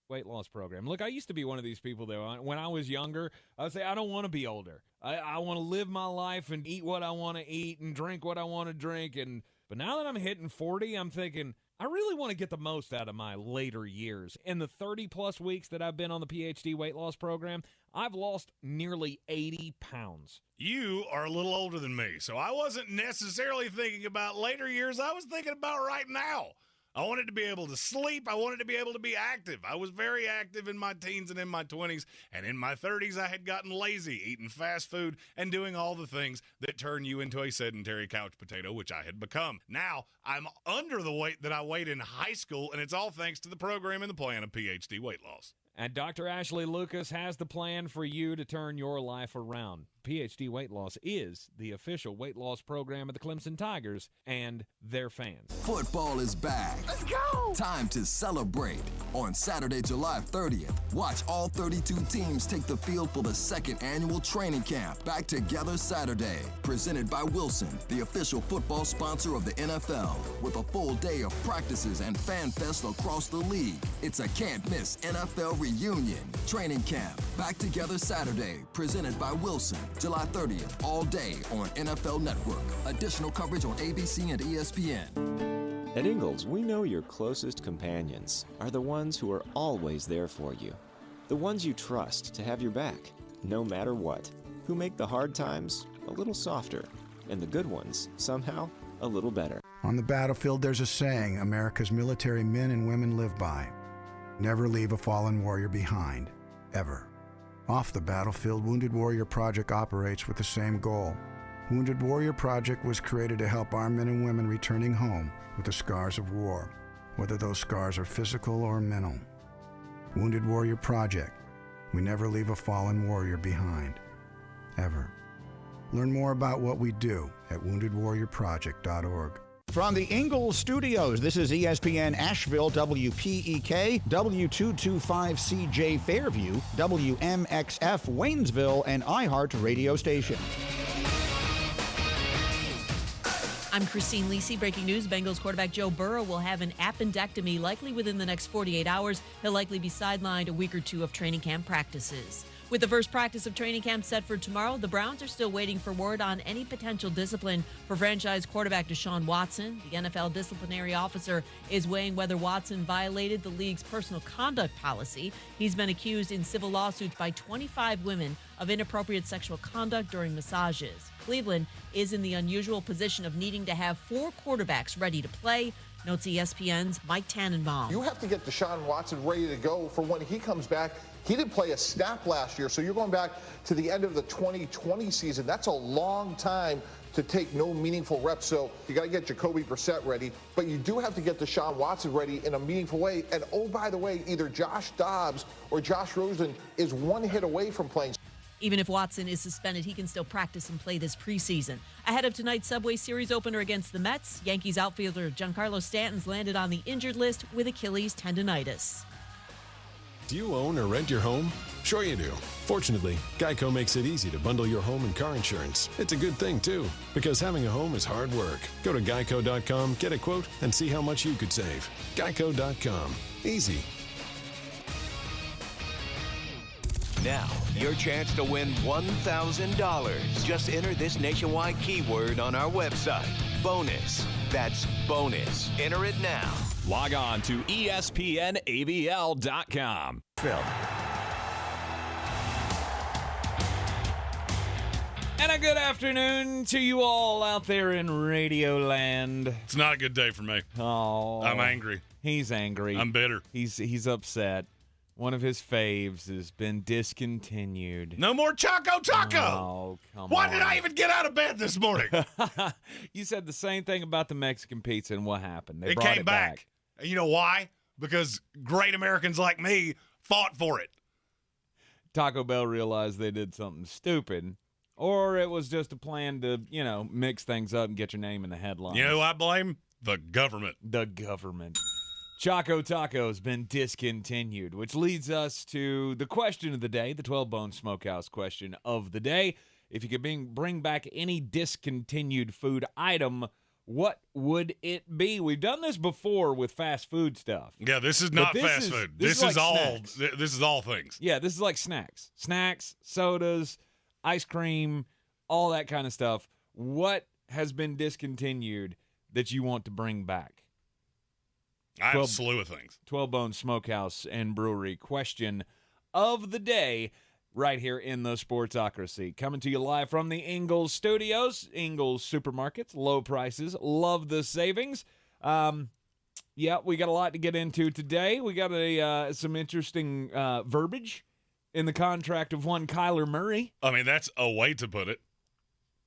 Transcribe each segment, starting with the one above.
weight loss program. Look, I used to be one of these people that when I was younger, I would say, I don't want to be older. I want to live my life and eat what I want to eat and drink what I want to drink. But now that I'm hitting 40, I'm thinking, I really want to get the most out of my later years. In the 30-plus weeks that I've been on the PhD weight loss program, I've lost nearly 80 pounds. You are a little older than me, so I wasn't necessarily thinking about later years. I was thinking about right now. I wanted to be able to sleep. I wanted to be able to be active. I was very active in my teens and in my 20s. And in my 30s, I had gotten lazy, eating fast food, and doing all the things that turn you into a sedentary couch potato, which I had become. Now, I'm under the weight that I weighed in high school, and it's all thanks to the program and the plan of PhD weight loss. And Dr. Ashley Lucas has the plan for you to turn your life around. PhD Weight Loss is the official weight loss program of the Clemson Tigers and their fans. Football is back. Let's go! Time to celebrate. On Saturday, July 30th, watch all 32 teams take the field for the second annual training camp. Back Together Saturday, presented by Wilson, the official football sponsor of the NFL, with a full day of practices and fan fests across the league. It's a can't-miss NFL reunion. Training camp, Back Together Saturday, presented by Wilson. July 30th, all day on NFL Network. Additional coverage on ABC and ESPN. At Ingles, we know your closest companions are the ones who are always there for you. The ones you trust to have your back, no matter what. Who make the hard times a little softer, and the good ones, somehow, a little better. On the battlefield, there's a saying America's military men and women live by. Never leave a fallen warrior behind, ever. Off the battlefield, Wounded Warrior Project operates with the same goal. Wounded Warrior Project was created to help our men and women returning home with the scars of war, whether those scars are physical or mental. Wounded Warrior Project. We never leave a fallen warrior behind, ever. Learn more about what we do at woundedwarriorproject.org. From the Ingles Studios, this is ESPN Asheville, WPEK, W225CJ Fairview, WMXF Waynesville, and iHeart radio station. I'm Christine Lisi. Breaking news, Bengals quarterback Joe Burrow will have an appendectomy likely within the next 48 hours. He'll likely be sidelined a week or two of training camp practices. With the first practice of training camp set for tomorrow, the Browns are still waiting for word on any potential discipline for franchise quarterback Deshaun Watson. The NFL disciplinary officer is weighing whether Watson violated the league's personal conduct policy. He's been accused in civil lawsuits by 25 women of inappropriate sexual conduct during massages. Cleveland is in the unusual position of needing to have 4 quarterbacks ready to play, notes ESPN's Mike Tannenbaum. You have to get Deshaun Watson ready to go for when he comes back. He didn't play a snap last year, so you're going back to the end of the 2020 season. That's a long time to take no meaningful reps. So you got to get Jacoby Brissett ready, but you do have to get Deshaun Watson ready in a meaningful way. And oh, by the way, either Josh Dobbs or Josh Rosen is one hit away from playing. Even if Watson is suspended, he can still practice and play this preseason. Ahead of tonight's Subway Series opener against the Mets, Yankees outfielder Giancarlo Stanton's landed on the injured list with Achilles tendonitis. Do you own or rent your home? Sure you do. Fortunately, Geico makes it easy to bundle your home and car insurance. It's a good thing, too, because having a home is hard work. Go to geico.com, get a quote, and see how much you could save. Geico.com. Easy. Now, your chance to win $1,000. Just enter this nationwide keyword on our website. Bonus. That's bonus. Enter it now. Log on to ESPNABL.com. Phil. And a good afternoon to you all out there in Radio Land. It's not a good day for me. Oh. I'm angry. He's angry. I'm bitter. He's upset. One of his faves has been discontinued. No more Choco Taco. Oh, come on. Why did I even get out of bed this morning? You said the same thing about the Mexican pizza, and what happened? They it brought came it back. And you know why? Because great Americans like me fought for it. Taco Bell realized they did something stupid, or it was just a plan to, mix things up and get your name in the headlines. You know who I blame? The government. The government. Choco Taco has been discontinued, which leads us to the question of the day, the 12-Bone Smokehouse question of the day. If you could bring back any discontinued food item, what would it be? We've done this before with fast food stuff. Yeah, this is not fast food. This is like all snacks. This is all things. Yeah, this is like snacks. Snacks, sodas, ice cream, all that kind of stuff. What has been discontinued that you want to bring back? I have a slew of things. 12 Bone Smokehouse and Brewery question of the day right here in the Sportsocracy. Coming to you live from the Ingles Studios. Ingles Supermarkets, low prices, love the savings. Yeah, we got a lot to get into today. We got some interesting verbiage in the contract of one Kyler Murray. I mean, that's a way to put it.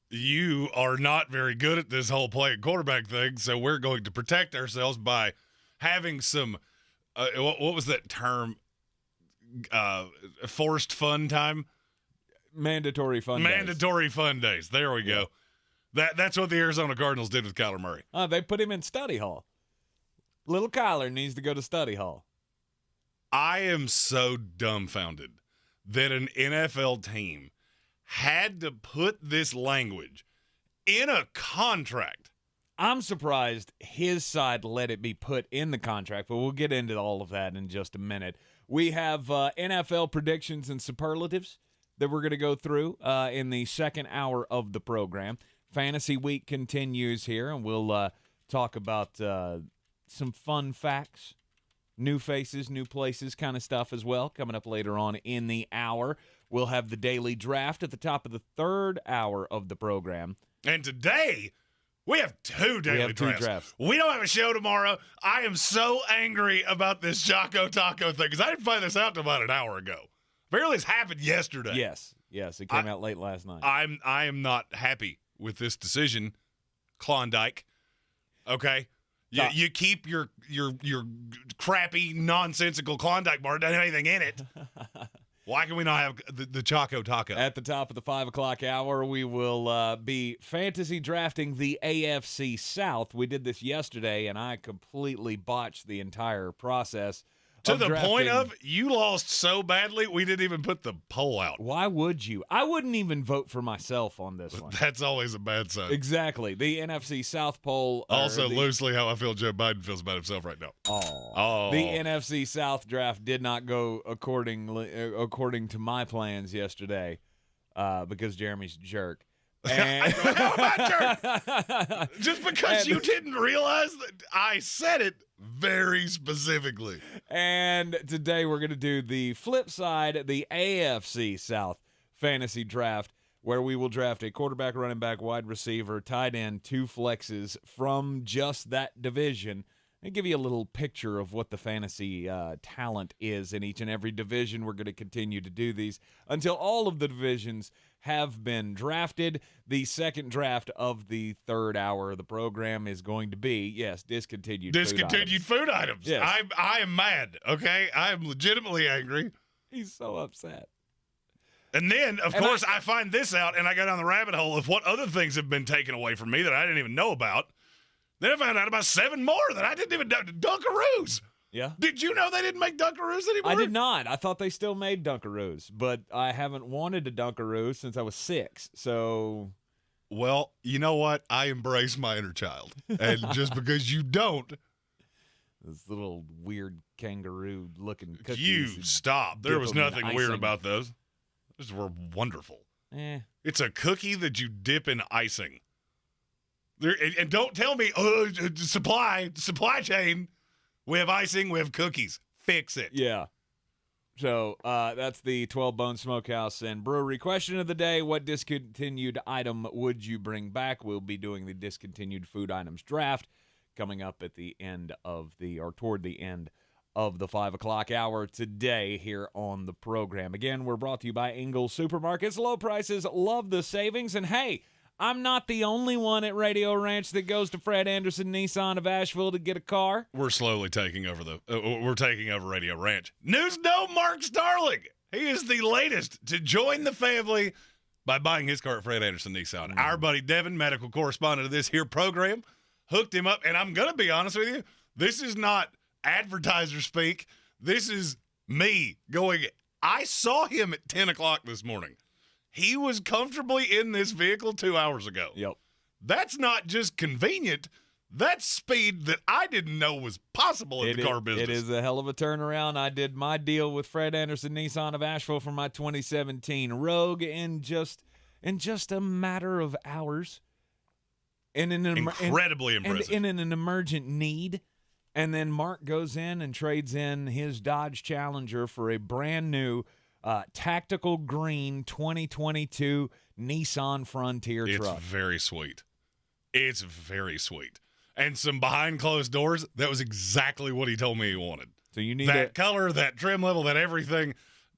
You are not very good at this whole playing quarterback thing, so we're going to protect ourselves by having some what was that term? Forced fun time? Mandatory fun days. There we go. That's what the Arizona Cardinals did with Kyler Murray. They put him in study hall. Little Kyler needs to go to study hall. I am so dumbfounded that an NFL team had to put this language in a contract. I'm surprised his side let it be put in the contract, but we'll get into all of that in just a minute. We have NFL predictions and superlatives that we're going to go through in the second hour of the program. Fantasy Week continues here, and we'll talk about some fun facts, new faces, new places kind of stuff as well, coming up later on in the hour. We'll have the daily draft at the top of the third hour of the program. And today, we have two daily drafts. We don't have a show tomorrow. I am so angry about this Choco Taco thing because I didn't find this out until about an hour ago. Apparently, it's happened yesterday. Yes, it came out late last night. I am not happy with this decision, Klondike. Okay? You keep your crappy, nonsensical Klondike bar. Doesn't have anything in it. Why can we not have the Choco Taco? At the top of the 5 o'clock hour, we will be fantasy drafting the AFC South. We did this yesterday, and I completely botched the entire process. To the point of you lost so badly, we didn't even put the poll out. Why would you? I wouldn't even vote for myself on this one. That's always a bad sign. Exactly. The NFC South poll. Also, loosely how I feel Joe Biden feels about himself right now. Oh. The NFC South draft did not go according to my plans yesterday because Jeremy's a jerk. And how about jerk? Just because you didn't realize that I said it very specifically. And today we're going to do the flip side, the AFC South fantasy draft, where we will draft a quarterback, running back, wide receiver, tight end, 2 flexes from just that division, and give you a little picture of what the fantasy talent is in each and every division. We're going to continue to do these until all of the divisions have been drafted. The second draft of the third hour of the program is going to be, discontinued food items. Yes. I am mad, okay? I am legitimately angry. He's so upset. And then, of course, I find this out, and I go down the rabbit hole of what other things have been taken away from me that I didn't even know about. Then I found out about 7 more that I didn't even know. Dunkaroos. Yeah. Did you know they didn't make Dunkaroos anymore? I did not. I thought they still made Dunkaroos, but I haven't wanted a Dunkaroo since I was 6. So, well, you know what? I embrace my inner child, and just because you don't, those little weird kangaroo-looking cookies. You stop. There was nothing weird about those. Those were wonderful. It's a cookie that you dip in icing. And don't tell me, supply chain. We have icing, we have cookies. Fix it. Yeah. So that's the 12 Bone Smokehouse and Brewery question of the day. What discontinued item would you bring back? We'll be doing the discontinued food items draft coming up at the end of toward the end of the 5 o'clock hour today here on the program. Again, we're brought to you by Ingles Supermarkets. Low prices, love the savings. And hey, I'm not the only one at Radio Ranch that goes to Fred Anderson Nissan of Asheville to get a car. We're slowly taking over we're taking over Radio Ranch. News no Mark Starling. He is the latest to join the family by buying his car at Fred Anderson Nissan. Mm-hmm. Our buddy Devin, medical correspondent of this here program, hooked him up. And I'm going to be honest with you, this is not advertiser speak. This is me going, I saw him at 10 o'clock this morning. He was comfortably in this vehicle 2 hours ago. Yep. That's not just convenient. That's speed that I didn't know was possible in the car business. It is a hell of a turnaround. I did my deal with Fred Anderson Nissan of Asheville for my 2017 Rogue in just a matter of hours. Incredibly impressive. And in an emergent need. And then Mark goes in and trades in his Dodge Challenger for a brand new tactical green 2022 Nissan Frontier truck. It's very sweet. It's very sweet. And some behind closed doors, that was exactly what he told me he wanted. So you need that color, that trim level, that everything,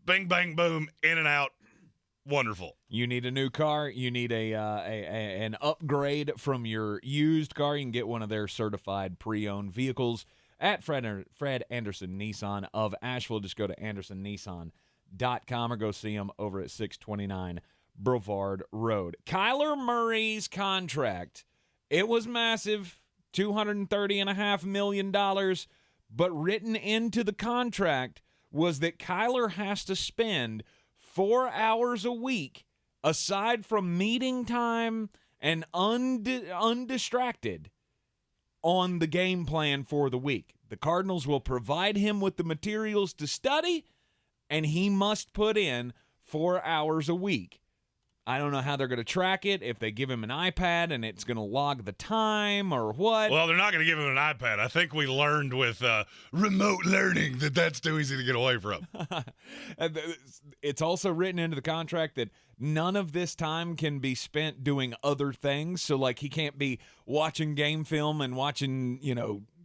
bing, bang, boom, in and out, wonderful. You need a new car. You need an upgrade from your used car. You can get one of their certified pre-owned vehicles at Fred Anderson Nissan of Asheville. Just go to andersonnissan.com or go see them over at 629 Brevard Road. Kyler Murray's contract, it was massive. $230.5 million, but written into the contract was that Kyler has to spend 4 hours a week, aside from meeting time and undistracted, on the game plan for the week. The Cardinals will provide him with the materials to study, and he must put in 4 hours a week. I don't know how they're going to track it, if they give him an iPad and it's going to log the time or what. Well, they're not going to give him an iPad. I think we learned with remote learning that that's too easy to get away from. It's also written into the contract that none of this time can be spent doing other things. So, like, he can't be watching game film and watching,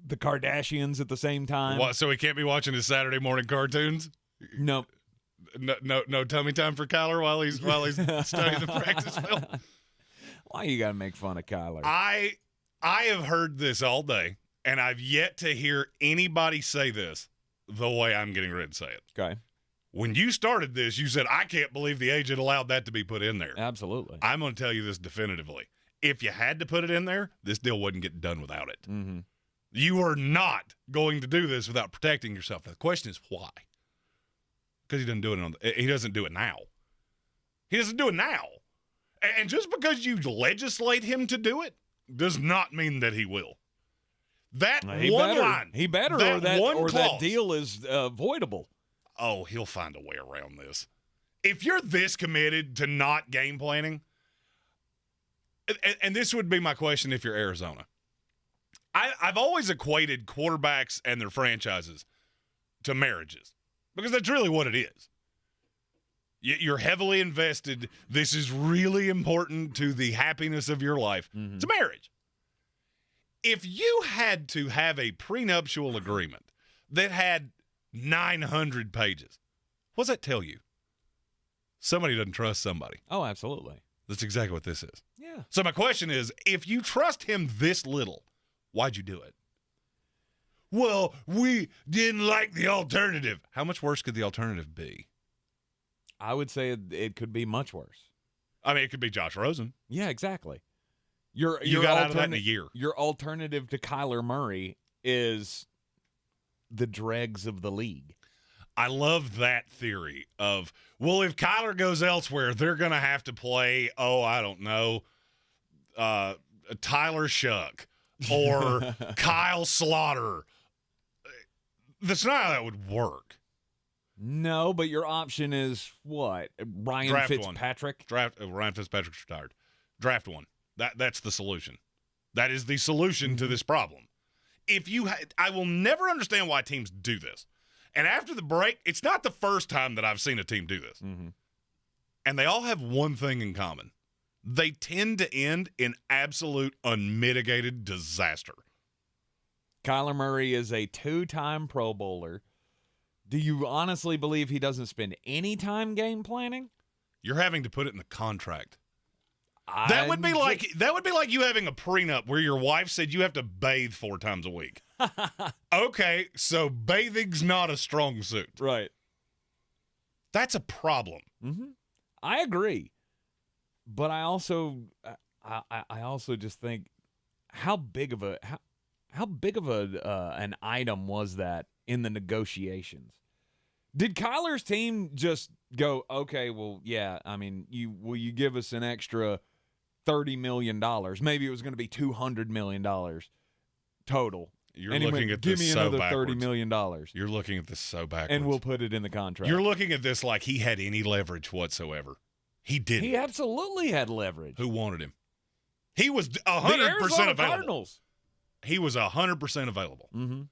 the Kardashians at the same time. What, so he can't be watching his Saturday morning cartoons? Nope. No tummy time for Kyler while he's studying the practice film. Why you gotta make fun of Kyler? I have heard this all day, and I've yet to hear anybody say this the way I'm getting ready to say it. Okay. When you started this, you said, I can't believe the agent allowed that to be put in there. Absolutely. I'm going to tell you this definitively. If you had to put it in there, this deal wouldn't get done without it. Mm-hmm. You are not going to do this without protecting yourself. The question is why? Because he doesn't do it he doesn't do it now. He doesn't do it now. And just because you legislate him to do it does not mean that he will. That one line. He better, or that deal is voidable. Oh, he'll find a way around this. If you're this committed to not game planning, and this would be my question if you're Arizona. I've always equated quarterbacks and their franchises to marriages. Because that's really what it is. You're heavily invested. This is really important to the happiness of your life. Mm-hmm. It's a marriage. If you had to have a prenuptial agreement that had 900 pages, what does that tell you? Somebody doesn't trust somebody. Oh, absolutely. That's exactly what this is. Yeah. So my question is, if you trust him this little, why'd you do it? Well, we didn't like the alternative. How much worse could the alternative be? I would say it could be much worse. I mean, it could be Josh Rosen. Yeah, exactly. You got out of that in a year. Your alternative to Kyler Murray is the dregs of the league. I love that theory of, well, if Kyler goes elsewhere, they're going to have to play, I don't know, Tyler Shuck or Kyle Slaughter. That's not how that would work. No, but your option is what? Ryan Fitzpatrick? Ryan Fitzpatrick's retired. Draft one. That's the solution. That is the solution to this problem. I will never understand why teams do this. And after the break, it's not the first time that I've seen a team do this. Mm-hmm. And they all have one thing in common. They tend to end in absolute unmitigated disaster. Kyler Murray is a 2-time Pro Bowler. Do you honestly believe he doesn't spend any time game planning? You're having to put it in the contract. That would be like you having a prenup where your wife said you have to bathe 4 times a week. Okay, so bathing's not a strong suit. Right. That's a problem. Mm-hmm. I agree. But I also just think how big of an item was that in the negotiations? Did Kyler's team just go, okay, well, yeah, I mean, will you give us an extra $30 million. Maybe it was going to be $200 million total. You're looking at this give me so another backwards. $30 million. You're looking at this so backwards. And we'll put it in the contract. You're looking at this like he had any leverage whatsoever. He didn't. He absolutely had leverage. Who wanted him? He was 100% the Arizona available. Cardinals. He was 100% available. Mm-hmm.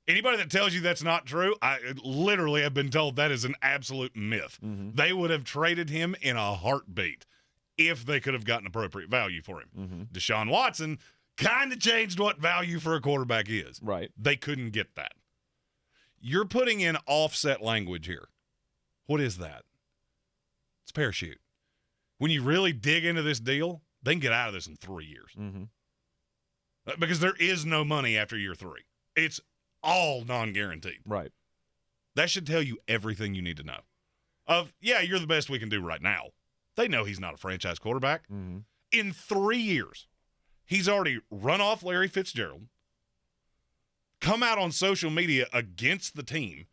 Anybody that tells you that's not true, I literally have been told that is an absolute myth. Mm-hmm. They would have traded him in a heartbeat if they could have gotten appropriate value for him. Mm-hmm. Deshaun Watson kind of changed what value for a quarterback is. Right. They couldn't get that. You're putting in offset language here. What is that? It's parachute. When you really dig into this deal, they can get out of this in 3 years. Mm-hmm. Because there is no money after year 3. It's all non-guaranteed. Right. That should tell you everything you need to know. You're the best we can do right now. They know he's not a franchise quarterback. Mm-hmm. In 3 years, he's already run off Larry Fitzgerald, come out on social media against the team,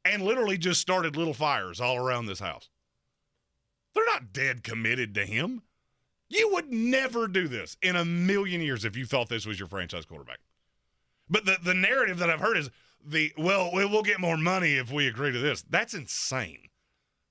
and literally just started little fires all around this house. They're not dead committed to him. You would never do this in a million years if you thought this was your franchise quarterback. But the narrative that I've heard is we'll get more money if we agree to this. That's insane.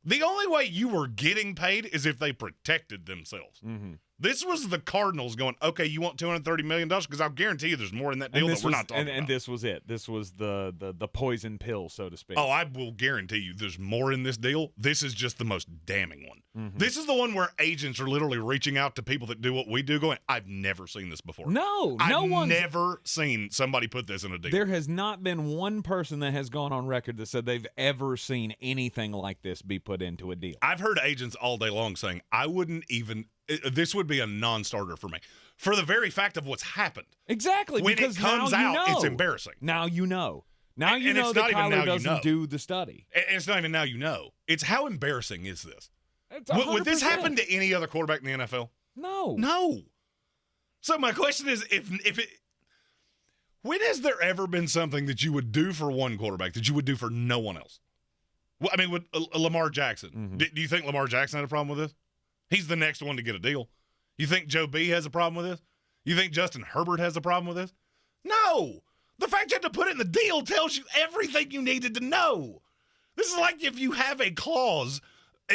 The only way you were getting paid is if they protected themselves. Mm-hmm. This was the Cardinals going, okay, you want $230 million? Because I'll guarantee you there's more in that deal that we're not talking about. And this was it. This was the poison pill, so to speak. Oh, I will guarantee you there's more in this deal. This is just the most damning one. Mm-hmm. This is the one where agents are literally reaching out to people that do what we do going, I've never seen this before. I've never seen somebody put this in a deal. There has not been one person that has gone on record that said they've ever seen anything like this be put into a deal. I've heard agents all day long saying, I wouldn't even – this would be a non-starter for me. For the very fact of what's happened. Exactly. When because it comes now out, it's embarrassing. Now you know. Now you and know it's that not even Kyler now doesn't you know. do the study. And it's not even now you know. It's how embarrassing is this? It's Would this 100%. happen to any other quarterback in the NFL? No. No. So my question is, when has there ever been something that you would do for one quarterback that you would do for no one else? Well, I mean, with Lamar Jackson, Mm-hmm. do you think Lamar Jackson had a problem with this? He's the next one to get a deal. You think Joe B has a problem with this? You think Justin Herbert has a problem with this? No. The fact you had to put it in the deal tells you everything you needed to know. This is like if you have a clause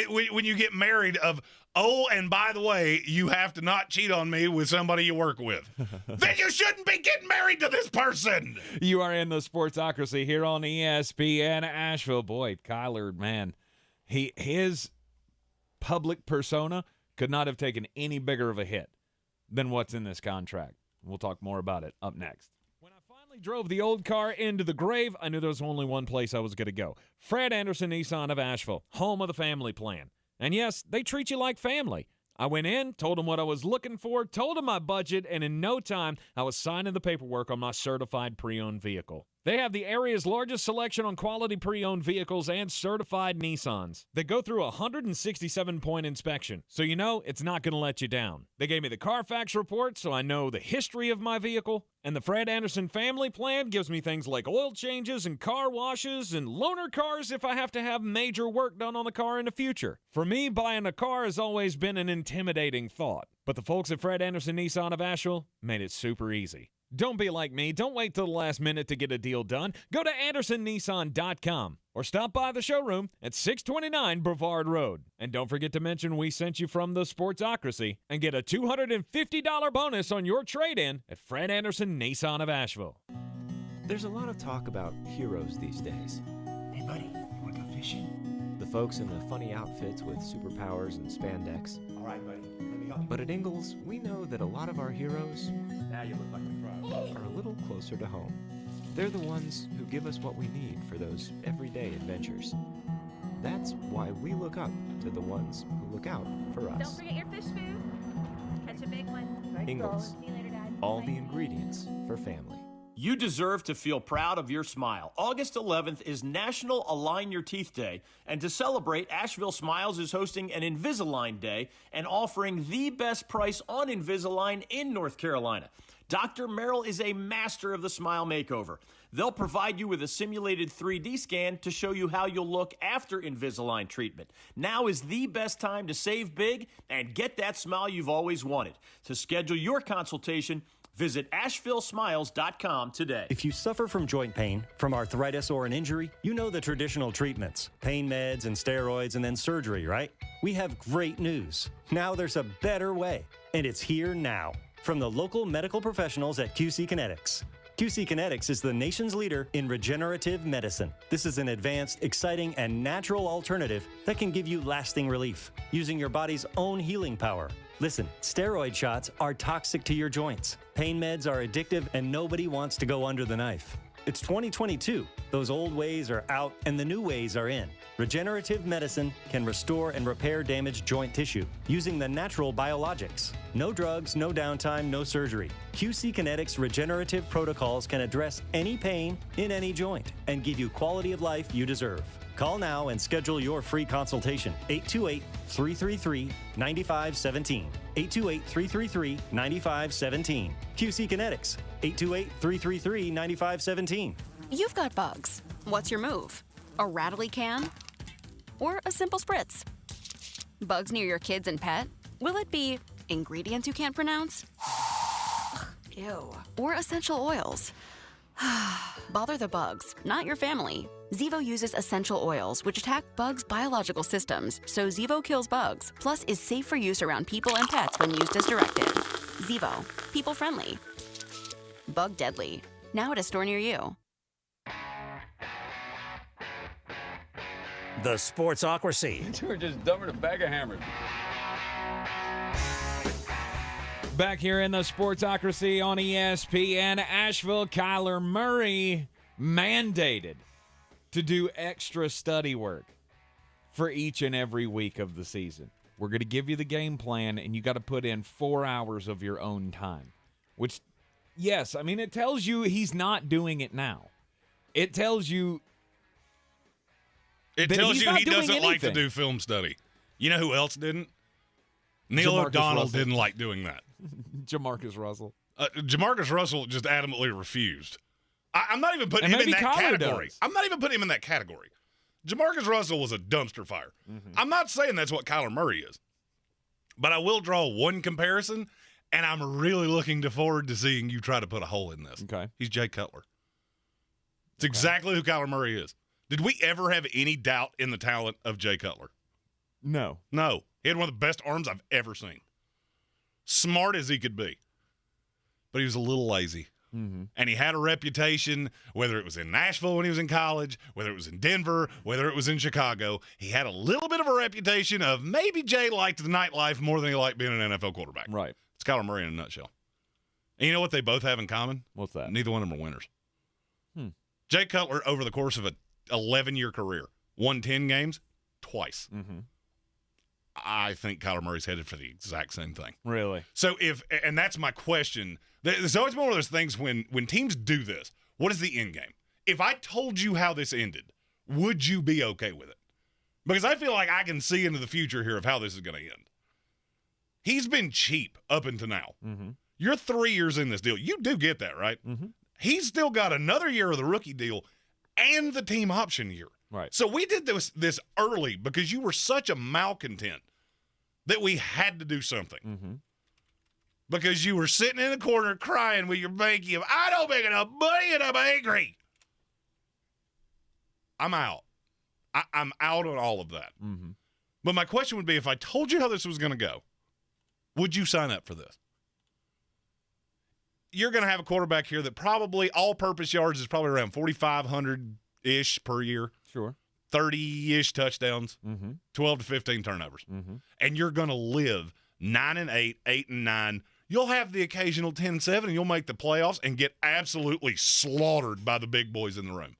when you get married of, oh, and by the way, you have to not cheat on me with somebody you work with. Then you shouldn't be getting married to this person. You are in the Sportsocracy here on ESPN Asheville. Boy, Kyler, man, his public persona could not have taken any bigger of a hit than what's in this contract. We'll talk more about it up next. When I finally drove the old car into the grave, I knew there was only one place I was going to go. Fred Anderson Nissan of Asheville, home of the family plan. And yes, they treat you like family. I went in, told them what I was looking for, told them my budget, and in no time, I was signing the paperwork on my certified pre-owned vehicle. They have the area's largest selection on quality pre-owned vehicles and certified Nissans. They go through a 167-point inspection, so you know it's not going to let you down. They gave me the Carfax report, so I know the history of my vehicle. And the Fred Anderson family plan gives me things like oil changes and car washes and loaner cars if I have to have major work done on the car in the future. For me, buying a car has always been an intimidating thought. But the folks at Fred Anderson Nissan of Asheville made it super easy. Don't be like me. Don't wait till the last minute to get a deal done. Go to AndersonNissan.com or stop by the showroom at 629 Brevard Road. And don't forget to mention we sent you from the Sportsocracy and get a $250 bonus on your trade-in at Fred Anderson Nissan of Asheville. There's a lot of talk about heroes these days. Hey, buddy, you want to go fishing? The folks in the funny outfits with superpowers and spandex. All right, buddy, let me help you. But at Ingles, we know that a lot of our heroes Now you look like a pro. are a little closer to home. They're the ones who give us what we need for those everyday adventures. That's why we look up to the ones who look out for us. Don't forget your fish food. Catch a big one. Ingles, See you later, Dad. all Bye. the ingredients for family. You deserve to feel proud of your smile. August 11th is National Align Your Teeth Day, and to celebrate, Asheville Smiles is hosting an Invisalign Day and offering the best price on Invisalign in North Carolina. Dr. Merrill is a master of the smile makeover. They'll provide you with a simulated 3D scan to show you how you'll look after Invisalign treatment. Now is the best time to save big and get that smile you've always wanted. To schedule your consultation, visit AshevilleSmiles.com today. If you suffer from joint pain, from arthritis, or an injury, you know the traditional treatments, pain meds and steroids and then surgery, right? We have great news. Now there's a better way, and it's here now. From the local medical professionals at QC Kinetics. QC Kinetics is the nation's leader in regenerative medicine. This is an advanced, exciting, and natural alternative that can give you lasting relief using your body's own healing power. Listen, steroid shots are toxic to your joints. Pain meds are addictive, and nobody wants to go under the knife. It's 2022. Those old ways are out, and the new ways are in. Regenerative medicine can restore and repair damaged joint tissue using the natural biologics. No drugs, no downtime, no surgery. QC Kinetics regenerative protocols can address any pain in any joint and give you quality of life you deserve. Call now and schedule your free consultation. 828-333-9517. 828-333-9517. QC Kinetics. 828-333-9517. You've got bugs. What's your move? A rattly can? Or a simple spritz? Bugs near your kids and pet? Will it be ingredients you can't pronounce? Ew. Or essential oils? Bother the bugs, not your family. Zevo uses essential oils, which attack bugs' biological systems, so Zevo kills bugs, plus is safe for use around people and pets when used as directed. Zevo. People-friendly. Bug-deadly. Now at a store near you. The Sportsocracy. We're just dumping a bag of hammers. Back here in the Sportsocracy on ESPN Asheville, Kyler Murray mandated to do extra study work for each and every week of the season. We're going to give you the game plan, and you got to put in 4 hours of your own time, which, yes, I mean, it tells you he's not doing it now. It tells you he doesn't like to do film study. You know who else didn't? Neil Jamarcus O'Donnell Russell. didn't like doing that. Jamarcus Russell. Jamarcus Russell just adamantly refused. I'm not even putting And him in maybe that Kyler category. does. I'm not even putting him in that category. Jamarcus Russell was a dumpster fire. Mm-hmm. I'm not saying that's what Kyler Murray is. But I will draw one comparison, and I'm really looking forward to seeing you try to put a hole in this. Okay. He's Jay Cutler. It's exactly who Kyler Murray is. Did we ever have any doubt in the talent of Jay Cutler? No. No. He had one of the best arms I've ever seen. Smart as he could be. But he was a little lazy. Mm-hmm. And he had a reputation, whether it was in Nashville when he was in college, whether it was in Denver, whether it was in Chicago. He had a little bit of a reputation of maybe Jay liked the nightlife more than he liked being an NFL quarterback. Right. It's Kyler Murray in a nutshell. And you know what they both have in common? What's that? Neither one of them are winners. Jay Cutler, over the course of an 11-year career, won 10 games twice. Mm-hmm. I think Kyler Murray's headed for the exact same thing. Really? So and that's my question. There's always been one of those things when teams do this. What is the end game? If I told you how this ended, would you be okay with it? Because I feel like I can see into the future here of how this is going to end. He's been cheap up until now. Mm-hmm. You're 3 years in this deal. You do get that, right? Mm-hmm. He's still got another year of the rookie deal and the team option year. Right. So we did this early because you were such a malcontent that we had to do something. Mm-hmm. Because you were sitting in the corner crying with your banky of, I don't make enough money and I'm angry. I'm out. I'm out on all of that. Mm-hmm. But my question would be, if I told you how this was going to go, would you sign up for this? You're going to have a quarterback here that probably all-purpose yards is probably around 4,500-ish per year. Sure. 30-ish touchdowns, Mm-hmm. 12 to 15 turnovers. Mm-hmm. And you're going to live 9-8, 8-9. You'll have the occasional 10-7, and you'll make the playoffs and get absolutely slaughtered by the big boys in the room.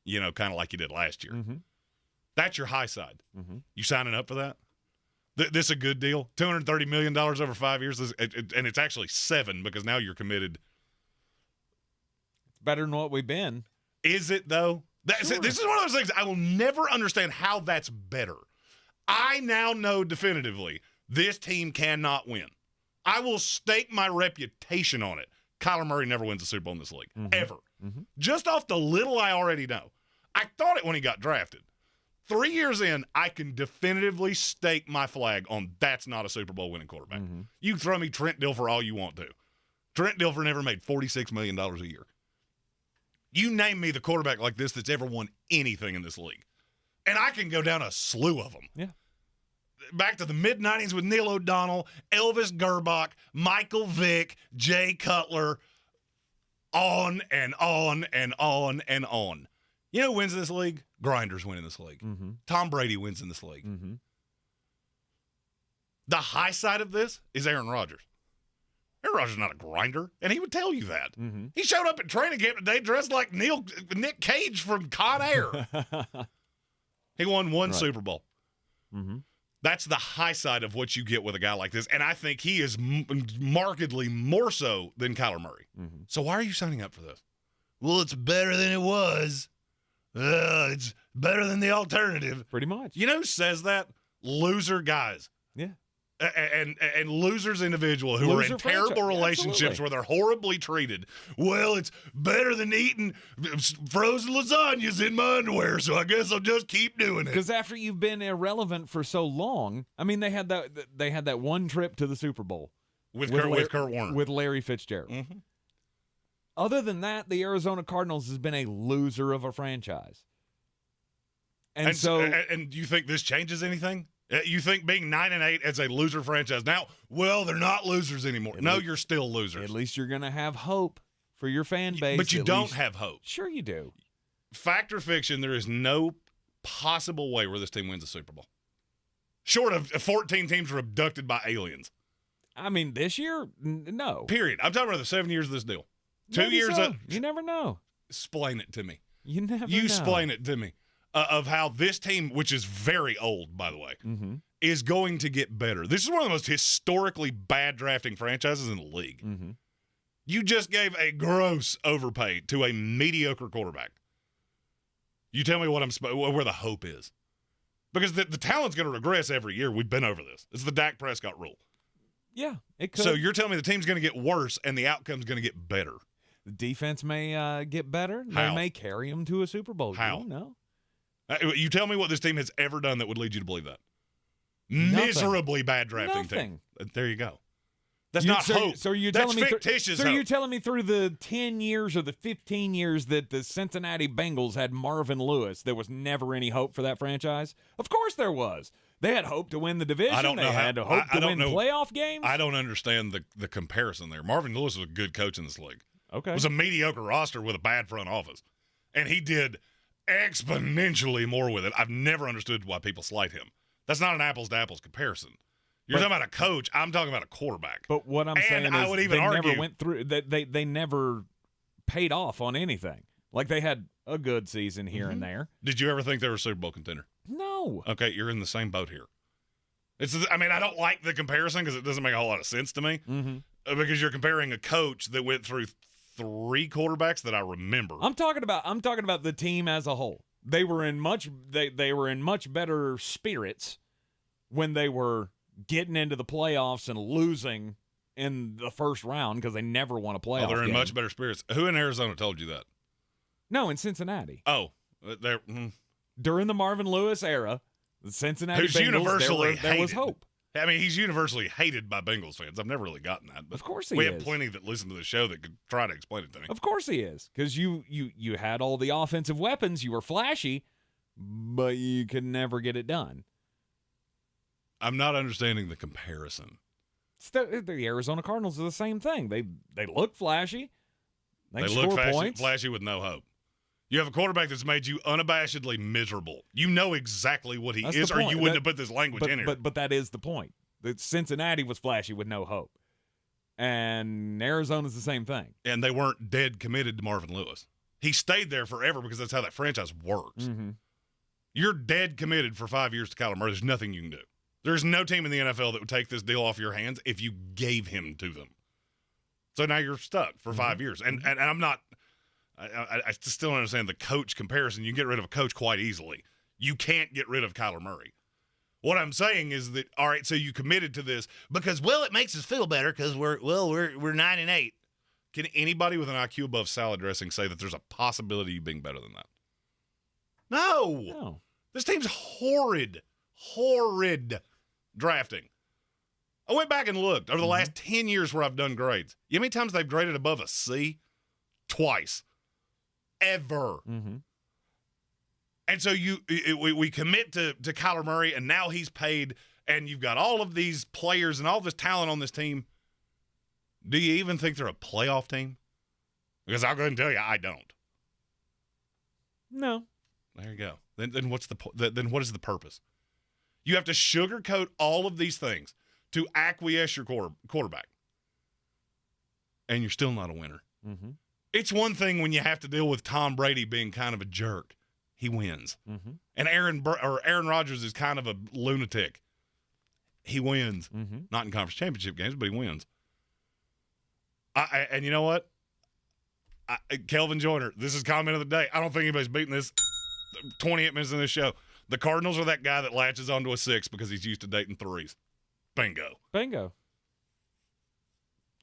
You know, kind of like you did last year. Mm-hmm. That's your high side. Mm-hmm. You signing up for that? This is a good deal? $230 million over 5 years, and it's actually 7 because now you're committed. better than what we've been. Is it, though? Sure. This is one of those things I will never understand how that's better. I now know definitively this team cannot win. I will stake my reputation on it. Kyler Murray never wins a Super Bowl in this league, ever. Just off the little I already know. I thought it when he got drafted. 3 years in, I can definitively stake my flag on that's not a Super Bowl winning quarterback. You throw me Trent Dilfer all you want to. Trent Dilfer never made $46 million a year. You name me the quarterback like this that's ever won anything in this league. And I can go down a slew of them. Yeah. Back to the mid-'90s with Neil O'Donnell, Elvis Gerbach, Michael Vick, Jay Cutler, on and on and on and on. You know who wins this league? Grinders win in this league. Tom Brady wins in this league. The high side of this is Aaron Rodgers. Aaron Rodgers is not a grinder, and he would tell you that. He showed up at training camp today dressed like Nick Cage from Con Air. He won one Super Bowl. That's the high side of what you get with a guy like this, and I think he is markedly more so than Kyler Murray. So why are you signing up for this? Well, it's better than it was. It's better than the alternative. Pretty much. You know who says that? Loser guys. Yeah. And losers individual who Loser are in terrible franchise. relationships Absolutely. where they're horribly treated. Well, it's better than eating frozen lasagnas in my underwear, so I guess I'll just keep doing it. Because after you've been irrelevant for so long, I mean, they had that one trip to the Super Bowl with Kurt Warner. with Larry Fitzgerald. Other than that, the Arizona Cardinals has been a loser of a franchise. And so, and you think this changes anything? You think being 9-8 as a loser franchise now? Well, they're not losers anymore. No, you're still losers. At least you're going to have hope for your fan base. But you don't have hope. Sure, you do. Fact or fiction? There is no possible way where this team wins a Super Bowl. Short of 14 teams were abducted by aliens. I mean, this year, no. Period. I'm talking about the 7 years of this deal. Maybe 2 years so. up. You never know. Explain it to me. You never know. You explain it to me. Of how this team, which is very old, by the way, is going to get better. This is one of the most historically bad drafting franchises in the league. You just gave a gross overpay to a mediocre quarterback. You tell me where the hope is. Because the talent's going to regress every year. We've been over this. It's the Dak Prescott rule. Yeah, it could. So you're telling me the team's going to get worse and the outcome's going to get better. The defense may get better. How? They may carry them to a Super Bowl. How? You don't know. You tell me what this team has ever done that would lead you to believe that. Nothing. Miserably bad drafting Nothing. team. There you go. That's not hope. So you're That's telling me fictitious so hope. you're telling me through the 10 years or the 15 years that the Cincinnati Bengals had Marvin Lewis, there was never any hope for that franchise? Of course there was. They had hope to win the division. I don't know they how, had hope I to don't win know. playoff games. I don't understand the comparison there. Marvin Lewis was a good coach in this league. Okay. It was a mediocre roster with a bad front office. And he did exponentially more with it. I've never understood why people slight him. That's not an apples-to-apples comparison. You're talking about a coach. I'm talking about a quarterback. But what I'm saying is I would even they argue, never went through they never paid off on anything. Like they had a good season here and there. Did you ever think they were a Super Bowl contender? No. Okay, you're in the same boat here. I don't like the comparison because it doesn't make a whole lot of sense to me. Because you're comparing a coach that went through 3 quarterbacks that I remember. I'm talking about the team as a whole. They were in much better spirits when they were getting into the playoffs and losing in the first round because they never won a playoff they're in game. much better spirits. Who in Arizona told you that? No, in Cincinnati. Oh, they're During the Marvin Lewis era, the Cincinnati who's Bengals, universally there was hated. hope. I mean, he's universally hated by Bengals fans. I've never really gotten that. But Of course he we is. have plenty that listen to the show that could try to explain it to me. Of course he is, because you had all the offensive weapons. You were flashy, but you could never get it done. I'm not understanding the comparison. The Arizona Cardinals are the same thing. They look flashy. They look score points. flashy with no hope. You have a quarterback that's made you unabashedly miserable. You know exactly what he That's is, the or point. you wouldn't have put this language in here. But that is the point. That Cincinnati was flashy with no hope. And Arizona's the same thing. And they weren't dead committed to Marvin Lewis. He stayed there forever because that's how that franchise works. You're dead committed for 5 years to Kyler Murray. There's nothing you can do. There's no team in the NFL that would take this deal off your hands if you gave him to them. So now you're stuck for 5 years. And I'm not I still don't understand the coach comparison. You can get rid of a coach quite easily. You can't get rid of Kyler Murray. What I'm saying is that, all right, so you committed to this because, well, it makes us feel better because we're 9-8. Can anybody with an IQ above salad dressing say that there's a possibility of you being better than that? No. This team's horrid drafting. I went back and looked over the last 10 years where I've done grades. You know how many times they've graded above a C? Twice. Ever. Mm-hmm. And so we commit to Kyler Murray, and now he's paid, and you've got all of these players and all this talent on this team. Do you even think they're a playoff team? Because I'll go ahead and tell you, I don't. No. There you go. Then what's then what is the purpose? You have to sugarcoat all of these things to acquiesce your quarterback, and you're still not a winner. Mm-hmm. It's one thing when you have to deal with Tom Brady being kind of a jerk. He wins. Mm-hmm. And Aaron Rodgers is kind of a lunatic. He wins. Mm-hmm. Not in conference championship games, but he wins. And you know what? Kelvin Joyner, this is comment of the day. I don't think anybody's beating this 28 minutes in this show. The Cardinals are that guy that latches onto a 6 because he's used to dating 3s. Bingo.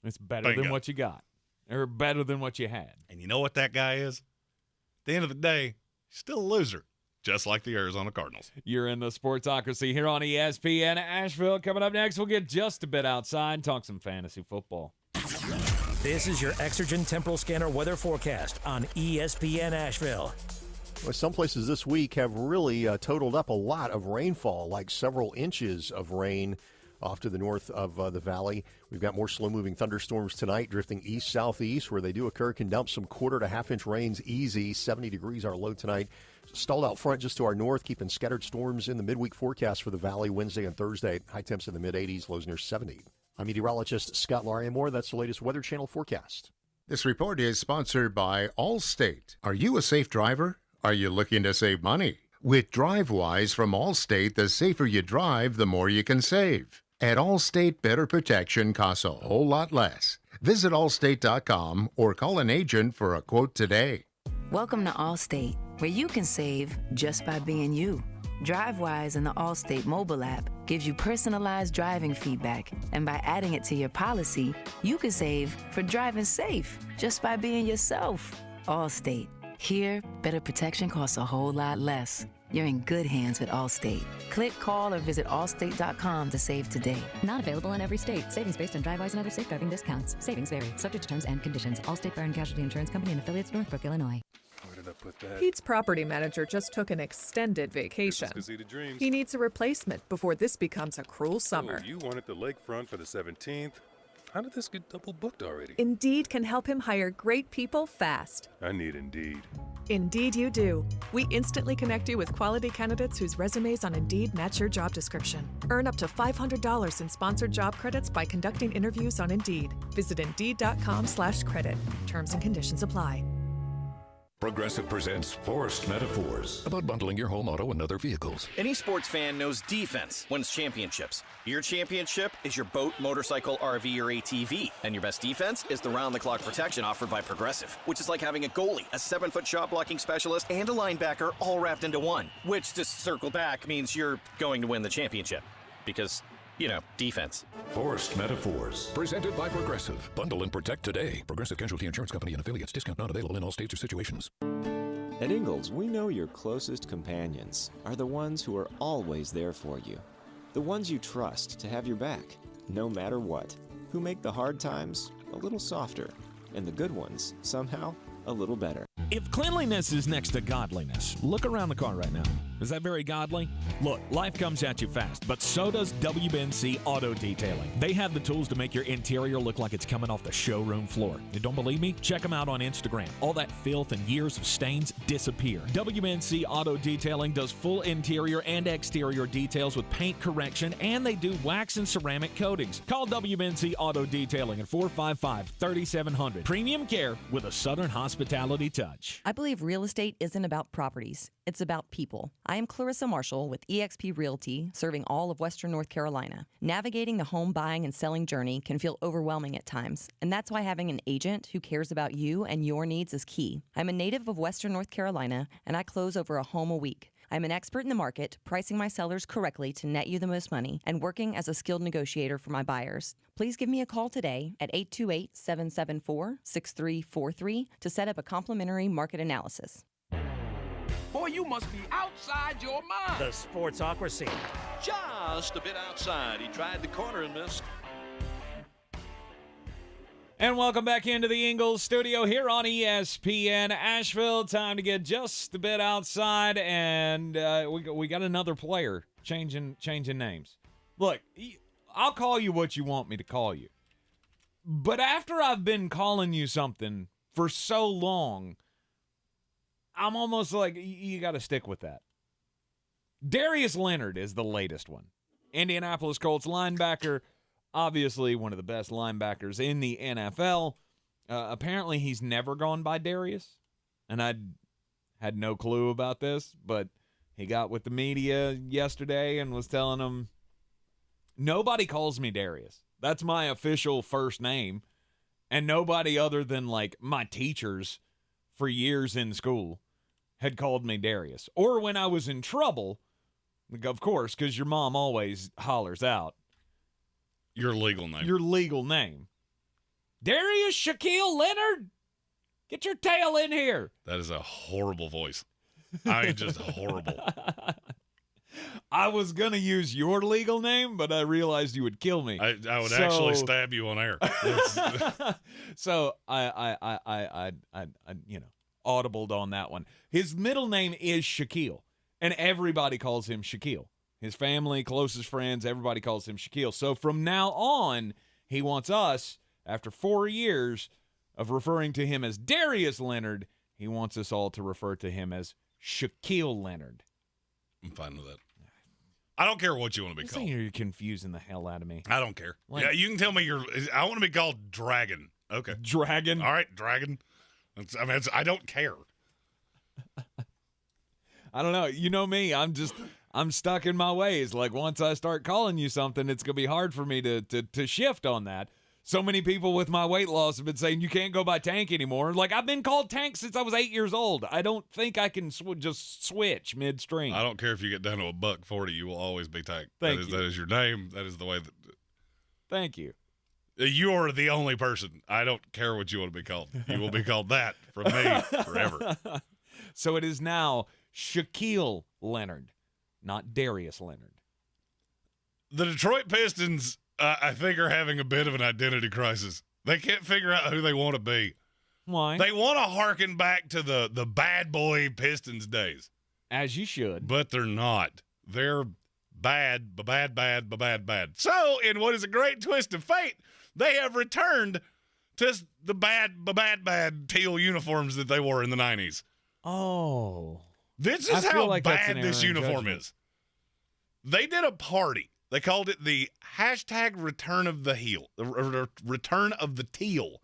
It's better than what you got. Or better than what you had. And you know what that guy is? At the end of the day, he's still a loser, just like the Arizona Cardinals. You're in the Sportsocracy here on ESPN Asheville. Coming up next, we'll get just a bit outside and talk some fantasy football. This is your Exergen Temporal Scanner weather forecast on ESPN Asheville. Well, some places this week have really totaled up a lot of rainfall, like several inches of rain off to the north of the valley. We've got more slow-moving thunderstorms tonight, drifting east-southeast, where they do occur, can dump some 1/4 to half-inch rains easy. 70 degrees our low tonight. Stalled out front just to our north, keeping scattered storms in the midweek forecast for the valley Wednesday and Thursday. High temps in the mid-80s, lows near 70. I'm meteorologist Scott Larimore. That's the latest Weather Channel forecast. This report is sponsored by Allstate. Are you a safe driver? Are you looking to save money? With DriveWise from Allstate, the safer you drive, the more you can save. At Allstate, better protection costs a whole lot less. Visit allstate.com or call an agent for a quote today. Welcome to Allstate, where you can save just by being you. DriveWise in the Allstate mobile app gives you personalized driving feedback, and by adding it to your policy, you can save for driving safe just by being yourself. Allstate. Here, better protection costs a whole lot less. You're in good hands with Allstate. Click, call, or visit allstate.com to save today. Not available in every state. Savings based on DriveWise and other safe driving discounts. Savings vary. Subject to terms and conditions. Allstate Fire and Casualty Insurance Company and affiliates, Northbrook, Illinois. Where did I put that? Pete's property manager just took an extended vacation. He needs a replacement before this becomes a cruel summer. Oh, you wanted the lakefront for the 17th? How did this get double booked already? Indeed can help him hire great people fast. I need Indeed. Indeed you do. We instantly connect you with quality candidates whose resumes on Indeed match your job description. Earn up to $500 in sponsored job credits by conducting interviews on Indeed. Visit Indeed.com/credit. Terms and conditions apply. Progressive presents Forced Metaphors about bundling your home, auto, and other vehicles. Any sports fan knows defense wins championships. Your championship is your boat, motorcycle, RV, or ATV. And your best defense is the round-the-clock protection offered by Progressive, which is like having a goalie, a 7-foot shot-blocking specialist, and a linebacker all wrapped into one. Which, to circle back, means you're going to win the championship. Because, you know, defense. Forced Metaphors. Presented by Progressive. Bundle and protect today. Progressive Casualty Insurance Company and affiliates. Discount not available in all states or situations. At Ingles, we know your closest companions are the ones who are always there for you. The ones you trust to have your back, no matter what. Who make the hard times a little softer. And the good ones, somehow, a little better. If cleanliness is next to godliness, look around the car right now. Is that very godly? Look, life comes at you fast, but so does WBNC Auto Detailing. They have the tools to make your interior look like it's coming off the showroom floor. You don't believe me? Check them out on Instagram. All that filth and years of stains disappear. WBNC Auto Detailing does full interior and exterior details with paint correction, and they do wax and ceramic coatings. Call WBNC Auto Detailing at 455-3700. Premium care with a Southern Hospital hospitality touch. I believe real estate isn't about properties. It's about people. I am Clarissa Marshall with eXp Realty, serving all of Western North Carolina. Navigating the home buying and selling journey can feel overwhelming at times, and that's why having an agent who cares about you and your needs is key. I'm a native of Western North Carolina, and I close over a home a week. I'm an expert in the market, pricing my sellers correctly to net you the most money, and working as a skilled negotiator for my buyers. Please give me a call today at 828-774-6343 to set up a complimentary market analysis. Boy, you must be outside your mind. The Sportsocracy. Just a bit outside. He tried the corner and missed. And welcome back into the Ingles Studio here on ESPN Asheville. Time to get just a bit outside, and we got another player changing names. Look, I'll call you what you want me to call you. But after I've been calling you something for so long, I'm almost like, you got to stick with that. Darius Leonard is the latest one. Indianapolis Colts linebacker. Obviously, one of the best linebackers in the NFL. Apparently, he's never gone by Darius, and I had no clue about this, but he got with the media yesterday and was telling them, nobody calls me Darius. That's my official first name, and nobody other than, like, my teachers for years in school had called me Darius. Or when I was in trouble, of course, because your mom always hollers out, your legal name. Your legal name. Darius Shaquille Leonard? Get your tail in here. That is a horrible voice. I mean, just horrible. I was going to use your legal name, but I realized you would kill me. I would actually stab you on air. So I audibled on that one. His middle name is Shaquille, and everybody calls him Shaquille. His family, closest friends, everybody calls him Shaquille. So from now on, he wants us, after 4 years of referring to him as Darius Leonard, he wants us all to refer to him as Shaquille Leonard. I'm fine with that. I don't care what you want to be called. You're confusing the hell out of me. I don't care. Yeah, you can tell me I want to be called Dragon. Okay. Dragon? All right, Dragon. I don't care. I don't know. You know me. I'm stuck in my ways. Like, once I start calling you something, it's going to be hard for me to shift on that. So many people with my weight loss have been saying, you can't go by Tank anymore. Like, I've been called Tank since I was 8 years old. I don't think I can just switch midstream. I don't care if you get down to $140, you will always be Tank. Thank you. That is your name. That is the way that. Thank you. You're the only person. I don't care what you want to be called. You will be called that from me forever. So it is now Shaquille Leonard, not Darius Leonard. The Detroit Pistons, I think, are having a bit of an identity crisis. They can't figure out who they want to be. Why? They want to harken back to the bad boy Pistons days. As you should. But they're not. They're bad. So, in what is a great twist of fate, they have returned to the bad teal uniforms that they wore in the 90s. Oh. This is how bad this uniform is. They did a party. They called it the hashtag Return of the Heel, the Return of the Teal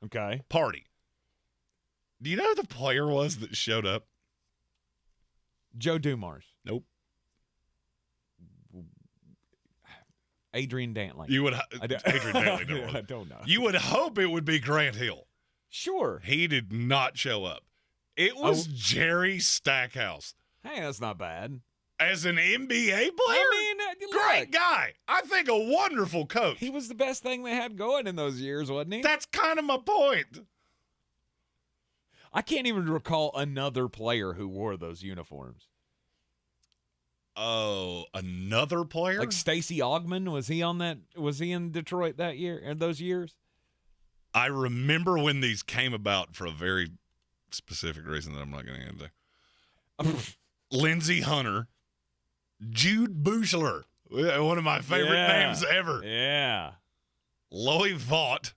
party. Do you know who the player was that showed up? Joe Dumars. Nope. Adrian Dantley. Adrian Dantley. I don't know. You would hope it would be Grant Hill. Sure. He did not show up. It was Jerry Stackhouse. Hey, that's not bad. As an NBA player? Great guy. I think a wonderful coach. He was the best thing they had going in those years, wasn't he? That's kind of my point. I can't even recall another player who wore those uniforms. Oh, another player? Like Stacey Augmon, was he in Detroit that year, in those years? I remember when these came about for a very specific reason that I'm not going to get into. Lindsey Hunter, Jude Buechler, one of my favorite names ever. Yeah. Loie Vaught,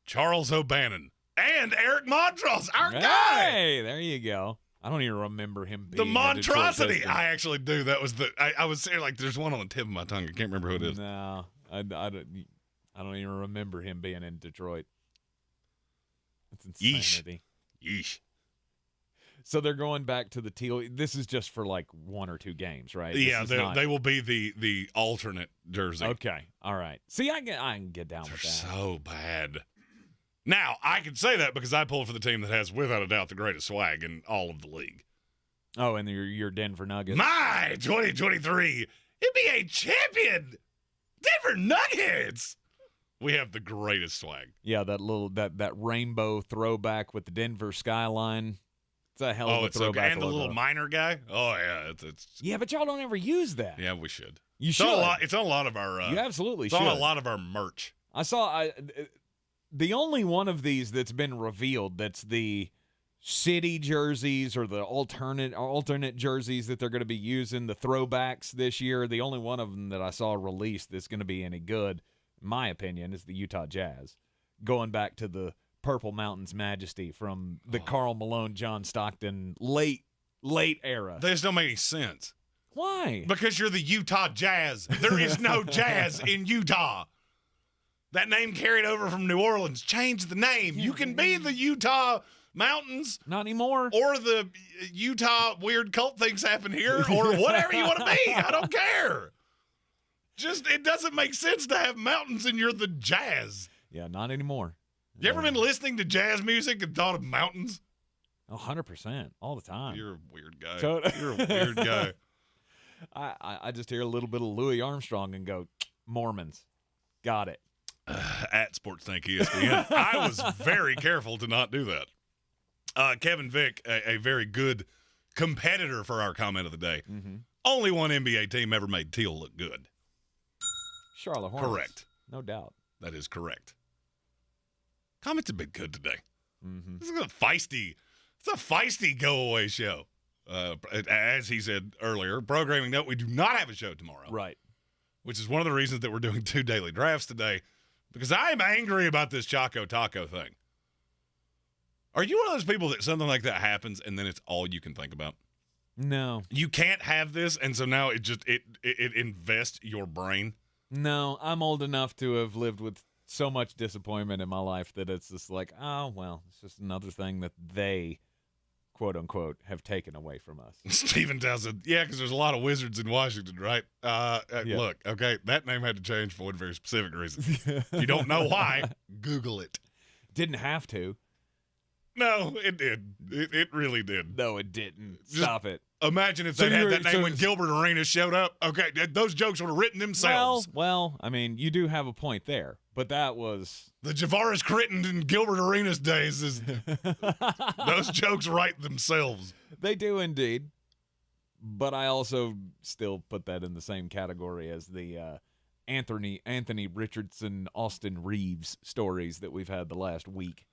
Charles O'Bannon, and Eric Montross, our guy. Hey, there you go. I don't even remember him being the monstrosity. I actually do. That was I was saying, like, there's one on the tip of my tongue. I can't remember who it is. No, I don't even remember him being in Detroit. That's insanity. Yeesh. So they're going back to the teal. This is just for like 1 or 2 games, right? Yeah, they will be the alternate jersey. Okay, all right. See, I can get down with that. So bad. Now, I can say that because I pull for the team that has, without a doubt, the greatest swag in all of the league. Oh, and your Denver Nuggets. My 2023 NBA champion, Denver Nuggets. We have the greatest swag. Yeah, that rainbow throwback with the Denver skyline. It's a hell of a throwback. And the little miner guy. Oh yeah, it's yeah, but y'all don't ever use that. Yeah, we should. You should. It's on a lot of our. You absolutely should. It's on a lot of our merch. I saw. The only one of these that's been revealed that's the city jerseys or the alternate jerseys that they're going to be using, the throwbacks this year. The only one of them that I saw released that's going to be any good, in my opinion, is the Utah Jazz, going back to the Purple Mountains Majesty from the Karl Malone, John Stockton late era. They just don't make any sense. Why? Because you're the Utah Jazz. There is no jazz in Utah. That name carried over from New Orleans. Change the name. You can be the Utah Mountains. Not anymore. Or the Utah weird cult things happen here, or whatever you want to be. I don't care. Just, it doesn't make sense to have mountains and you're the Jazz. Yeah, not anymore. You ever been listening to jazz music and thought of mountains? 100%. All the time. You're a weird guy. You're a weird guy. I just hear a little bit of Louis Armstrong and go, Mormons. Got it. At Sports Tank ESPN. I was very careful to not do that. Kevin Vick, a very good competitor for our comment of the day. Mm-hmm. Only one NBA team ever made teal look good. Charlotte Hornets. Correct. No doubt. That is correct. Comments have been good today. Mm-hmm. This is a feisty go-away show. As he said earlier, programming note, we do not have a show tomorrow. Right. Which is one of the reasons that we're doing 2 daily drafts today, because I am angry about this Choco Taco thing. Are you one of those people that something like that happens and then it's all you can think about? No. You can't have this, and so now it invests your brain? No, I'm old enough to have lived with so much disappointment in my life that it's just like, oh, well, it's just another thing that they, quote unquote, have taken away from us. Stephen Townsend, yeah, because there's a lot of wizards in Washington, right? Yeah. Look, okay, that name had to change for one very specific reason. If you don't know why, Google it. Didn't have to. No, it did. It really did. No, it didn't. Stop it. Imagine if they had that name when Gilbert Arenas showed up. Okay, those jokes would have written themselves. Well, I mean, you do have a point there, but that was the Javaris Critton and Gilbert Arenas days. Is those jokes write themselves? They do indeed, but I also still put that in the same category as the Anthony Richardson, Austin Reeves stories that we've had the last week.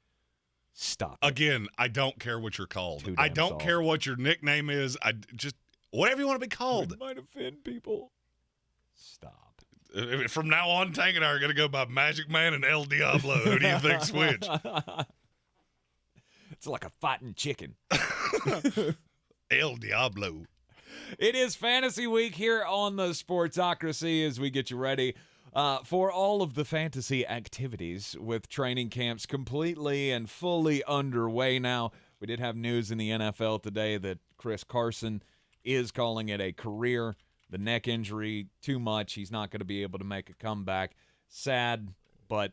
Stop it. Again, I don't care what you're called. I don't care what your nickname is. I just whatever you want to be called. It might offend people. Stop. From now on, Tank and I are going to go by Magic Man and El Diablo. Who do you think switch? It's like a fighting chicken. El Diablo. It is Fantasy Week here on the Sportsocracy as we get you ready for all of the fantasy activities with training camps completely and fully underway now. We did have news in the NFL today that Chris Carson is calling it a career. The neck injury, too much. He's not going to be able to make a comeback. Sad, but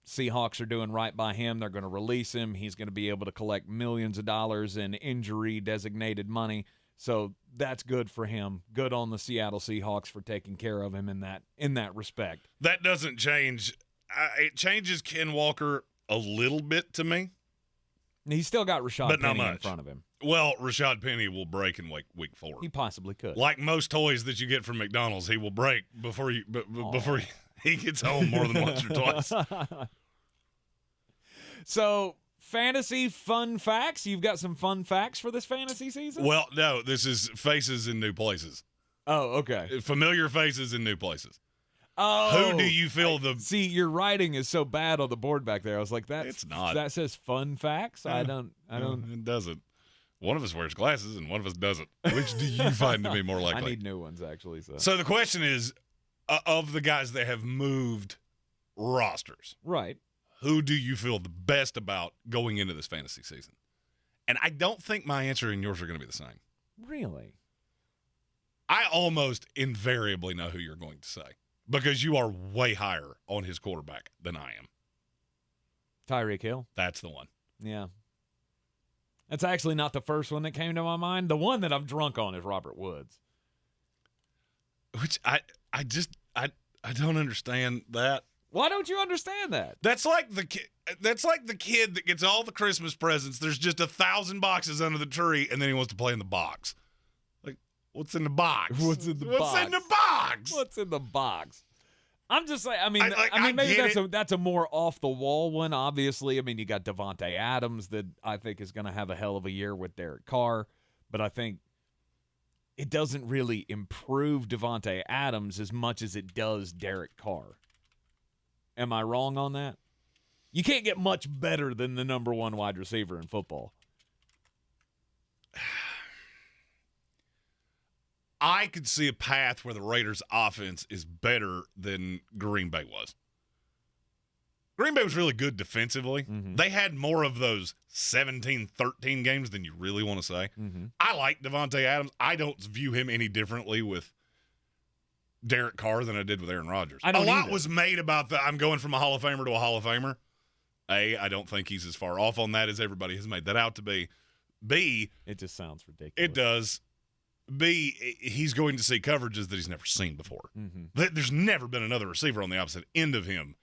Seahawks are doing right by him. They're going to release him. He's going to be able to collect millions of dollars in injury-designated money. So that's good for him. Good on the Seattle Seahawks for taking care of him in that respect. That doesn't change. It changes Ken Walker a little bit to me. He's still got Rashad Penny in front of him. Well, Rashad Penny will break in week 4. He possibly could. Like most toys that you get from McDonald's, he will break before he gets home more than once or twice. So, fantasy fun facts. You've got some fun facts for this fantasy season? Well, no, this is faces in new places. Oh, okay. Familiar faces in new places. Oh. Who do you feel See, your writing is so bad on the board back there. I was like, it's not. That says fun facts? Yeah. I don't. It doesn't. One of us wears glasses and one of us doesn't. Which do you find to be more likely? I need new ones, actually. So the question is, of the guys that have moved rosters, right? Who do you feel the best about going into this fantasy season? And I don't think my answer and yours are going to be the same. Really? I almost invariably know who you're going to say because you are way higher on his quarterback than I am. Tyreek Hill? That's the one. Yeah. That's actually not the first one that came to my mind. The one that I'm drunk on is Robert Woods. Which I don't understand that. Why don't you understand that? That's like the kid that gets all the Christmas presents. There's just 1,000 boxes under the tree, and then he wants to play in the box. Like, what's in the box? What's in the box? I'm just saying. I mean, maybe that's a more off the wall one. Obviously, I mean, you got Devontae Adams that I think is going to have a hell of a year with Derek Carr, but I think it doesn't really improve Devontae Adams as much as it does Derek Carr. Am I wrong on that? You can't get much better than the number one wide receiver in football. I could see a path where the Raiders' offense is better than Green Bay was. Green Bay was really good defensively. Mm-hmm. They had more of those 17-13 games than you really want to say. Mm-hmm. I like Devontae Adams. I don't view him any differently with Derek Carr than I did with Aaron Rodgers. A lot was made about I'm going from a Hall of Famer to a Hall of Famer. A, I don't think he's as far off on that as everybody has made that out to be. B, it just sounds ridiculous. It does. B, he's going to see coverages that he's never seen before. Mm-hmm. There's never been another receiver on the opposite end of him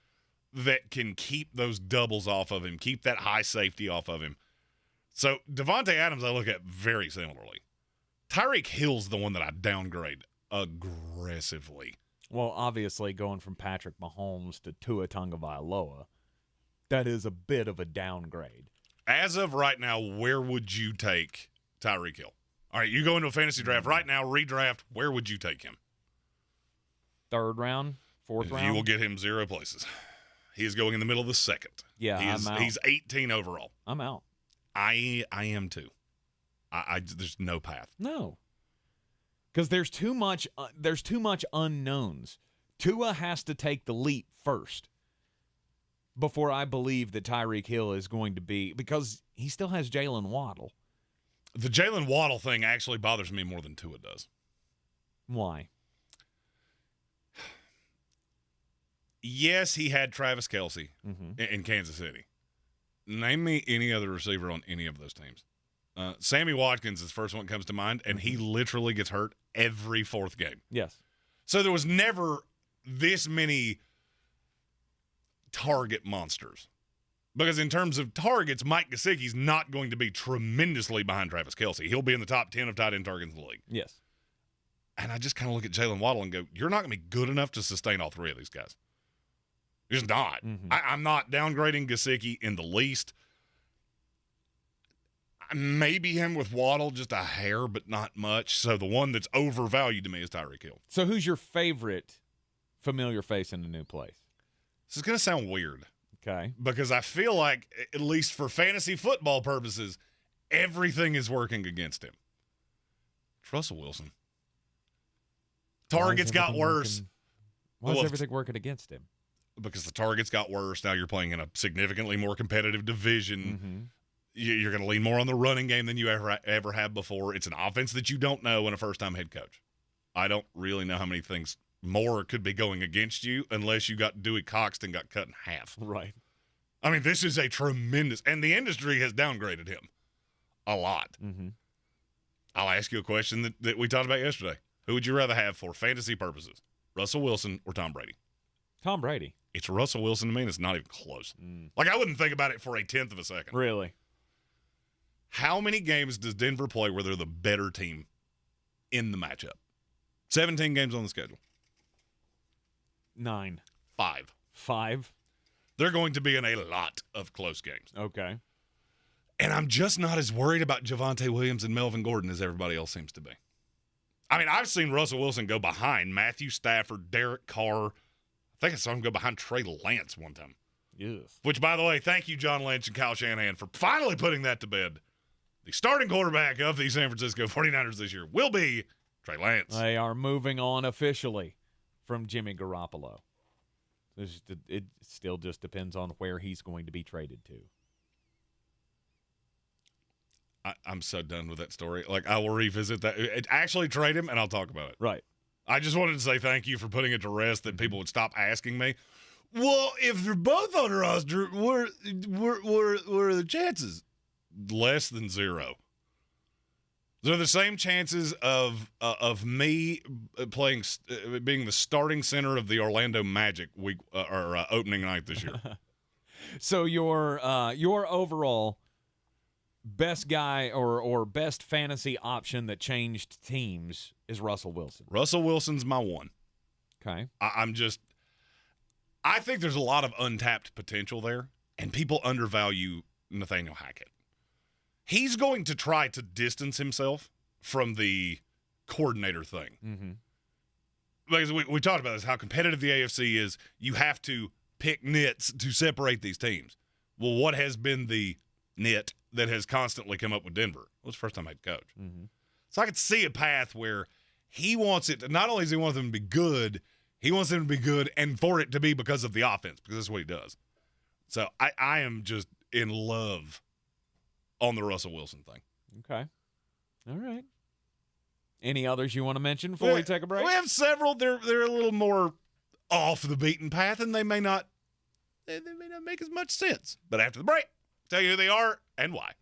that can keep those doubles off of him, keep that high safety off of him. So Devontae Adams I look at very similarly. Tyreek Hill's the one that I downgrade aggressively. Well, obviously going from Patrick Mahomes to Tua Tagovailoa, that is a bit of a downgrade. As of right now, where would you take Tyreek Hill? All right, you go into a fantasy draft right now, redraft, where would you take him? Third round, fourth round? You will get him 0 places. He is going in the middle of the second. Yeah, I'm out. He's 18 overall. I'm out. I am too. There's no path. No. Because there's too much unknowns. Tua has to take the leap first before I believe that Tyreek Hill is going to be, because he still has Jalen Waddle. The Jalen Waddle thing actually bothers me more than Tua does. Why? Yes, he had Travis Kelce in Kansas City. Name me any other receiver on any of those teams. Sammy Watkins is the first one that comes to mind, and he literally gets hurt every fourth game. Yes. So there was never this many target monsters. Because in terms of targets, Mike Gesicki's not going to be tremendously behind Travis Kelce. He'll be in the top 10 of tight end targets in the league. Yes. And I just kind of look at Jalen Waddle and go, you're not going to be good enough to sustain all three of these guys. You're just not. Mm-hmm. I'm not downgrading Gesicki in the least. Maybe him with Waddle, just a hair, but not much. So the one that's overvalued to me is Tyreek Hill. So who's your favorite familiar face in the new place? This is going to sound weird. Okay. Because I feel like, at least for fantasy football purposes, everything is working against him. It's Russell Wilson. Targets got worse. Why is everything working against him? Because the targets got worse. Now you're playing in a significantly more competitive division. Mm-hmm. You're going to lean more on the running game than you ever have before. It's an offense that you don't know and a first-time head coach. I don't really know how many things more could be going against you unless you got Dewey Coxton got cut in half. Right. I mean, this is a tremendous – and the industry has downgraded him a lot. Mm-hmm. I'll ask you a question that we talked about yesterday. Who would you rather have for fantasy purposes, Russell Wilson or Tom Brady? Tom Brady. It's Russell Wilson to me, and it's not even close. Like, I wouldn't think about it for a tenth of a second. Really? How many games does Denver play where they're the better team in the matchup? 17 games on the schedule. 9. 5. 5? They're going to be in a lot of close games. Okay. And I'm just not as worried about Javonte Williams and Melvin Gordon as everybody else seems to be. I mean, I've seen Russell Wilson go behind Matthew Stafford, Derek Carr. I think I saw him go behind Trey Lance one time. Yes. Which, by the way, thank you, John Lynch and Kyle Shanahan, for finally putting that to bed. The starting quarterback of the San Francisco 49ers this year will be Trey Lance. They are moving on officially from Jimmy Garoppolo. It still just depends on where he's going to be traded to. I'm so done with that story. Like, I will revisit that. Actually trade him, and I'll talk about it. Right. I just wanted to say thank you for putting it to rest that people would stop asking me, well, if they're both on the roster, what are the chances? Less than zero. They're the same chances of me playing, being the starting center of the Orlando Magic week or opening night this year. So your overall best guy or best fantasy option that changed teams is Russell Wilson. Russell Wilson's my one. Okay. I think there's a lot of untapped potential there, and people undervalue Nathaniel Hackett. He's going to try to distance himself from the coordinator thing. Mm-hmm. Because we talked about this, how competitive the AFC is. You have to pick nits to separate these teams. Well, what has been the nit that has constantly come up with Denver? Well, it's first time head coach. Mm-hmm. So I could see a path where he wants it to, not only does he want them to be good, he wants them to be good and for it to be because of the offense, because that's what he does. So I am just in love on the Russell Wilson thing. Okay. All right. Any others you want to mention before we take a break? We have several. They're a little more off the beaten path, and they may not make as much sense. But after the break, tell you who they are and why.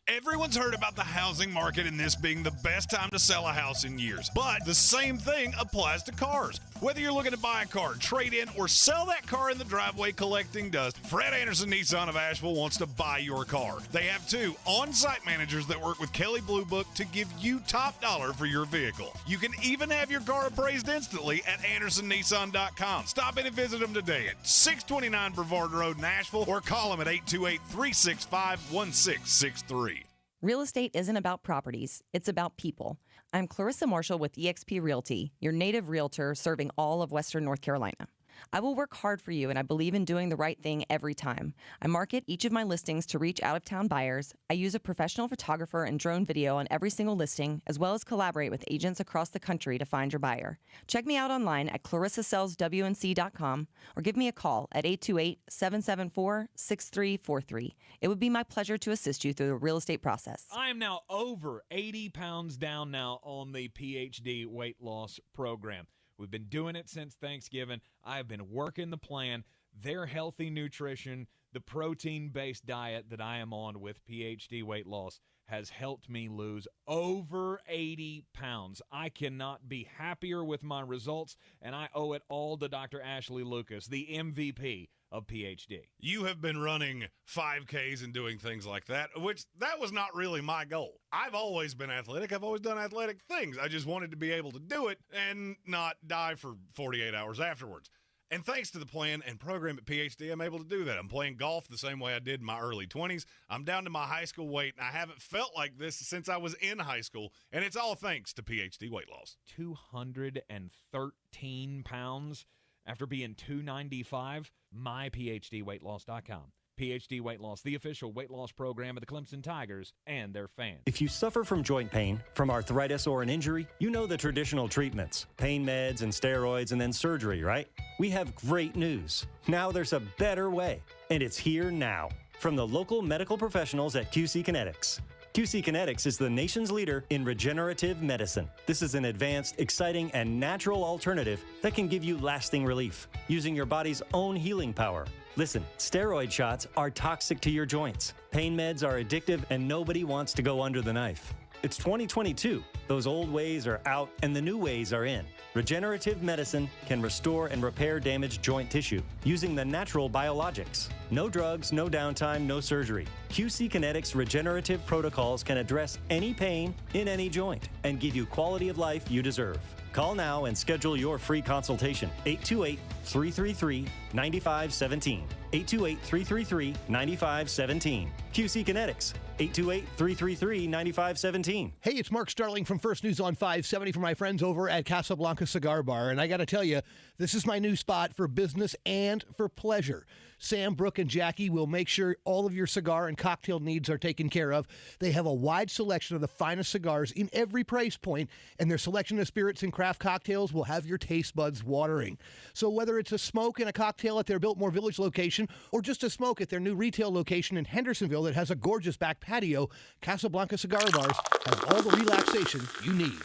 Everyone's heard about the housing market and this being the best time to sell a house in years. But the same thing applies to cars. Whether you're looking to buy a car, trade in, or sell that car in the driveway collecting dust, Fred Anderson Nissan of Asheville wants to buy your car. They have 2 on-site managers that work with Kelley Blue Book to give you top dollar for your vehicle. You can even have your car appraised instantly at AndersonNissan.com. Stop in and visit them today at 629 Brevard Road in Asheville or call them at 828-365-1663. Real estate isn't about properties, it's about people. I'm Clarissa Marshall with eXp Realty, your native realtor serving all of Western North Carolina. I will work hard for you, and I believe in doing the right thing every time. I market each of my listings to reach out-of-town buyers. I use a professional photographer and drone video on every single listing, as well as collaborate with agents across the country to find your buyer. Check me out online at clarissasellswnc.com or give me a call at 828-774-6343. It would be my pleasure to assist you through the real estate process. I am now over 80 pounds down now on the PhD weight loss program. We've been doing it since Thanksgiving. I've been working the plan. Their healthy nutrition, the protein-based diet that I am on with PhD Weight Loss has helped me lose over 80 pounds. I cannot be happier with my results, and I owe it all to Dr. Ashley Lucas, the MVP of PhD. You have been running 5Ks and doing things like that, which that was not really my goal. I've always been athletic. I've always done athletic things. I just wanted to be able to do it and not die for 48 hours afterwards. And thanks to the plan and program at PhD, I'm able to do that. I'm playing golf the same way I did in my early 20s. I'm down to my high school weight, and I haven't felt like this since I was in high school, and it's all thanks to PhD Weight Loss. 213 pounds after being 295, myphdweightloss.com. PhD Weight Loss, the official weight loss program of the Clemson Tigers and their fans. If you suffer from joint pain, from arthritis or an injury, you know the traditional treatments, pain meds and steroids and then surgery, right? We have great news. Now there's a better way, and it's here now. From the local medical professionals at QC Kinetics. QC Kinetics is the nation's leader in regenerative medicine. This is an advanced, exciting, and natural alternative that can give you lasting relief using your body's own healing power. Listen, steroid shots are toxic to your joints. Pain meds are addictive, and nobody wants to go under the knife. It's 2022. Those old ways are out, and the new ways are in. Regenerative medicine can restore and repair damaged joint tissue using the natural biologics. No drugs, no downtime, no surgery. QC Kinetics regenerative protocols can address any pain in any joint and give you quality of life you deserve. Call now and schedule your free consultation. 828-333-9517. 828-333-9517. QC Kinetics. 828-333-9517. Hey, it's Mark Starling from First News on 570 for my friends over at Casablanca Cigar Bar. And I got to tell you, this is my new spot for business and for pleasure. Sam, Brooke, and Jackie will make sure all of your cigar and cocktail needs are taken care of. They have a wide selection of the finest cigars in every price point, and their selection of spirits and craft cocktails will have your taste buds watering. So whether it's a smoke and a cocktail at their Biltmore Village location vacation, or just to smoke at their new retail location in Hendersonville that has a gorgeous back patio, Casablanca Cigar Bars has all the relaxation you need.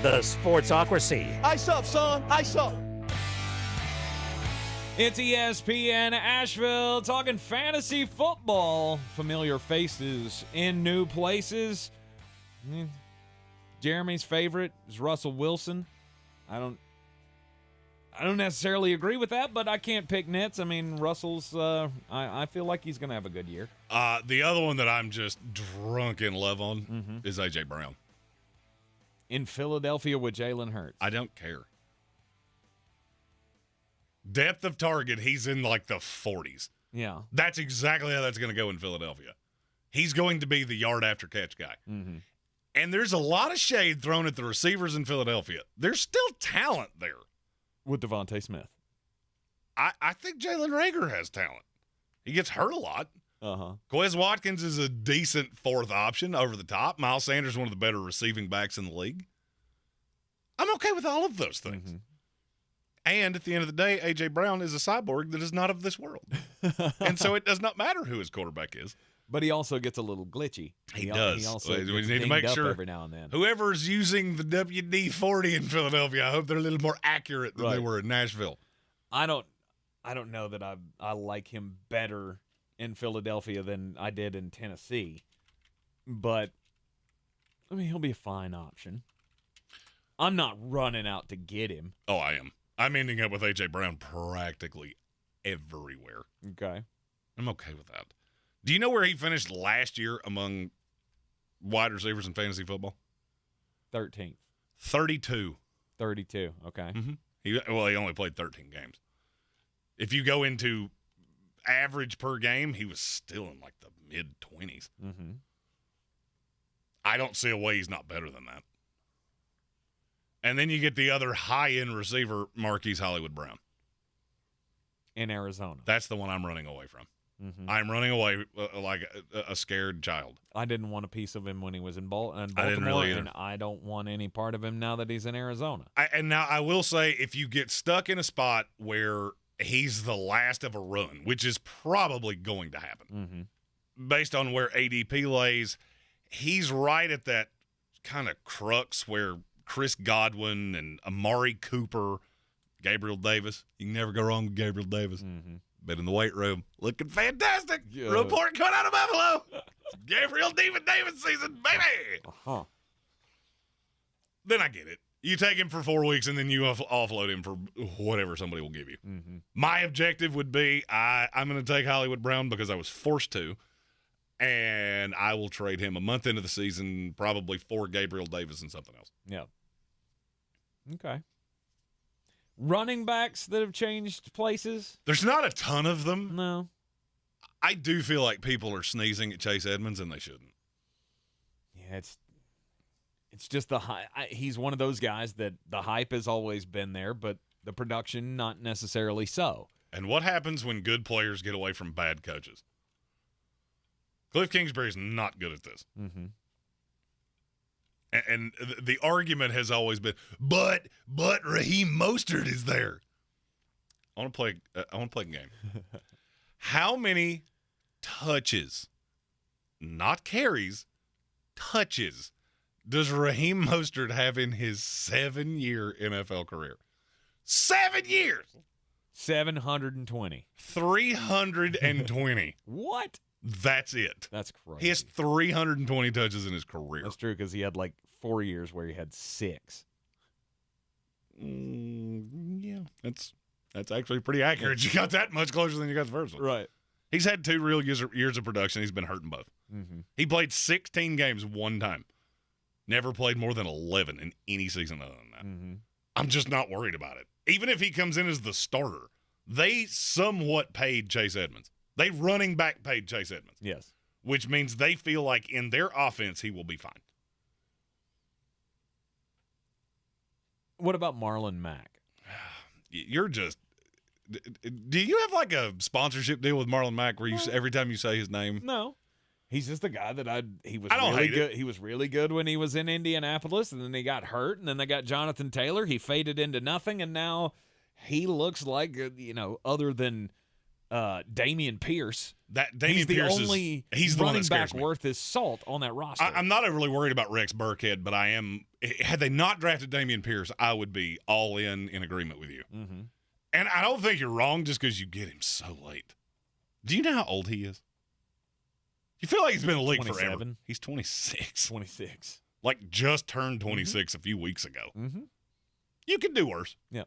The Sportsocracy. Ice up, son. Ice up. It's ESPN Asheville talking fantasy football. Familiar faces in new places. Jeremy's favorite is Russell Wilson. I don't necessarily agree with that, but I can't pick nits. I mean, Russell's, I feel like he's going to have a good year. The other one that I'm just drunk in love on is A.J. Brown. In Philadelphia with Jalen Hurts. I don't care. Depth of target, he's in like the 40s. Yeah. That's exactly how that's going to go in Philadelphia. He's going to be the yard after catch guy. Mm-hmm. And there's a lot of shade thrown at the receivers in Philadelphia. There's still talent there. With Devontae Smith. I think Jalen Reagor has talent. He gets hurt a lot. Uh-huh. Quez Watkins is a decent fourth option over the top. Miles Sanders, one of the better receiving backs in the league. I'm okay with all of those things. Mm-hmm. And at the end of the day, A.J. Brown is a cyborg that is not of this world. And so it does not matter who his quarterback is. But he also gets a little glitchy. He does. He also we gets need to make dinged up sure every now and then. whoever's using the WD-40 in Philadelphia, I hope they're a little more accurate than they were in Nashville. I don't know that I like him better in Philadelphia than I did in Tennessee. But, I mean, he'll be a fine option. I'm not running out to get him. Oh, I am. I'm ending up with A.J. Brown practically everywhere. Okay. I'm okay with that. Do you know where he finished last year among wide receivers in fantasy football? 13th. 32. 32, okay. Mm-hmm. He only played 13 games. If you go into average per game, he was still in like the mid-20s. Mm-hmm. I don't see a way he's not better than that. And then you get the other high-end receiver, Marquise Hollywood Brown. In Arizona. That's the one I'm running away from. Mm-hmm. I'm running away like a scared child. I didn't want a piece of him when he was in Baltimore, I didn't really either. And I don't want any part of him now that he's in Arizona. And now I will say, if you get stuck in a spot where he's the last of a run, which is probably going to happen, based on where ADP lays, he's right at that kind of crux where Chris Godwin and Amari Cooper, Gabriel Davis. You can never go wrong with Gabriel Davis. Been in the weight room, looking fantastic. Yeah. Report coming out of Buffalo. Gabriel Davis season, baby. Uh-huh. Then I get it. You take him for 4 weeks, and then you offload him for whatever somebody will give you. My objective would be I'm going to take Hollywood Brown because I was forced to, and I will trade him a month into the season probably for Gabriel Davis and something else. Yeah. Okay. Running backs that have changed places? There's not a ton of them. No. I do feel like people are sneezing at Chase Edmonds, and they shouldn't. Yeah, it's just the hype. He's one of those guys that the hype has always been there, but the production not necessarily so. And what happens when good players get away from bad coaches? Cliff Kingsbury's not good at this. Mm-hmm. And the argument has always been, but Raheem Mostert is there. I want to play a game. How many touches, not carries, touches, does Raheem Mostert have in his 7-year NFL career? 7 years. 720. 320. What? That's it. That's crazy. He has 320 touches in his career. That's true because he had like 4 years where he had 6. Yeah, that's actually pretty accurate. You got that much closer than you got the first one. Right. He's had 2 real years of production. He's been hurting both. He played 16 games one time. Never played more than 11 in any season other than that. I'm just not worried about it. Even if he comes in as the starter, they somewhat paid Chase Edmonds. They running back paid Chase Edmonds. Yes. Which means they feel like in their offense he will be fine. What about Marlon Mack? You're just – do you have like a sponsorship deal with Marlon Mack where you every time you say his name? No. He's just a guy that he was I don't really hate good. it. He was really good when he was in Indianapolis, and then he got hurt, and then they got Jonathan Taylor. He faded into nothing, and now he looks like, other than Dameon Pierce, Dameon Pierce he's the running one that back scares me. worth his salt on that roster. I'm not overly worried about Rex Burkhead, but I am. Had they not drafted Dameon Pierce, I would be all in agreement with you. Mm-hmm. And I don't think you're wrong just because you get him so late. Do you know how old he is? You feel like he's been in the league 27. forever. He's 26. 26. Like just turned 26 a few weeks ago. Mm-hmm. You could do worse. Yeah.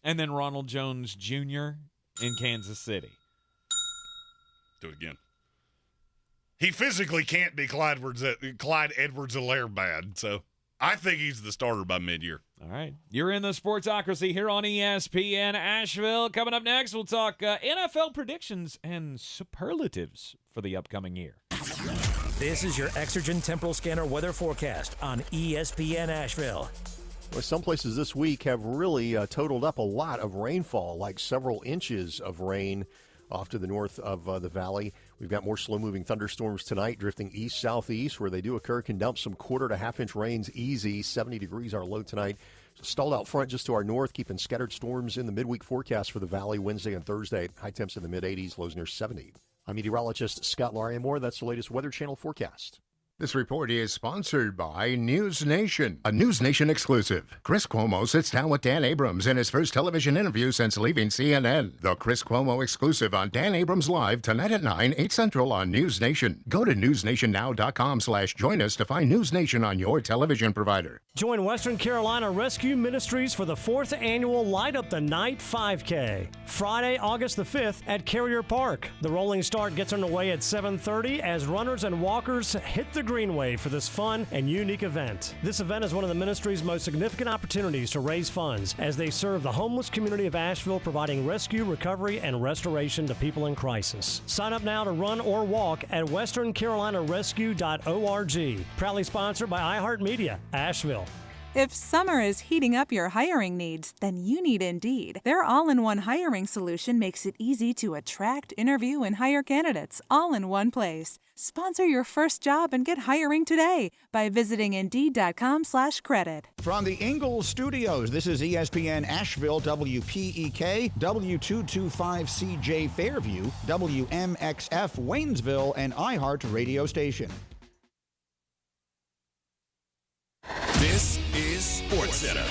And then Ronald Jones Jr. in Kansas City. Do it again. He physically can't be Clyde Edwards-Helaire bad, so I think he's the starter by mid-year. All right. You're in the Sportsocracy here on ESPN Asheville. Coming up next, we'll talk NFL predictions and superlatives for the upcoming year. This is your Exergen Temporal Scanner weather forecast on ESPN Asheville. Well, some places this week have really totaled up a lot of rainfall, like several inches of rain off to the north of the valley. We've got more slow-moving thunderstorms tonight, drifting east-southeast, where they do occur, can dump some quarter to half-inch rains easy. 70 degrees our low tonight. Stalled out front just to our north, keeping scattered storms in the midweek forecast for the valley Wednesday and Thursday. High temps in the mid-80s, lows near 70. I'm meteorologist Scott Lariamore. That's the latest Weather Channel forecast. This report is sponsored by News Nation, a News Nation exclusive. Chris Cuomo sits down with Dan Abrams in his first television interview since leaving CNN. The Chris Cuomo exclusive on Dan Abrams Live tonight at 9, 8 Central on News Nation. Go to newsnationnow.com/join us to find News Nation on your television provider. Join Western Carolina Rescue Ministries for the 4th annual Light Up the Night 5K. Friday, August the 5th at Carrier Park. The rolling start gets underway at 7:30 as runners and walkers hit the Greenway for this fun and unique event. This event is one of the ministry's most significant opportunities to raise funds as they serve the homeless community of Asheville, providing rescue, recovery, and restoration to people in crisis. Sign up now to run or walk at westerncarolinarescue.org. Proudly sponsored by iHeartMedia, Asheville. If summer is heating up your hiring needs, then you need Indeed. Their all-in-one hiring solution makes it easy to attract, interview, and hire candidates all in one place. Sponsor your first job and get hiring today by visiting Indeed.com/credit. From the Ingles Studios, this is ESPN Asheville, WPEK, W225CJ Fairview, WMXF Waynesville, and iHeart Radio Station. This is SportsCenter.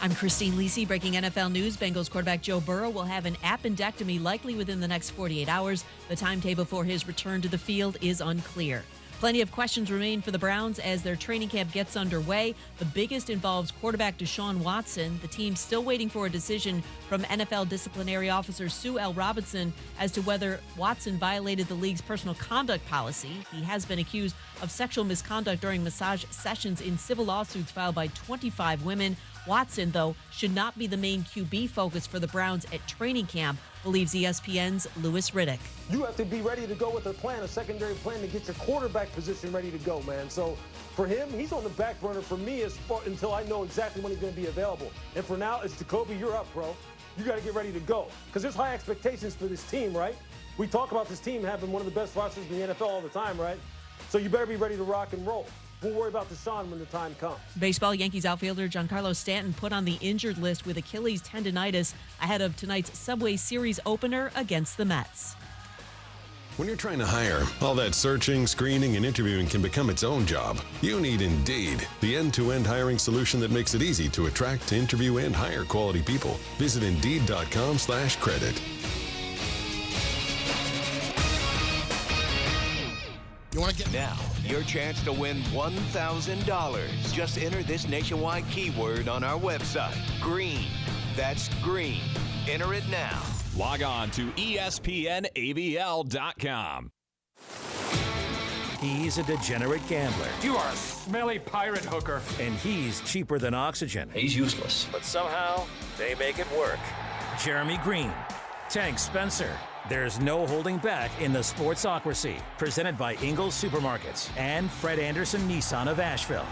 I'm Christine Lisi, breaking NFL news. Bengals quarterback Joe Burrow will have an appendectomy likely within the next 48 hours. The timetable for his return to the field is unclear. Plenty of questions remain for the Browns as their training camp gets underway. The biggest involves quarterback Deshaun Watson. The team's still waiting for a decision from NFL disciplinary officer Sue L. Robinson as to whether Watson violated the league's personal conduct policy. He has been accused of sexual misconduct during massage sessions in civil lawsuits filed by 25 women. Watson, though, should not be the main QB focus for the Browns at training camp, believes ESPN's Louis Riddick. You have to be ready to go with a plan, a secondary plan to get your quarterback position ready to go, man. So for him, he's on the back burner for me until I know exactly when he's going to be available. And for now, it's Jacoby, you're up, bro. You got to get ready to go because there's high expectations for this team, right? We talk about this team having one of the best rosters in the NFL all the time, right? So you better be ready to rock and roll. We'll worry about Deshaun when the time comes. Baseball, Yankees outfielder Giancarlo Stanton put on the injured list with Achilles tendonitis ahead of tonight's Subway Series opener against the Mets. When you're trying to hire, all that searching, screening, and interviewing can become its own job. You need Indeed, the end-to-end hiring solution that makes it easy to attract, interview, and hire quality people. Visit Indeed.com/credit. You want to get now your chance to win $1,000. Just enter this nationwide keyword on our website, Greene. That's Greene. Enter it now. Log on to ESPNABL.com. He's a degenerate gambler. You are a smelly pirate hooker. And he's cheaper than oxygen. He's useless. But somehow, they make it work. Jeremy Greene, Tank Spencer. There's no holding back in the Sportsocracy. Presented by Ingles Supermarkets and Fred Anderson Nissan of Asheville.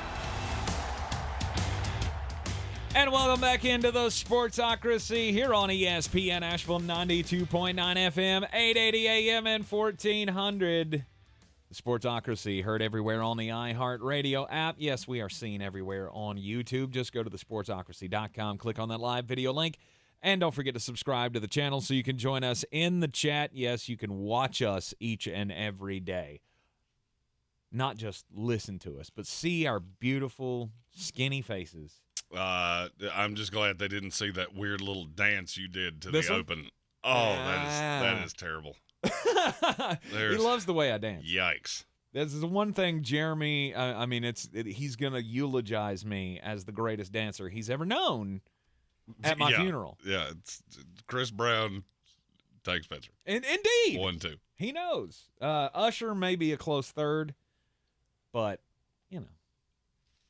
And welcome back into the Sportsocracy here on ESPN Asheville 92.9 FM, 880 AM, and 1400 The Sportsocracy, heard everywhere on the iHeartRadio app. Yes, we are seen everywhere on YouTube. Just go to thesportsocracy.com, click on that live video link, and don't forget to subscribe to the channel so you can join us in the chat. Yes, you can watch us each and every day. Not just listen to us, but see our beautiful, skinny faces. I'm just glad they didn't see that weird little dance you did to This the one? open. Oh, that is terrible. He loves the way I dance. Yikes. This is the one thing Jeremy, he's going to eulogize me as the greatest dancer he's ever known at my funeral. Yeah, it's Chris Brown, Tank Spencer. Indeed. 1-2. He knows. Usher may be a close third, but,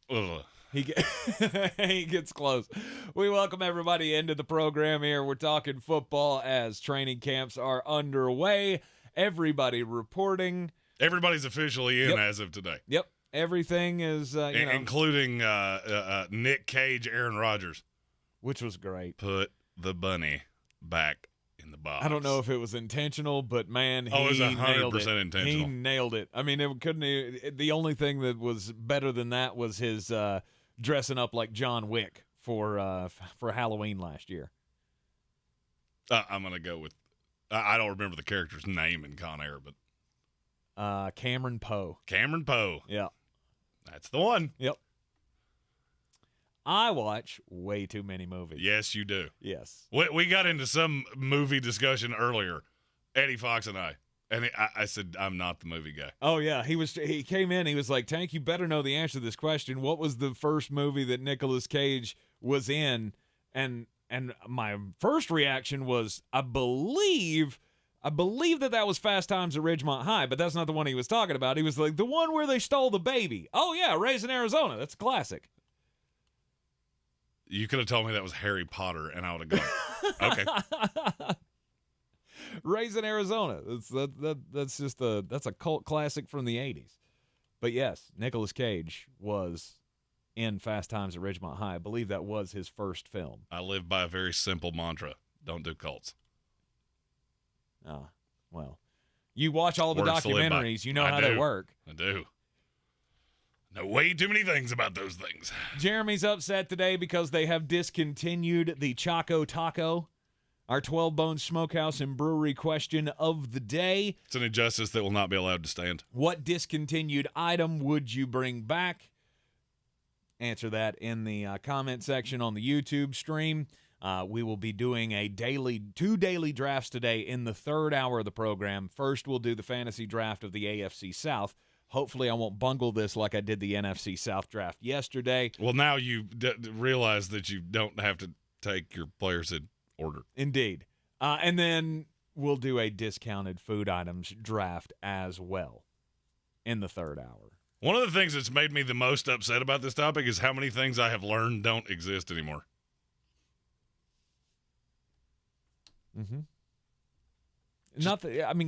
Ugh. he gets close. We welcome everybody into the program here. We're talking football as training camps are underway. Everybody reporting. Everybody's officially in as of today. Yep. Everything is, including Nick Cage, Aaron Rodgers. Which was great. Put the bunny back in the box. I don't know if it was intentional, but, man, he it was 100% nailed it. intentional. He nailed it. I mean, the only thing that was better than that was his dressing up like John Wick for Halloween last year. I'm going to go with I don't remember the character's name in Con Air, but Cameron Poe. Cameron Poe. Yeah. That's the one. Yep. I watch way too many movies. Yes, you do. Yes. We got into some movie discussion earlier, Eddie Fox and I. And I said, I'm not the movie guy. Oh, yeah. He came in. He was like, Tank, you better know the answer to this question. What was the first movie that Nicolas Cage was in? And my first reaction was, I believe that was Fast Times at Ridgemont High, but that's not the one he was talking about. He was like, the one where they stole the baby. Oh, yeah, Raising Arizona. That's a classic. You could have told me that was Harry Potter, and I would have gone, okay. Raising Arizona. That's a cult classic from the 80s. But yes, Nicolas Cage was in Fast Times at Ridgemont High. I believe that was his first film. I live by a very simple mantra. Don't do cults. Oh, well. You watch all the documentaries. You know how they work. I do. Know way too many things about those things. Jeremy's upset today because they have discontinued the Choco Taco, our 12-bone smokehouse and brewery question of the day. It's an injustice that will not be allowed to stand. What discontinued item would you bring back? Answer that in the comment section on the YouTube stream. We will be doing two daily drafts today in the third hour of the program. First, we'll do the fantasy draft of the AFC South. Hopefully, I won't bungle this like I did the NFC South draft yesterday. Well, now you realize that you don't have to take your players in order. Indeed. And then we'll do a discounted food items draft as well in the third hour. One of the things that's made me the most upset about this topic is how many things I have learned don't exist anymore. Mm-hmm.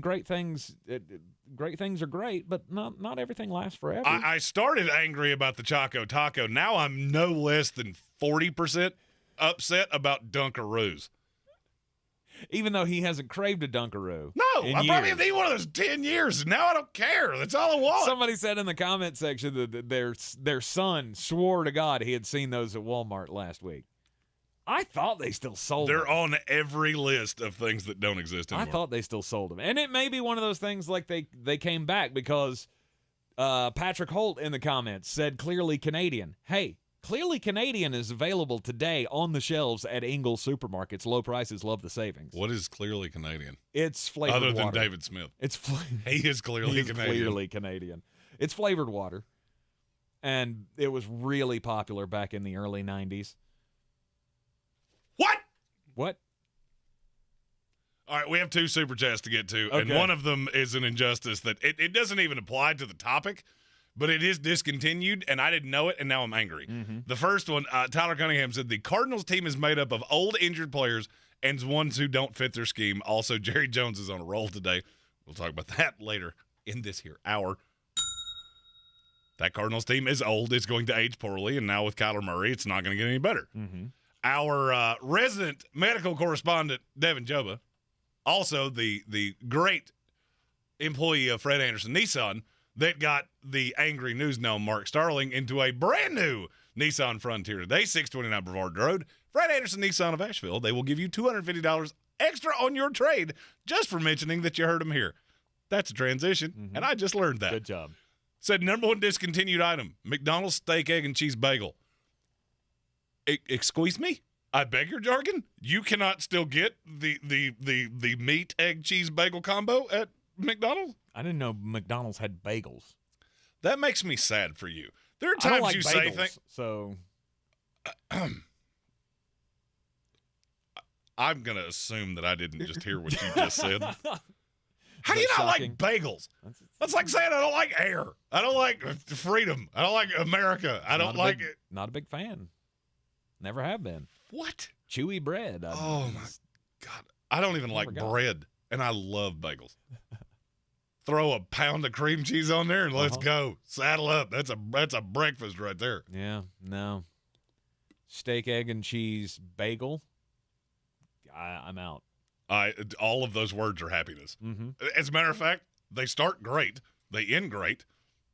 Great things are great, but not everything lasts forever. I started angry about the Choco Taco. Now I'm no less than 40% upset about Dunkaroos. Even though he hasn't craved a Dunkaroo. No, I probably have eaten one of those 10 years, and now I don't care. That's all I want. Somebody said in the comment section that their son swore to God he had seen those at Walmart last week. I thought they still sold them. They're on every list of things that don't exist anymore. I thought they still sold them. And it may be one of those things like they came back because Patrick Holt in the comments said clearly Canadian. Hey, clearly Canadian is available today on the shelves at Ingles supermarkets. Low prices, love the savings. What is clearly Canadian? It's flavored water. Other than David Smith. He is clearly Canadian. It's flavored water. And it was really popular back in the early 90s. What? All right, we have two super chats to get to, okay. And one of them is an injustice that it doesn't even apply to the topic, but it is discontinued, and I didn't know it, and now I'm angry. Mm-hmm. The first one, Tyler Cunningham said, the Cardinals team is made up of old injured players and ones who don't fit their scheme. Also, Jerry Jones is on a roll today. We'll talk about that later in this here hour. That Cardinals team is old. It's going to age poorly, and now with Kyler Murray, it's not going to get any better. Mm-hmm. Our resident medical correspondent, Devin Joba, also the great employee of Fred Anderson Nissan, that got the angry news now Mark Starling into a brand new Nissan Frontier today, 629 Brevard Road. Fred Anderson Nissan of Asheville. They will give you $250 extra on your trade just for mentioning that you heard them here. That's a transition, and I just learned that. Good job. Said number one discontinued item, McDonald's steak, egg, and cheese bagel. Excuse me? I beg your jargon? You cannot still get the meat, egg, cheese bagel combo at McDonald's? I didn't know McDonald's had bagels. That makes me sad for you. There are I don't times like you bagels, say things. So I'm going to assume that I didn't just hear what you just said. How do that you not shocking? like bagels? That's like saying I don't like air. I don't like freedom. I don't like America. I don't like it. Not a big fan. Never have been. What? Chewy bread. Oh, my God. I don't even like bread, and I love bagels. Throw a pound of cream cheese on there, and let's go. Saddle up. That's a breakfast right there. Yeah, no. Steak, egg, and cheese bagel. I'm out. All of those words are happiness. Mm-hmm. As a matter of fact, they start great. They end great.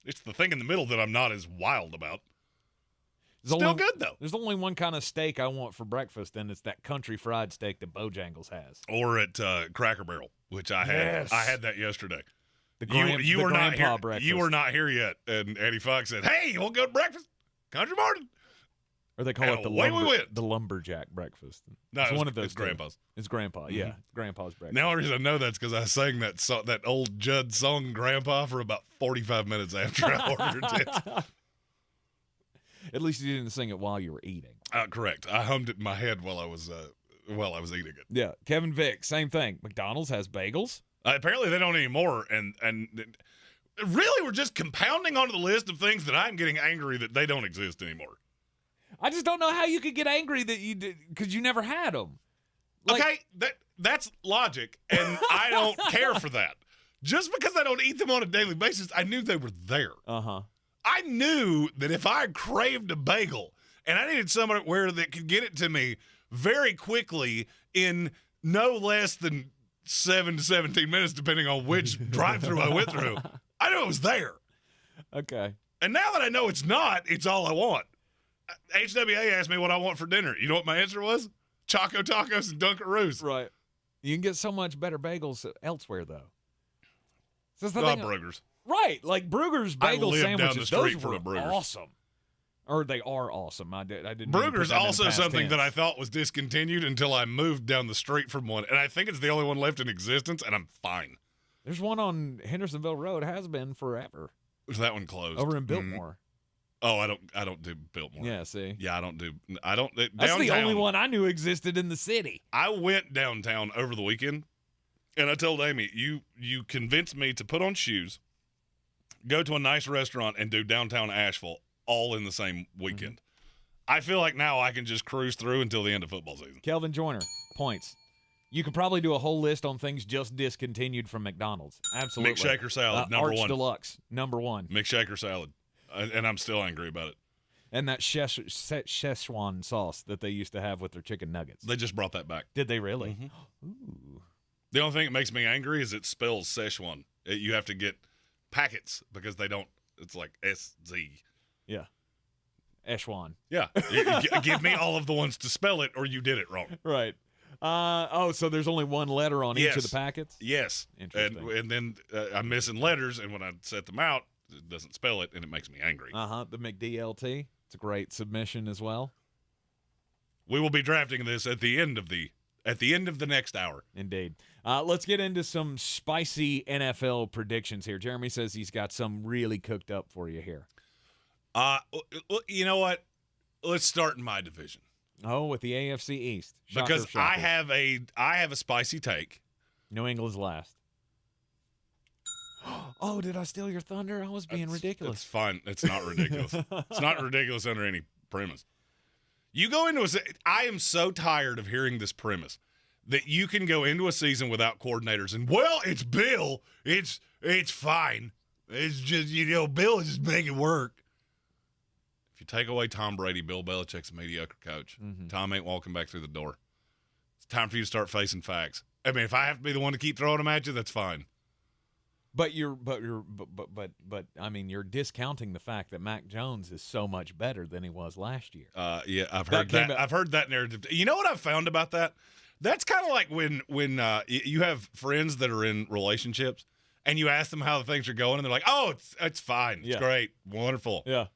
It's the thing in the middle that I'm not as wild about. Still good, though. There's only one kind of steak I want for breakfast, and it's that country fried steak that Bojangles has. Or at Cracker Barrel, which I had. Yes. I had that yesterday. You were not here. breakfast. You were not here yet. And Eddie Fox said, "Hey, you want to go to breakfast? Country morning." Or they call it the lumberjack breakfast. No, it's one of those. It's Grandpa's. It's Grandpa. Mm-hmm. Yeah, it's Grandpa's breakfast. The only reason I know that's because I sang that old Judd song, Grandpa, for about 45 minutes after I ordered it. At least you didn't sing it while you were eating. Correct. I hummed it in my head while I was eating it. Yeah. Kevin Vick, same thing. McDonald's has bagels. Apparently they don't anymore, and really we're just compounding onto the list of things that I'm getting angry that they don't exist anymore. I just don't know how you could get angry that you did because you never had them. Okay, that's logic, and I don't care for that. Just because I don't eat them on a daily basis, I knew they were there. Uh-huh. I knew that if I craved a bagel and I needed somewhere that could get it to me very quickly in no less than 7 to 17 minutes, depending on which drive-thru I went through, I knew it was there. Okay. And now that I know it's not, it's all I want. HWA asked me what I want for dinner. You know what my answer was? Choco Tacos and Dunkaroos. Right. You can get so much better bagels elsewhere, though. Brugger's. Right. Like Brugger's bagel sandwiches, down the street those from were a Brugger's. Awesome. Or they are awesome. I didn't. Brugger's also something that I thought was discontinued until I moved down the street from one. And I think it's the only one left in existence, and I'm fine. There's one on Hendersonville Road. Has been forever. Was that one closed? Over in Biltmore. Oh, I don't do Biltmore. Yeah, see? Yeah, I don't. That's Downtown, the only one I knew existed in the city. I went downtown over the weekend, and I told Amy, you convinced me to put on shoes, go to a nice restaurant, and do downtown Asheville all in the same weekend. Mm-hmm. I feel like now I can just cruise through until the end of football season. Kelvin Joyner, points. You could probably do a whole list on things just discontinued from McDonald's. Absolutely. McShaker salad, number Arch one. Deluxe, number one. McShaker salad. And I'm still angry about it. And that Szechuan sauce that they used to have with their chicken nuggets. They just brought that back. Did they really? Mm-hmm. Ooh. The only thing that makes me angry is it spells Szechuan. You have to get packets because they don't. It's like SZ. Yeah. Eschwan. Yeah. Give me all of the ones to spell it or you did it wrong. Right. So there's only one letter on each of the packets? Yes. Interesting. And then I'm missing letters, and when I set them out, it doesn't spell it, and it makes me angry. The McDLT. It's a great submission as well. We will be drafting this at the end of the next hour. Indeed. Let's get into some spicy NFL predictions here. Jeremy says he's got some really cooked up for you here. You know what? Let's start in my division. Oh, with the AFC East. Because I have a spicy take. New England's last. Oh, did I steal your thunder? I was being ridiculous. It's fine. It's not ridiculous. It's not ridiculous under any premise. You go into I am so tired of hearing this premise that you can go into a season without coordinators and, well, it's Bill. It's fine. It's just, Bill is just making work. If you take away Tom Brady, Bill Belichick's a mediocre coach. Mm-hmm. Tom ain't walking back through the door. It's time for you to start facing facts. I mean, if I have to be the one to keep throwing them at you, that's fine. But I mean, you're discounting the fact that Mac Jones is so much better than he was last year. Yeah, I've heard that. I've heard that narrative. You know what I've found about that? That's kind of like when you have friends that are in relationships and you ask them how the things are going, and they're like, "Oh, it's fine, it's great, wonderful." Yeah.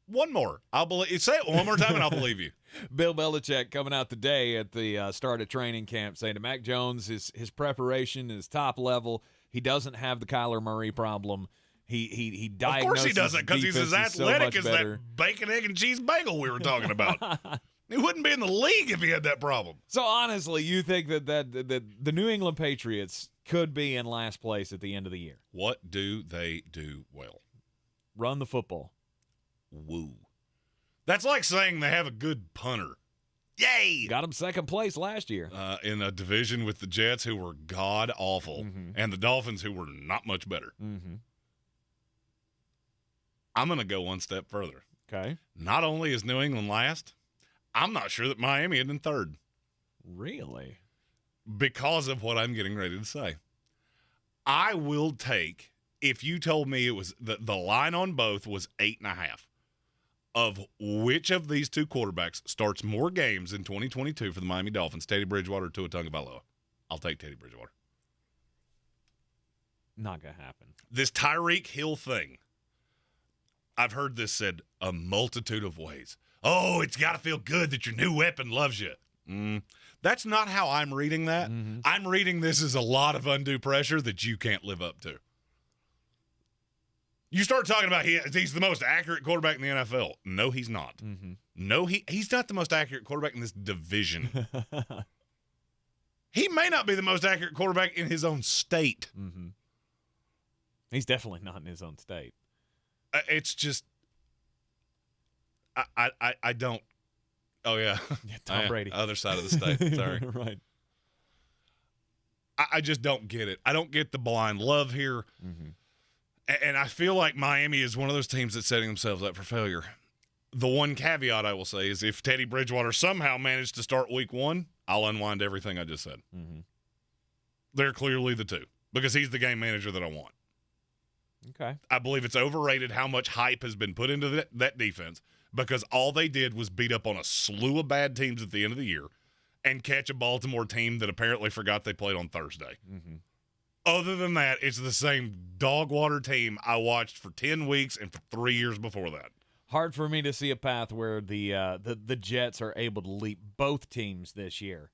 One more, I'll believe. Say it one more time, and I'll believe you. Bill Belichick coming out today at the start of training camp saying that Mac Jones, his preparation is top level. He doesn't have the Kyler Murray problem. He diagnoses. Of course he doesn't, because he's as athletic as better. that bacon, egg, and cheese bagel we were talking about. He wouldn't be in the league if he had that problem. So honestly, you think that the New England Patriots could be in last place at the end of the year? What do they do well? Run the football. Woo. That's like saying they have a good punter. Yay! Got him second place last year. In a division with the Jets, who were god-awful, and the Dolphins, who were not much better. Mm-hmm. I'm going to go one step further. Okay. Not only is New England last, I'm not sure that Miami is in third. Really? Because of what I'm getting ready to say. I will take, if you told me it was the line on both was 8.5, of which of these two quarterbacks starts more games in 2022 for the Miami Dolphins, Teddy Bridgewater or Tua Tagovailoa, I'll take Teddy Bridgewater. Not going to happen. This Tyreek Hill thing, I've heard this said a multitude of ways. Oh, it's got to feel good that your new weapon loves you. That's not how I'm reading that. Mm-hmm. I'm reading this as a lot of undue pressure that you can't live up to. You start talking about he's the most accurate quarterback in the NFL. No, he's not. Mm-hmm. No, he's not the most accurate quarterback in this division. He may not be the most accurate quarterback in his own state. Mm-hmm. He's definitely not in his own state. It's just, I don't. Oh, yeah. Tom Brady. Other side of the state. Sorry. Right. I just don't get it. I don't get the blind love here. Mm-hmm. And I feel like Miami is one of those teams that's setting themselves up for failure. The one caveat I will say is if Teddy Bridgewater somehow managed to start week 1, I'll unwind everything I just said. Mm-hmm. They're clearly the two because he's the game manager that I want. Okay. I believe it's overrated how much hype has been put into that defense because all they did was beat up on a slew of bad teams at the end of the year and catch a Baltimore team that apparently forgot they played on Thursday. Mm-hmm. Other than that, it's the same dog water team I watched for 10 weeks and for 3 years before that. Hard for me to see a path where the Jets are able to leap both teams this year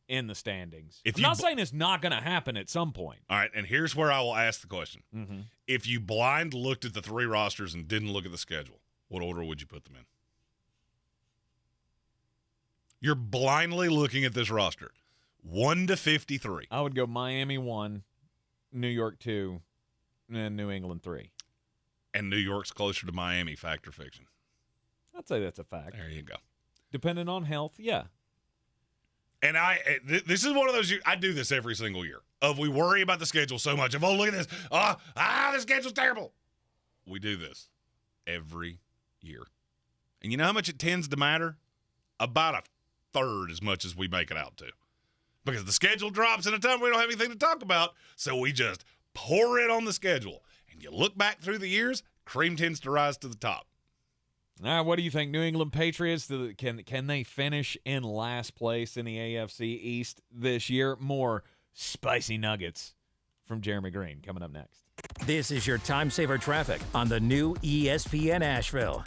in the standings. I'm not saying it's not going to happen at some point. All right, and here's where I will ask the question. Mm-hmm. If you blind looked at the 3 rosters and didn't look at the schedule, what order would you put them in? You're blindly looking at this roster. 1 to 53. I would go Miami 1, New York 2, and New England 3. And New York's closer to Miami, fact or fiction? I'd say that's a fact. There you go. Depending on health, yeah. And this is one of those, I do this every single year, of we worry about the schedule so much. Oh, look at this. The schedule's terrible. We do this every year. And you know how much it tends to matter? About a third as much as we make it out to. Because the schedule drops in a time we don't have anything to talk about, so we just pour it on the schedule. And you look back through the years, cream tends to rise to the top. All right, what do you think? New England Patriots, can they finish in last place in the AFC East this year? More spicy nuggets from Jeremy Greene coming up next. This is your time saver traffic on the new ESPN Asheville.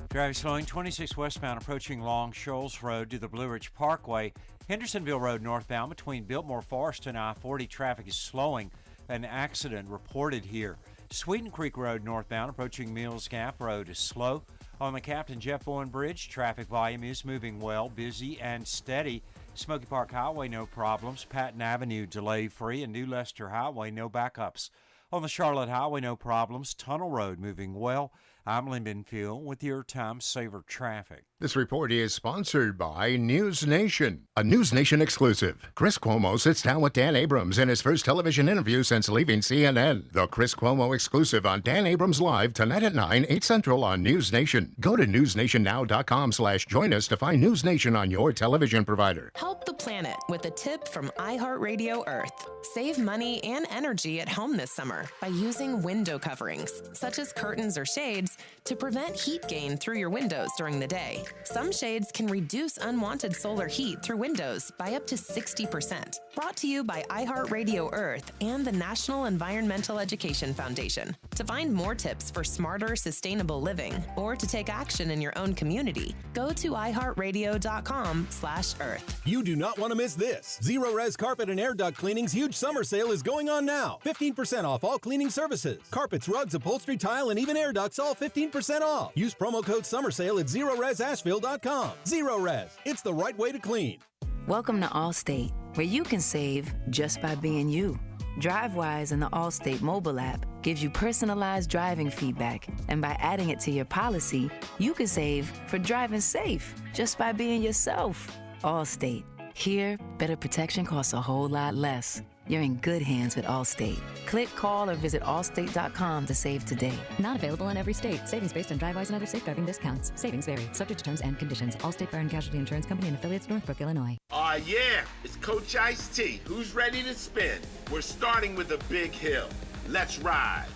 Driving slowing 26 westbound approaching Long Shoals Road to the Blue Ridge Parkway. Hendersonville Road northbound between Biltmore Forest and I-40 traffic is slowing. An accident reported here. Sweeten Creek Road northbound approaching Mills Gap Road is slow. On the Captain Jeff Bowen Bridge, traffic volume is moving well, busy and steady. Smoky Park Highway, no problems. Patton Avenue, delay-free, and New Leicester Highway, no backups. On the Charlotte Highway, no problems. Tunnel Road moving well. I'm Lynn Benfield with your Time Saver traffic. This report is sponsored by News Nation, a News Nation exclusive. Chris Cuomo sits down with Dan Abrams in his first television interview since leaving CNN. The Chris Cuomo exclusive on Dan Abrams Live tonight at 9, 8 Central on News Nation. Go to newsnationnow.com/join us to find News Nation on your television provider. Help the planet with a tip from iHeartRadio Earth. Save money and energy at home this summer by using window coverings, such as curtains or shades, to prevent heat gain through your windows during the day. Some shades can reduce unwanted solar heat through windows by up to 60%. Brought to you by iHeartRadio Earth and the National Environmental Education Foundation. To find more tips for smarter, sustainable living or to take action in your own community, go to iHeartRadio.com/Earth. You do not want to miss this. Zero Res Carpet and Air Duct Cleaning's huge summer sale is going on now. 15% off all cleaning services. Carpets, rugs, upholstery, tile, and even air ducts all 15% off. Use promo code Summer Sale at ZeroResAsheville.com. Zero Res. It's the right way to clean. Welcome to Allstate, where you can save just by being you. DriveWise in the Allstate mobile app gives you personalized driving feedback, and by adding it to your policy, you can save for driving safe just by being yourself. Allstate. Here, better protection costs a whole lot less. You're in good hands with Allstate. Click, call, or visit allstate.com to save today. Not available in every state. Savings based on DriveWise and other safe driving discounts. Savings vary. Subject to terms and conditions. Allstate Fire and Casualty Insurance Company and affiliates, Northbrook, Illinois. Yeah, it's Coach Ice-T. Who's ready to spin? We're starting with a big hill. Let's ride.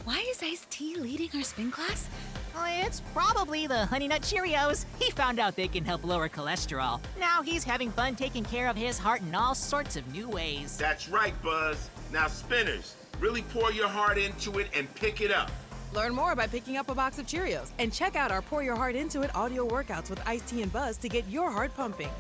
Why is Ice-T leading our spin class? It's probably the Honey Nut Cheerios. He found out they can help lower cholesterol. Now he's having fun taking care of his heart in all sorts of new ways. That's right, Buzz. Now, spinners, really pour your heart into it and pick it up. Learn more by picking up a box of Cheerios and check out our Pour Your Heart Into It audio workouts with Ice-T and Buzz to get your heart pumping.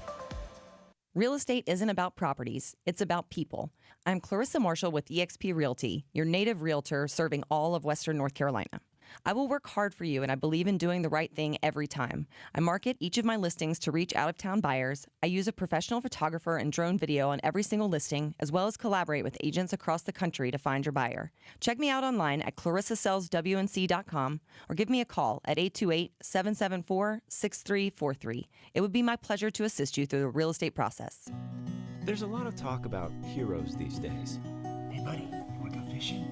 Real estate isn't about properties, it's about people. I'm Clarissa Marshall with eXp Realty, your native realtor serving all of Western North Carolina. I will work hard for you, and I believe in doing the right thing every time. I market each of my listings to reach out-of-town buyers. I use a professional photographer and drone video on every single listing, as well as collaborate with agents across the country to find your buyer. Check me out online at clarissasellswnc.com or give me a call at 828-774-6343. It would be my pleasure to assist you through the real estate process. There's a lot of talk about heroes these days. Hey, buddy, you want to go fishing?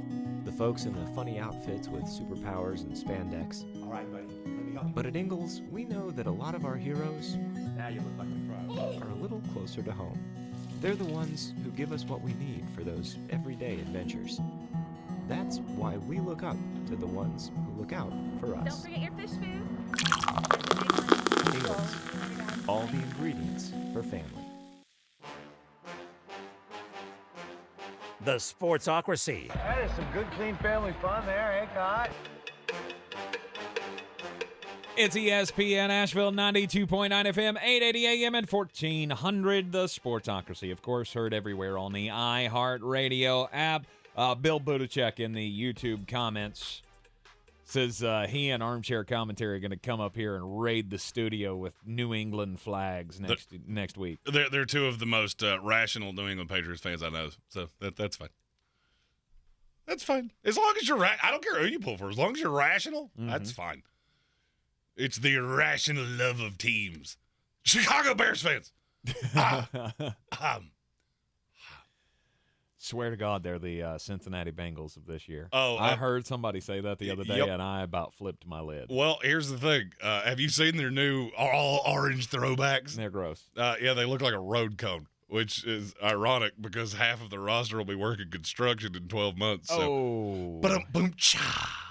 The folks in the funny outfits with superpowers and spandex. All right, buddy, let me help you. But at Ingles, we know that a lot of our heroes Now you look like a pro. are a little closer to home. They're the ones who give us what we need for those everyday adventures. That's why we look up to the ones who look out for us. Don't forget your fish food. Ingles, all the ingredients for family. The Sportsocracy. That is some good, clean family fun there, eh, Cod? It's ESPN Asheville, 92.9 FM, 880 AM, and 1400. The Sportsocracy, of course, heard everywhere on the iHeartRadio app. Bill Buttigieg in the YouTube comments says he and Armchair Commentary are going to come up here and raid the studio with New England flags next week. They're two of the most rational New England Patriots fans I know, so that's fine. That's fine. As long as you're I don't care who you pull for. As long as you're rational, that's fine. It's the irrational love of teams. Chicago Bears fans. Swear to God, they're the Cincinnati Bengals of this year. Oh, I heard somebody say that the other day, and I about flipped my lid. Well, here's the thing. Have you seen their new all orange throwbacks? They're gross. Yeah, they look like a road cone, which is ironic because half of the roster will be working construction in 12 months. So. Boom, cha.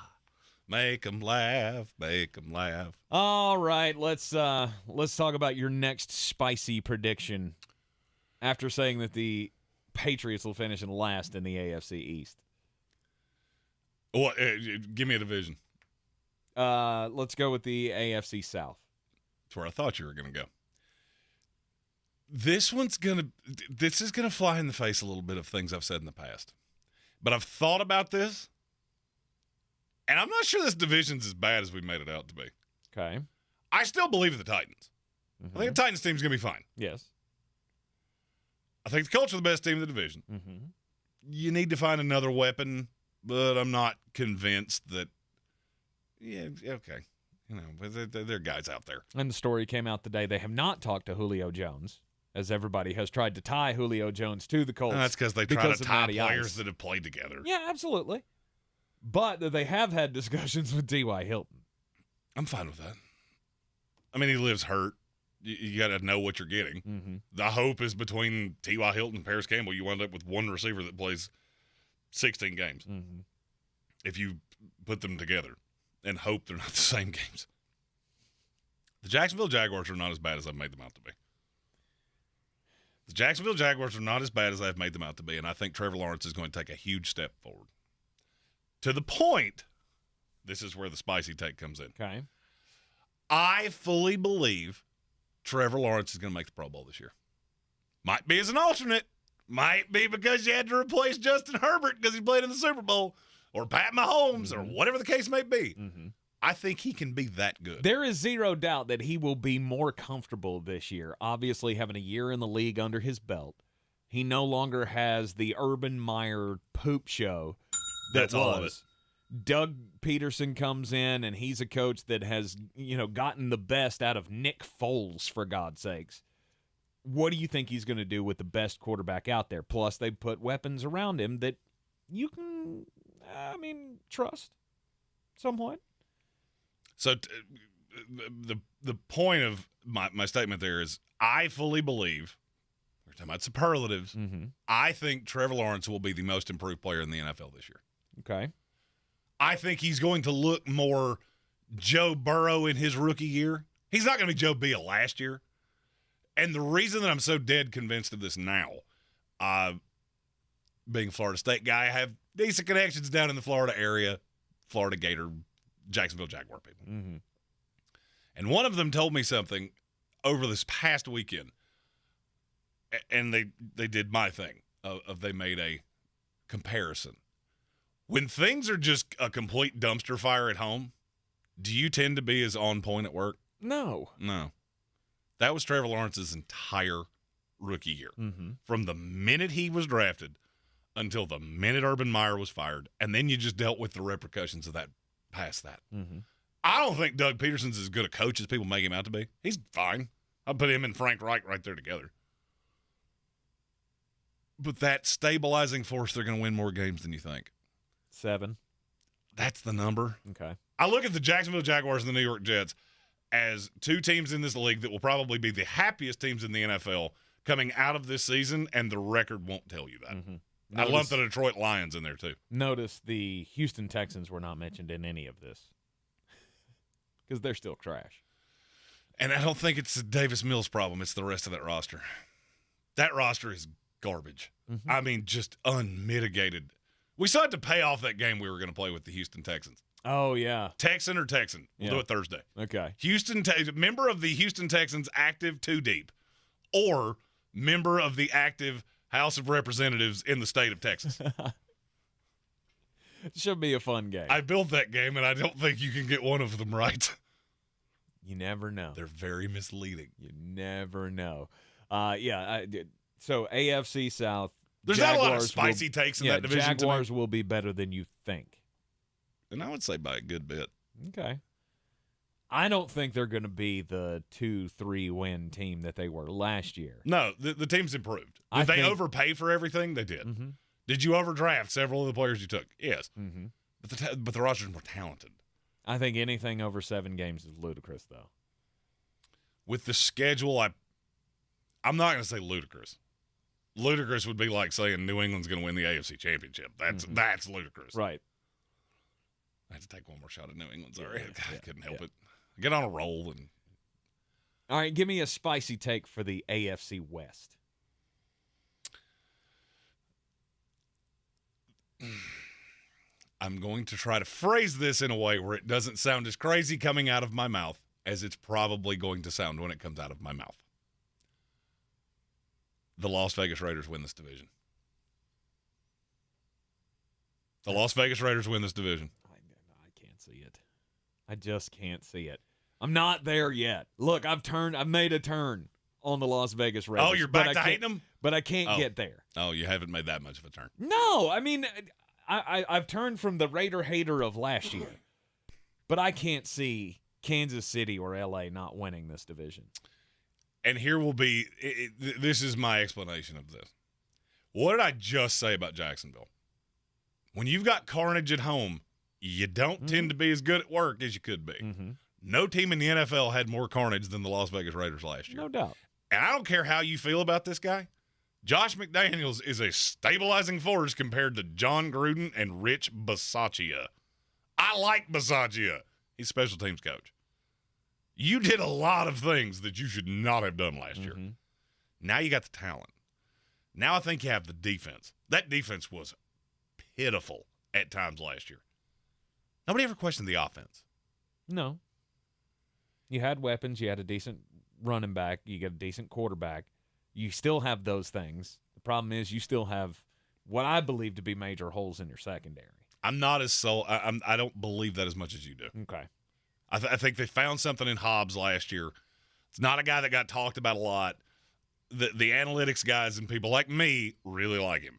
Make them laugh. Make them laugh. All right, let's talk about your next spicy prediction. After saying that the Patriots will finish in last in the AFC East. What? Give me a division. Let's go with the AFC South. That's where I thought you were going to go. This is going to fly in the face a little bit of things I've said in the past. But I've thought about this, and I'm not sure this division's as bad as we made it out to be. Okay. I still believe in the Titans. I think the Titans team's going to be fine. Yes. I think the Colts are the best team in the division. You need to find another weapon, but I'm not convinced that Yeah, okay. But there are guys out there. And the story came out today. They have not talked to Julio Jones, as everybody has tried to tie Julio Jones to the Colts. And that's because they try to tie Matty players Ice. that have played together. Yeah, absolutely. But they have had discussions with T.Y. Hilton. I'm fine with that. I mean, he lives hurt. You got to know what you're getting. Mm-hmm. The hope is between T.Y. Hilton and Paris Campbell, you wind up with one receiver that plays 16 games. Mm-hmm. If you put them together and hope they're not the same games. The Jacksonville Jaguars are not as bad as I've made them out to be. The Jacksonville Jaguars are not as bad as I've made them out to be, and I think Trevor Lawrence is going to take a huge step forward. To the point, this is where the spicy take comes in. Okay. I fully believe Trevor Lawrence is going to make the Pro Bowl this year. Might be as an alternate. Might be because you had to replace Justin Herbert because he played in the Super Bowl, or Pat Mahomes, or whatever the case may be. Mm-hmm. I think he can be that good. There is zero doubt that he will be more comfortable this year, obviously having a year in the league under his belt. He no longer has the Urban Meyer poop show that That's all of it. Doug Peterson comes in, and he's a coach that has, gotten the best out of Nick Foles, for God's sakes. What do you think he's going to do with the best quarterback out there? Plus, they put weapons around him that you can, trust somewhat. So the point of my statement there is I fully believe, we're talking about superlatives, I think Trevor Lawrence will be the most improved player in the NFL this year. Okay. I think he's going to look more Joe Burrow in his rookie year. He's not going to be Joe Beal last year. And the reason that I'm so dead convinced of this now, being a Florida State guy, I have decent connections down in the Florida area, Florida Gator, Jacksonville Jaguar people. Mm-hmm. And one of them told me something over this past weekend, and they did my thing of they made a comparison. When things are just a complete dumpster fire at home, do you tend to be as on point at work? No. That was Trevor Lawrence's entire rookie year. Mm-hmm. From the minute he was drafted until the minute Urban Meyer was fired, and then you just dealt with the repercussions of that past that. Mm-hmm. I don't think Doug Peterson's as good a coach as people make him out to be. He's fine. I'd put him and Frank Reich right there together. But that stabilizing force, they're going to win more games than you think. 7. That's the number. Okay. I look at the Jacksonville Jaguars and the New York Jets as two teams in this league that will probably be the happiest teams in the NFL coming out of this season, and the record won't tell you that. Mm-hmm. I lump the Detroit Lions in there, too. Notice the Houston Texans were not mentioned in any of this because they're still trash. And I don't think it's a Davis Mills problem. It's the rest of that roster. That roster is garbage. Mm-hmm. I mean, just unmitigated. We still had to pay off that game we were going to play with the Houston Texans. Oh, yeah. Texan or Texan. We'll do it Thursday. Okay. Member of the Houston Texans active 2 deep, or member of the active House of Representatives in the state of Texas. It should be a fun game. I built that game, and I don't think you can get one of them right. You never know. They're very misleading. You never know. So AFC South. There's Jaguars not a lot of spicy takes in that division. Jaguars will be better than you think. And I would say by a good bit. Okay. I don't think they're going to be the 2-3 win team that they were last year. No, the team's improved. Did they overpay for everything? They did. Mm-hmm. Did you overdraft several of the players you took? Yes. Mm-hmm. But the roster's more talented. I think anything over 7 games is ludicrous, though. With the schedule, I'm not going to say ludicrous. Ludicrous would be like saying New England's going to win the AFC Championship. That's ludicrous. Right. I had to take one more shot at New England. Sorry. I couldn't help it. Get on a roll. All right, give me a spicy take for the AFC West. I'm going to try to phrase this in a way where it doesn't sound as crazy coming out of my mouth as it's probably going to sound when it comes out of my mouth. The Las Vegas Raiders win this division. The Las Vegas Raiders win this division. I can't see it. I just can't see it. I'm not there yet. Look, I've made a turn on the Las Vegas Raiders. Oh, you're back to hating them? But I can't get there. Oh, you haven't made that much of a turn. No, I mean, I've turned from the Raider hater of last year But I can't see Kansas City or L.A. not winning this division. And here will be this is my explanation of this. What did I just say about Jacksonville? When you've got carnage at home, you don't tend to be as good at work as you could be. Mm-hmm. No team in the NFL had more carnage than the Las Vegas Raiders last year. No doubt. And I don't care how you feel about this guy. Josh McDaniels is a stabilizing force compared to John Gruden and Rich Bisaccia. I like Bisaccia. He's special teams coach. You did a lot of things that you should not have done last year. Now you got the talent. Now I think you have the defense. That defense was pitiful at times last year. Nobody ever questioned the offense. No. You had weapons. You had a decent running back. You got a decent quarterback. You still have those things. The problem is you still have what I believe to be major holes in your secondary. I'm not as I don't believe that as much as you do. Okay. I think they found something in Hobbs last year. It's not a guy that got talked about a lot. The analytics guys and people like me really like him.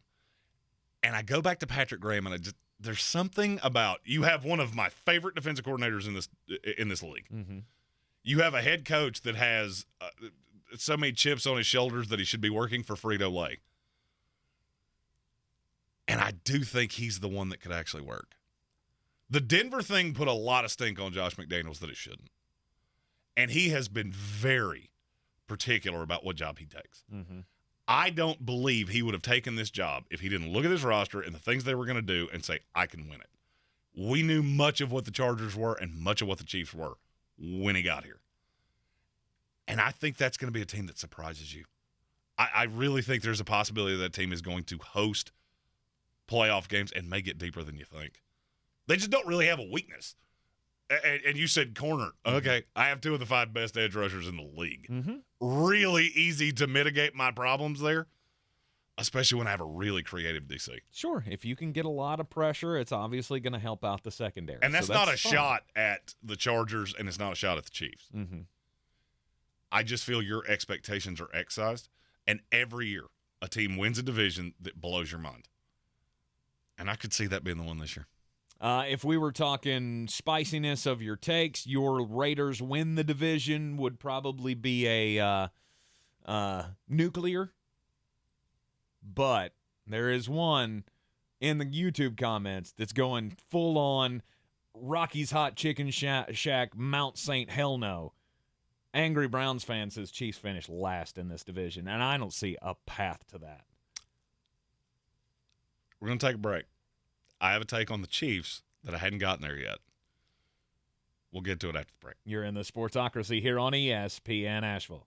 And I go back to Patrick Graham, and there's something about you have one of my favorite defensive coordinators in this league. Mm-hmm. You have a head coach that has so many chips on his shoulders that he should be working for Frito-Lay. And I do think he's the one that could actually work. The Denver thing put a lot of stink on Josh McDaniels that it shouldn't. And he has been very particular about what job he takes. Mm-hmm. I don't believe he would have taken this job if he didn't look at his roster and the things they were going to do and say, I can win it. We knew much of what the Chargers were and much of what the Chiefs were when he got here. And I think that's going to be a team that surprises you. I really think there's a possibility that team is going to host playoff games and may get deeper than you think. They just don't really have a weakness. And you said corner. Okay, I have two of the 5 best edge rushers in the league. Mm-hmm. Really easy to mitigate my problems there, especially when I have a really creative DC. Sure. If you can get a lot of pressure, it's obviously going to help out the secondary. And that's not a fun. shot at the Chargers, and it's not a shot at the Chiefs. Mm-hmm. I just feel your expectations are excised, and every year a team wins a division that blows your mind. And I could see that being the one this year. If we were talking spiciness of your takes, your Raiders win the division would probably be a nuclear. But there is one in the YouTube comments that's going full-on Rocky's Hot Chicken Shack, Mount St. Hell No. Angry Browns fan says Chiefs finish last in this division, and I don't see a path to that. We're going to take a break. I have a take on the Chiefs that I hadn't gotten there yet. We'll get to it after the break. You're in the Sportsocracy here on ESPN Asheville.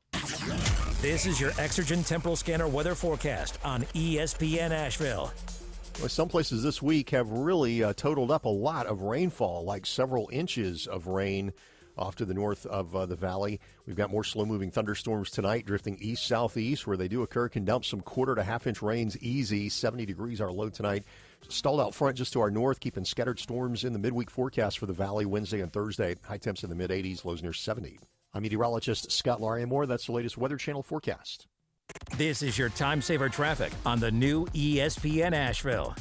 This is your Exergen Temporal Scanner weather forecast on ESPN Asheville. Well, some places this week have really totaled up a lot of rainfall, like several inches of rain off to the north of the valley. We've got more slow-moving thunderstorms tonight, drifting east-southeast, where they do occur, can dump some 1/4 to 1/2-inch rains easy. 70 degrees our low tonight. Stalled out front just to our north, keeping scattered storms in the midweek forecast for the valley Wednesday and Thursday. High temps in the mid-80s, lows near 70. I'm meteorologist Scott Larimore. That's the latest Weather Channel forecast. This is your time saver traffic on the new ESPN Asheville.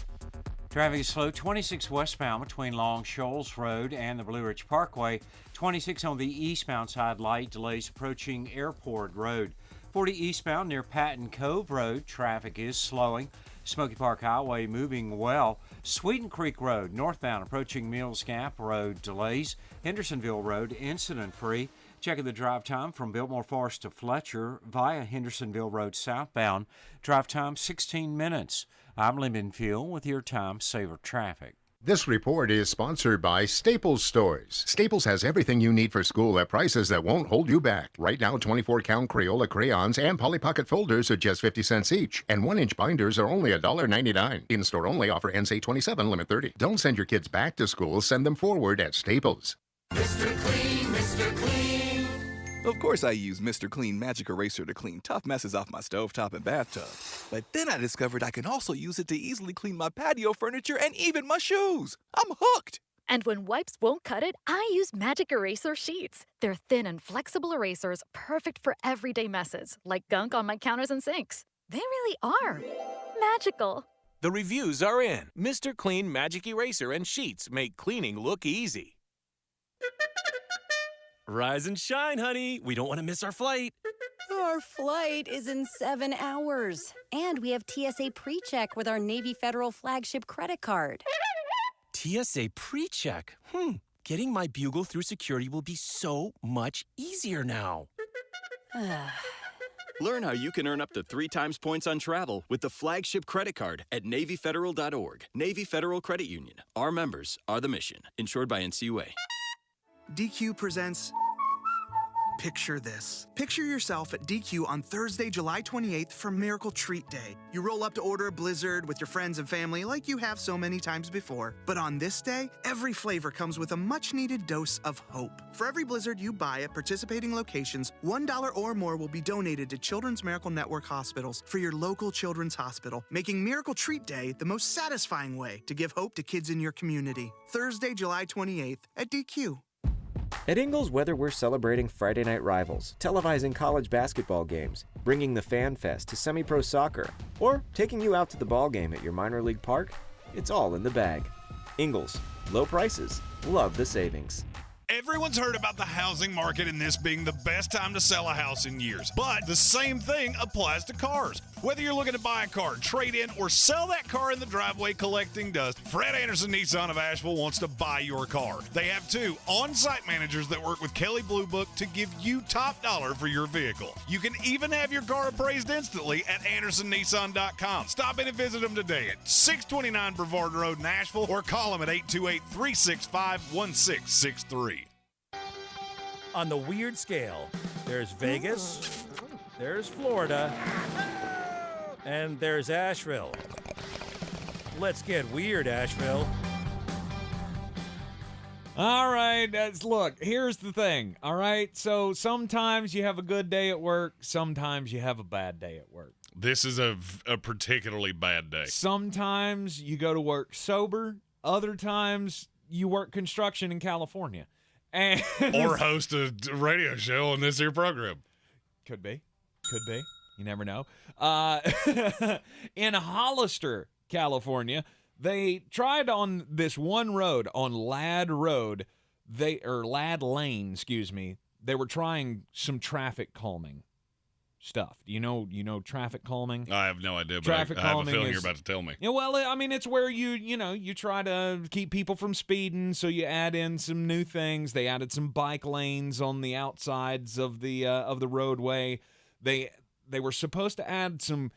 Traffic is slow, 26 westbound between Long Shoals Road and the Blue Ridge Parkway. 26 on the eastbound side, light delays approaching Airport Road. 40 eastbound near Patton Cove Road, traffic is slowing. Smoky Park Highway moving well. Sweeten Creek Road, northbound approaching Mills Gap Road, delays. Hendersonville Road, incident-free. Checking the drive time from Biltmore Forest to Fletcher via Hendersonville Road southbound. Drive time 16 minutes. I'm Lyndon Fuel with your time saver traffic. This report is sponsored by Staples Stores. Staples has everything you need for school at prices that won't hold you back. Right now, 24-count Crayola crayons and Polly Pocket folders are just 50 cents each, and 1-inch binders are only $1.99. In-store only. Offer ends 8/27, limit 30. Don't send your kids back to school. Send them forward at Staples. Mr. Clean, Mr. Clean. Of course I use Mr. Clean Magic Eraser to clean tough messes off my stovetop and bathtub. But then I discovered I can also use it to easily clean my patio furniture and even my shoes. I'm hooked. And when wipes won't cut it, I use Magic Eraser Sheets. They're thin and flexible erasers, perfect for everyday messes, like gunk on my counters and sinks. They really are magical. The reviews are in. Mr. Clean Magic Eraser and Sheets make cleaning look easy. Rise and shine, honey. We don't want to miss our flight. Our flight is in 7 hours. And we have TSA PreCheck with our Navy Federal flagship credit card. TSA PreCheck. Getting my bugle through security will be so much easier now. Learn how you can earn up to 3 times points on travel with the flagship credit card at NavyFederal.org. Navy Federal Credit Union. Our members are the mission. Insured by NCUA. DQ presents Picture This. Picture yourself at DQ on Thursday, July 28th for Miracle Treat Day. You roll up to order a Blizzard with your friends and family like you have so many times before. But on this day, every flavor comes with a much-needed dose of hope. For every Blizzard you buy at participating locations, $1 or more will be donated to Children's Miracle Network hospitals for your local children's hospital, making Miracle Treat Day the most satisfying way to give hope to kids in your community. Thursday, July 28th at DQ. At Ingles, whether we're celebrating Friday night rivals, televising college basketball games, bringing the Fan Fest to semi-pro soccer, or taking you out to the ball game at your minor league park, it's all in the bag. Ingles, low prices, love the savings. Everyone's heard about the housing market and this being the best time to sell a house in years. But the same thing applies to cars. Whether you're looking to buy a car, trade in, or sell that car in the driveway collecting dust, Fred Anderson Nissan of Asheville wants to buy your car. They have 2 on-site managers that work with Kelly Blue Book to give you top dollar for your vehicle. You can even have your car appraised instantly at AndersonNissan.com. Stop in and visit them today at 629 Brevard Road in Asheville or call them at 828-365-1663. On the weird scale, there's Vegas, there's Florida, and there's Asheville. Let's get weird, Asheville. All right, look, here's the thing, all right? So sometimes you have a good day at work, sometimes you have a bad day at work. This is a particularly bad day. Sometimes you go to work sober, other times you work construction in California. And or host a radio show on this here program. Could be. You never know. In Hollister, California, they tried on this one road, on Ladd Road, Ladd Lane, excuse me. They were trying some traffic calming stuff. Do you know traffic calming? I have no idea, but I have a feeling you're about to tell me. Yeah, well, I mean, it's where you try to keep people from speeding, so you add in some new things. They added some bike lanes on the outsides of the roadway. They were supposed to add some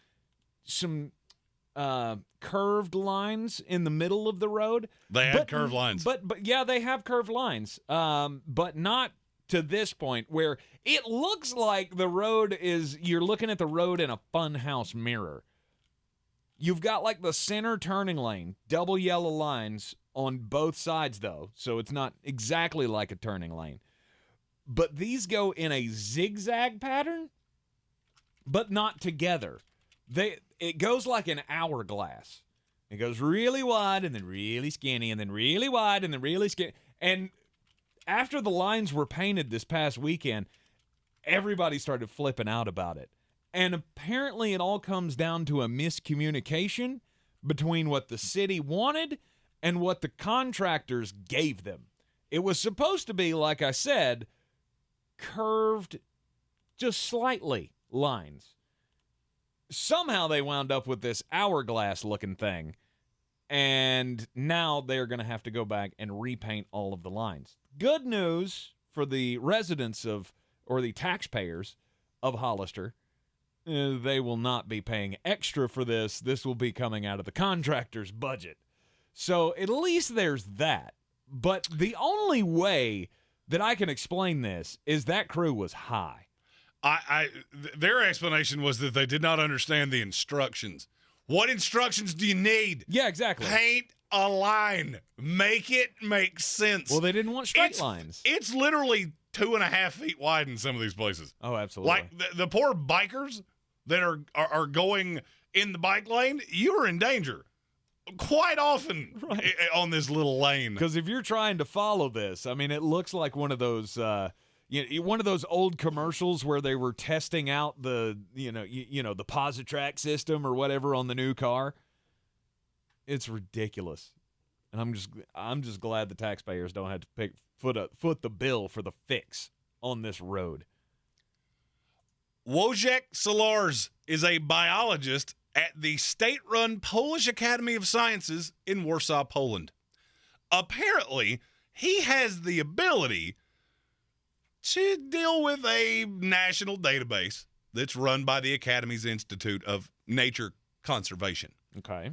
curved lines in the middle of the road. They had curved lines. But yeah, they have curved lines. But not to this point where it looks like the road you're looking at the road in a funhouse mirror. You've got like the center turning lane, double yellow lines on both sides though, so it's not exactly like a turning lane. But these go in a zigzag pattern, but not together. It goes like an hourglass. It goes really wide and then really skinny and then really wide and then really skinny. And after the lines were painted this past weekend, everybody started flipping out about it. And apparently it all comes down to a miscommunication between what the city wanted and what the contractors gave them. It was supposed to be, like I said, curved just slightly lines. Somehow they wound up with this hourglass-looking thing, and now they're going to have to go back and repaint all of the lines. Good news for the residents or the taxpayers of Hollister. They will not be paying extra for this. This will be coming out of the contractor's budget. So at least there's that. But the only way that I can explain this is that crew was high. Their explanation was that they did not understand the instructions. What instructions do you need? Yeah, exactly. Paint a line. Make it make sense. Well, they didn't want straight lines. It's literally 2.5 feet wide in some of these places. Oh, absolutely. Like the poor bikers that are going in the bike lane, you are in danger quite often on this little lane. Because if you're trying to follow this, I mean, it looks like one of those one of those old commercials where they were testing out the the Positrack system or whatever on the new car. It's ridiculous. And I'm just glad the taxpayers don't have to foot the bill for the fix on this road. Wojciech Solars is a biologist at the state-run Polish Academy of Sciences in Warsaw, Poland. Apparently, he has the ability to deal with a national database that's run by the Academy's Institute of Nature Conservation. Okay.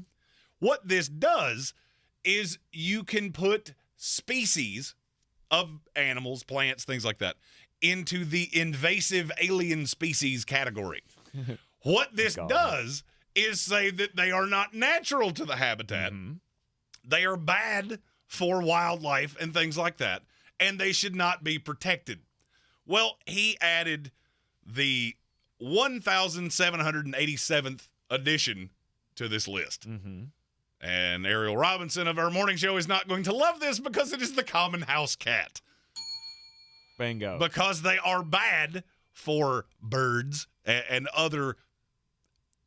What this does is you can put species of animals, plants, things like that, into the invasive alien species category. What this does is say that they are not natural to the habitat. Mm-hmm. They are bad for wildlife and things like that, and they should not be protected. Well, he added the 1,787th edition to this list. Mm-hmm. And Ariel Robinson of our morning show is not going to love this because it is the common house cat. Bingo. Because they are bad for birds and other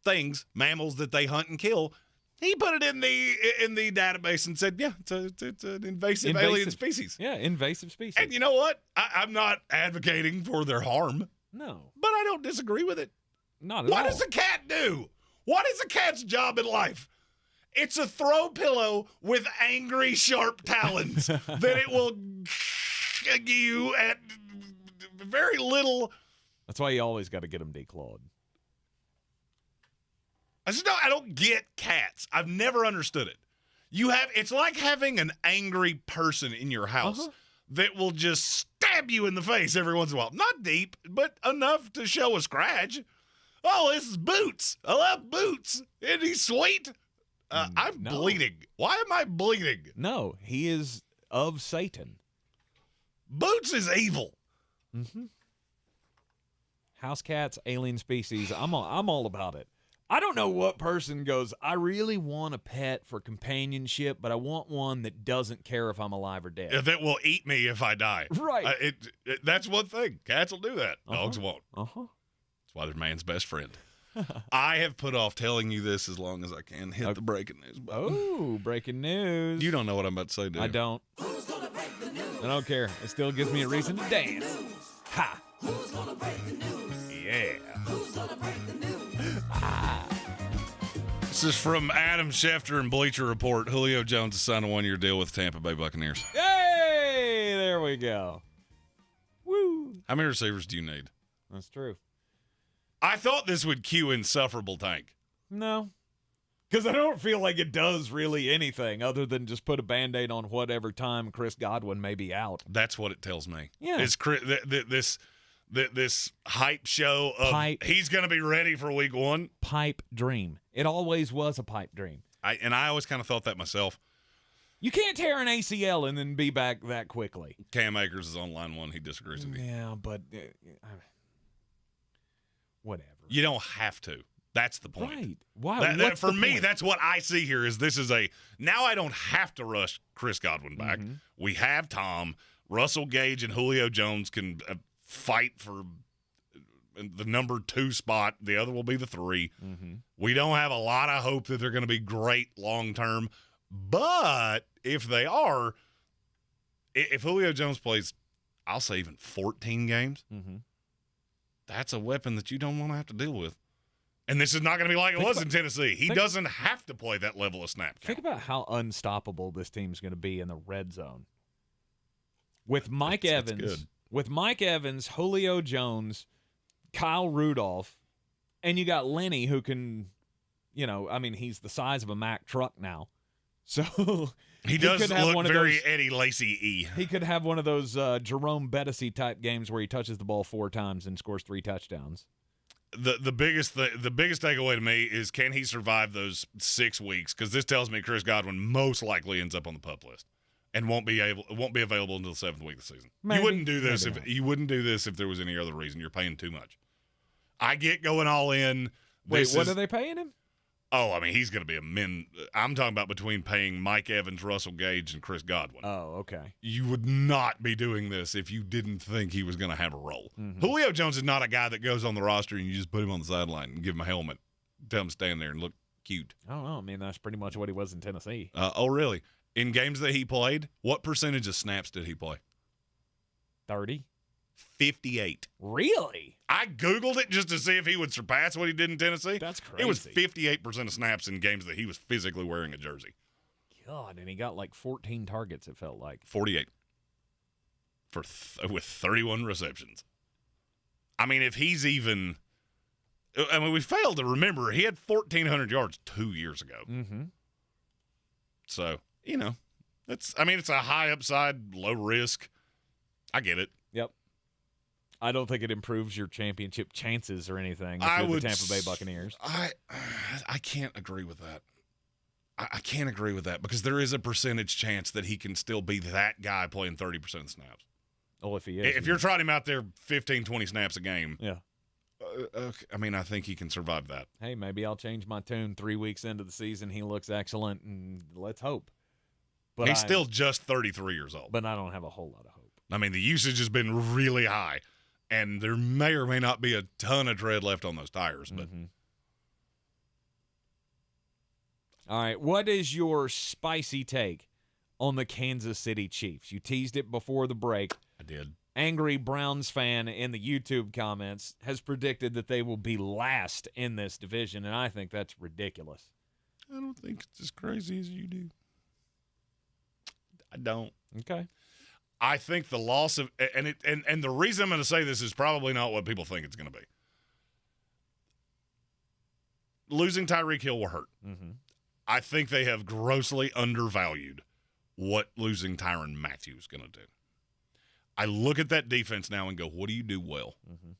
things, mammals that they hunt and kill. He put it in the database and said, yeah, it's an invasive alien species. Yeah, invasive species. And you know what? I'm not advocating for their harm. No. But I don't disagree with it. Not at all. What does a cat do? What is a cat's job in life? It's a throw pillow with angry, sharp talons that it will you at very little. That's why you always got to get them declawed. I don't get cats. I've never understood it. It's like having an angry person in your house that will just stab you in the face every once in a while. Not deep, but enough to show a scratch. Oh, this is Boots. I love Boots. Isn't he sweet? I'm bleeding. Why am I bleeding? No, he is of Satan. Boots is evil. Mm-hmm. House cats, alien species. I'm all about it. I don't know what person goes, I really want a pet for companionship, but I want one that doesn't care if I'm alive or dead. That will eat me if I die. Right. That's one thing. Cats will do that. Dogs won't. Uh-huh. That's why they're man's best friend. I have put off telling you this as long as I can. Hit the breaking news button. Oh, breaking news. You don't know what I'm about to say, do you? I don't. Who's gonna break the news? I don't care. It still gives me a reason to dance. Ha! Who's gonna break the news? Yeah. Who's gonna break the news? This is from Adam Schefter and Bleacher Report. Julio Jones has signed a one-year deal with Tampa Bay Buccaneers. Yay! There we go. Woo! How many receivers do you need? That's true. I thought this would cue Insufferable Tank. No. Because I don't feel like it does really anything other than just put a Band-Aid on whatever time Chris Godwin may be out. That's what it tells me. Yeah. It's this hype show of he's going to be ready for week one. Pipe dream. It always was a pipe dream. I always kind of thought that myself. You can't tear an ACL and then be back that quickly. Cam Akers is on line one. He disagrees with you. Yeah, but whatever. You don't have to. That's the point. Right. Why? For me, that's what I see here is this is now I don't have to rush Chris Godwin back. Mm-hmm. We have Tom. Russell Gage and Julio Jones can fight for the number 2 spot. The other will be the 3. Mm-hmm. We don't have a lot of hope that they're going to be great long-term. But if they are, if Julio Jones plays, I'll say even 14 games, that's a weapon that you don't want to have to deal with. And this is not going to be like it was in Tennessee. He doesn't have to play that level of snap count. Think about how unstoppable this team's going to be in the red zone. With Mike Evans, Julio Jones, Kyle Rudolph, and you got Lenny who can, he's the size of a Mack truck now. So he does look very Eddie Lacy-y. He could have one of those Jerome Bettisy type games where he touches the ball 4 times and scores 3 touchdowns. The biggest takeaway to me is can he survive those 6 weeks? Because this tells me Chris Godwin most likely ends up on the PUP list and won't be available until the 7th week of the season. Maybe. You wouldn't do this if there was any other reason. You're paying too much. I get going all in. Wait, what are they paying him? Oh, I mean, he's going to be I'm talking about between paying Mike Evans, Russell Gage, and Chris Godwin. Oh, okay. You would not be doing this if you didn't think he was going to have a role. Mm-hmm. Julio Jones is not a guy that goes on the roster and you just put him on the sideline and give him a helmet, tell him to stand there and look cute. I don't know. I mean, that's pretty much what he was in Tennessee. Oh, really? in games that he played, what percentage of snaps did he play? 30. 58. Really? I Googled it just to see if he would surpass what he did in Tennessee. That's crazy. It was 58% of snaps in games that he was physically wearing a jersey. God, and he got like 14 targets, it felt like. 48. With 31 receptions. I mean, if he's even... I mean, we failed to remember he had 1,400 yards 2 years ago. Mm-hmm. So, it's a high upside, low risk. I get it. Yep. I don't think it improves your championship chances or anything if you're the Tampa Bay Buccaneers. I can't agree with that. I can't agree with that because there is a percentage chance that he can still be that guy playing 30% of the snaps. Oh, if he is. If you're trotting him out there 15, 20 snaps a game. Yeah. I think he can survive that. Hey, maybe I'll change my tune 3 weeks into the season. He looks excellent, and let's hope. But he's still just 33 years old. But I don't have a whole lot of hope. I mean, the usage has been really high, and there may or may not be a ton of tread left on those tires. But All right, what is your spicy take on the Kansas City Chiefs? You teased it before the break. I did. Angry Browns fan in the YouTube comments has predicted that they will be last in this division, and I think that's ridiculous. I don't think it's as crazy as you do. I don't. Okay. I think the loss of and the reason I'm going to say this is probably not what people think it's going to be. Losing Tyreek Hill will hurt. Mm-hmm. I think they have grossly undervalued what losing Tyrann Mathieu is going to do. I look at that defense now and go, what do you do well? Mm-hmm.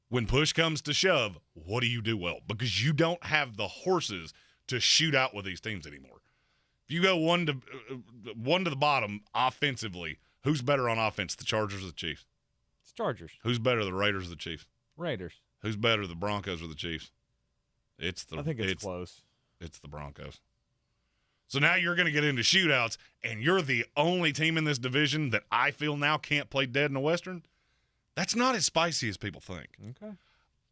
When push comes to shove, what do you do well? Because you don't have the horses to shoot out with these teams anymore. If you go one to the bottom offensively, who's better on offense, the Chargers or the Chiefs? It's Chargers. Who's better, the Raiders or the Chiefs? Raiders. Who's better, the Broncos or the Chiefs? I think it's close. It's the Broncos. So now you're going to get into shootouts, and you're the only team in this division that I feel now can't play dead in the Western. That's not as spicy as people think. Okay.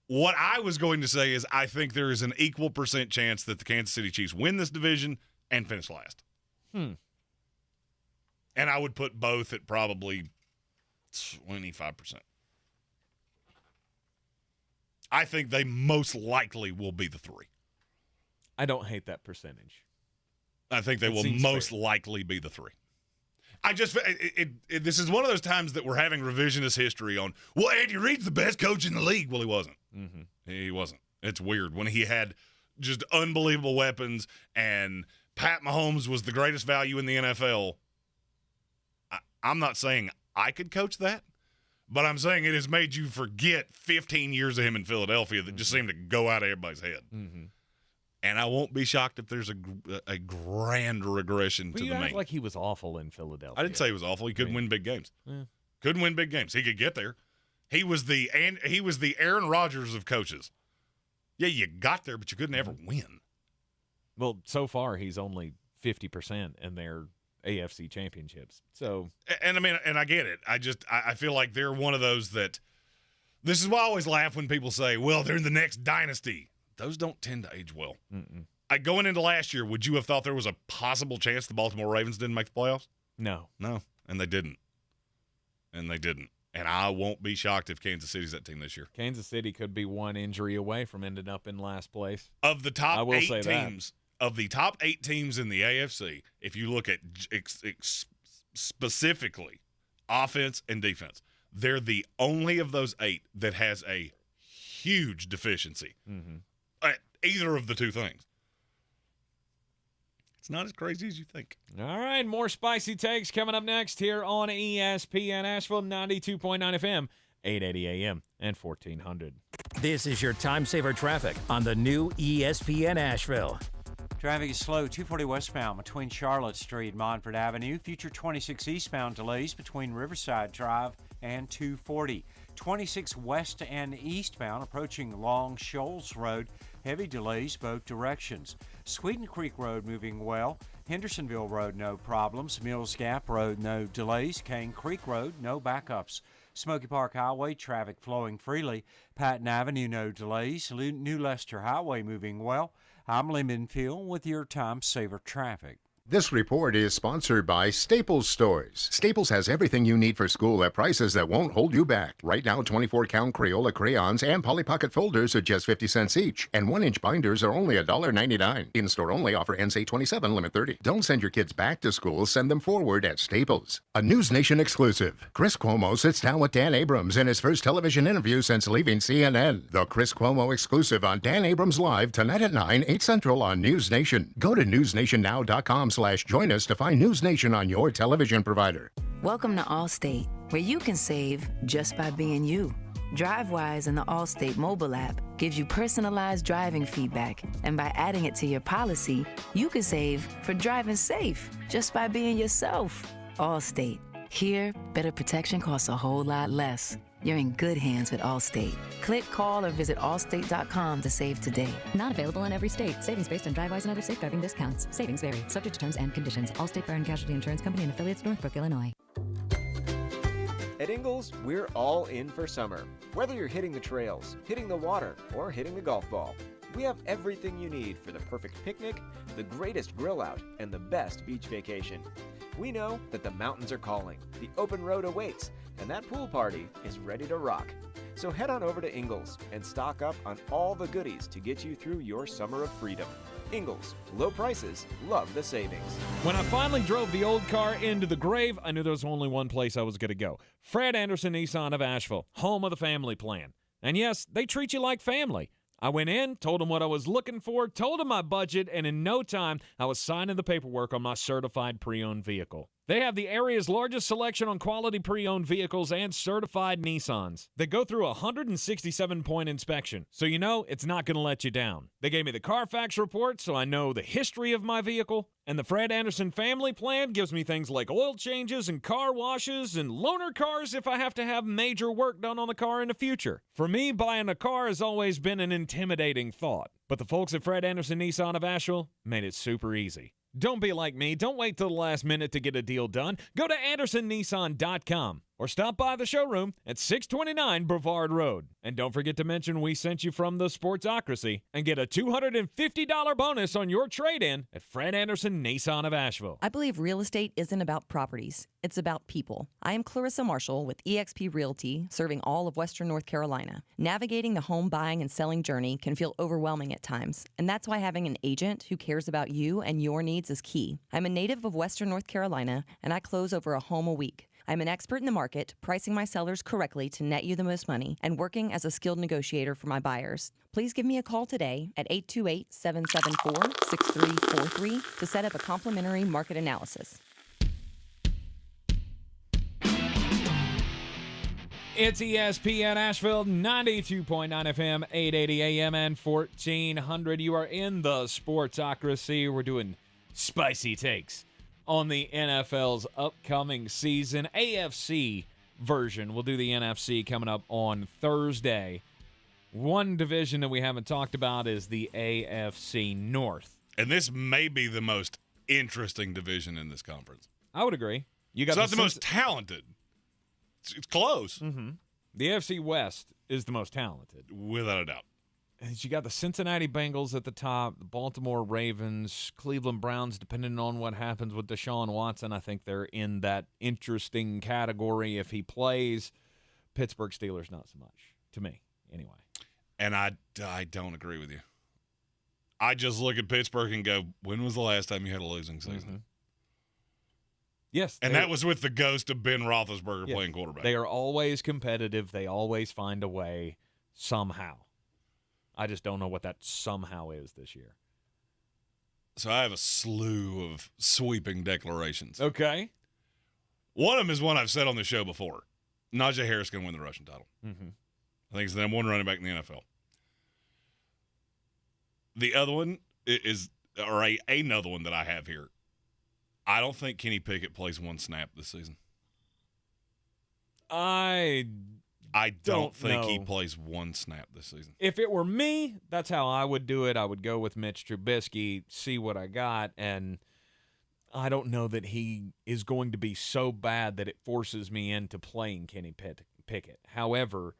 What I was going to say is I think there is an equal % chance that the Kansas City Chiefs win this division and finish last. And I would put both at probably 25%. I think they most likely will be the 3. I don't hate that percentage. I think they will most likely be the 3. This is one of those times that we're having revisionist history on, well, Andy Reid's the best coach in the league. Well, he wasn't. Mm-hmm. He wasn't. It's weird. When he had just unbelievable weapons and Pat Mahomes was the greatest value in the NFL, I'm not saying I could coach that, but I'm saying it has made you forget 15 years of him in Philadelphia that just seemed to go out of everybody's head. Mm-hmm. And I won't be shocked if there's a grand regression to the main. Like he was awful in Philadelphia. I didn't say he was awful. He couldn't win big games. Yeah. Couldn't win big games. He could get there. He was the Aaron Rodgers of coaches. Yeah, you got there, but you couldn't ever win. Well, so far he's only 50% in their AFC championships. So, and I get it. I feel like they're one of those that. This is why I always laugh when people say, "Well, they're in the next dynasty." Those don't tend to age well. Going into last year, would you have thought there was a possible chance the Baltimore Ravens didn't make the playoffs? No. And they didn't. And I won't be shocked if Kansas City's that team this year. Kansas City could be one injury away from ending up in last place. Of the top 8 teams, of the top 8 teams in the AFC, if you look at specifically offense and defense, they're the only of those 8 that has a huge deficiency. Mm-hmm. At either of the two things. It's not as crazy as you think. All right, more spicy takes coming up next here on ESPN Asheville, 92.9 FM, 880 AM, and 1400. This is your time saver traffic on the new ESPN Asheville. Traffic is slow, 240 westbound between Charlotte Street and Montford Avenue. Future 26 eastbound delays between Riverside Drive and 240. 26 west and eastbound approaching Long Shoals Road. Heavy delays both directions. Sweeten Creek Road moving well. Hendersonville Road, no problems. Mills Gap Road, no delays. Cane Creek Road, no backups. Smoky Park Highway, traffic flowing freely. Patton Avenue, no delays. New Leicester Highway moving well. I'm Lee Minfield with your time saver traffic. This report is sponsored by Staples Stores. Staples has everything you need for school at prices that won't hold you back. Right now, 24-count Crayola crayons and Polly Pocket folders are just 50 cents each, and 1-inch binders are only $1.99. In-store only. Offer ends 8/27, limit 30. Don't send your kids back to school. Send them forward at Staples. A News Nation exclusive. Chris Cuomo sits down with Dan Abrams in his first television interview since leaving CNN. The Chris Cuomo exclusive on Dan Abrams Live tonight at 9, 8 Central on News Nation. Go to newsnationnow.com/join us to find News Nation on your television provider. Welcome to Allstate, where you can save just by being you. DriveWise in the Allstate mobile app gives you personalized driving feedback, and by adding it to your policy, you can save for driving safe just by being yourself. Allstate. Here, better protection costs a whole lot less. You're in good hands with Allstate. Click, call, or visit allstate.com to save today. Not available in every state. Savings based on DriveWise and other safe driving discounts. Savings vary. Subject to terms and conditions. Allstate Fire and Casualty Insurance Company and affiliates, Northbrook, Illinois. At Ingles, we're all in for summer. Whether you're hitting the trails, hitting the water, or hitting the golf ball, we have everything you need for the perfect picnic, the greatest grill out, and the best beach vacation. We know that the mountains are calling, the open road awaits, and that pool party is ready to rock. So head on over to Ingles and stock up on all the goodies to get you through your summer of freedom. Ingles, low prices, love the savings. When I finally drove the old car into the grave, I knew there was only one place I was going to go. Fred Anderson Nissan of Asheville, home of the family plan. And yes, they treat you like family. I went in, told them what I was looking for, told them my budget, and in no time, I was signing the paperwork on my certified pre-owned vehicle. They have the area's largest selection on quality pre-owned vehicles and certified Nissans. They go through a 167-point inspection, so you know it's not going to let you down. They gave me the Carfax report, so I know the history of my vehicle. And the Fred Anderson family plan gives me things like oil changes and car washes and loaner cars if I have to have major work done on the car in the future. For me, buying a car has always been an intimidating thought. But the folks at Fred Anderson Nissan of Asheville made it super easy. Don't be like me. Don't wait till the last minute to get a deal done. Go to AndersonNissan.com or stop by the showroom at 629 Brevard Road. And don't forget to mention we sent you from the Sportsocracy and get a $250 bonus on your trade-in at Fred Anderson Nissan of Asheville. I believe real estate isn't about properties. It's about people. I am Clarissa Marshall with eXp Realty, serving all of Western North Carolina. Navigating the home buying and selling journey can feel overwhelming at times, and that's why having an agent who cares about you and your needs is key. I'm a native of Western North Carolina, and I close over a home a week. I'm an expert in the market, pricing my sellers correctly to net you the most money, and working as a skilled negotiator for my buyers. Please give me a call today at 828-774-6343 to set up a complimentary market analysis. It's ESPN Asheville, 92.9 FM, 880 AM, and 1400. You are in the Sportsocracy. We're doing spicy takes on the NFL's upcoming season. AFC version. We'll do the NFC coming up on Thursday. One division that we haven't talked about is the AFC North. And this may be the most interesting division in this conference. I would agree. You got it's not the most talented. It's close. Mm-hmm. The AFC West is the most talented. Without a doubt. And you got the Cincinnati Bengals at the top, the Baltimore Ravens, Cleveland Browns, depending on what happens with Deshaun Watson. I think they're in that interesting category if he plays. Pittsburgh Steelers, not so much, to me, anyway. And I don't agree with you. I just look at Pittsburgh and go, when was the last time you had a losing season? Mm-hmm. Yes. And that was with the ghost of Ben Roethlisberger playing quarterback. They are always competitive. They always find a way somehow. I just don't know what that somehow is this year. So I have a slew of sweeping declarations. Okay. One of them is one I've said on the show before. Najee Harris going to win the rushing title. Mm-hmm. I think he's the number one running back in the NFL. The other one is, or another one that I have here. I don't think Kenny Pickett plays one snap this season. I don't think he plays one snap this season. If it were me, that's how I would do it. I would go with Mitch Trubisky, see what I got, and I don't know that he is going to be so bad that it forces me into playing Kenny Pickett. However,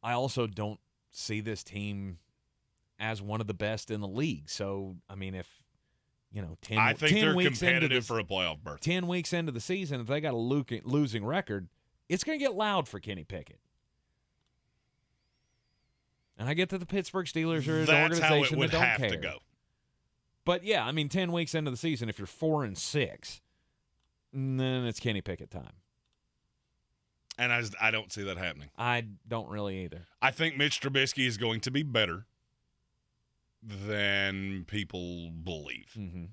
I also don't see this team as one of the best in the league. So, I mean, if 10 I think 10 they're weeks competitive for a playoff berth. 10 weeks into the season, if they got a losing record, it's going to get loud for Kenny Pickett. And I get that the Pittsburgh Steelers are an organization that don't care. That's how it would have to go. But, 10 weeks into the season, if you're 4-6, then it's Kenny Pickett time. And I don't see that happening. I don't really either. I think Mitch Trubisky is going to be better than people believe. Mm-hmm.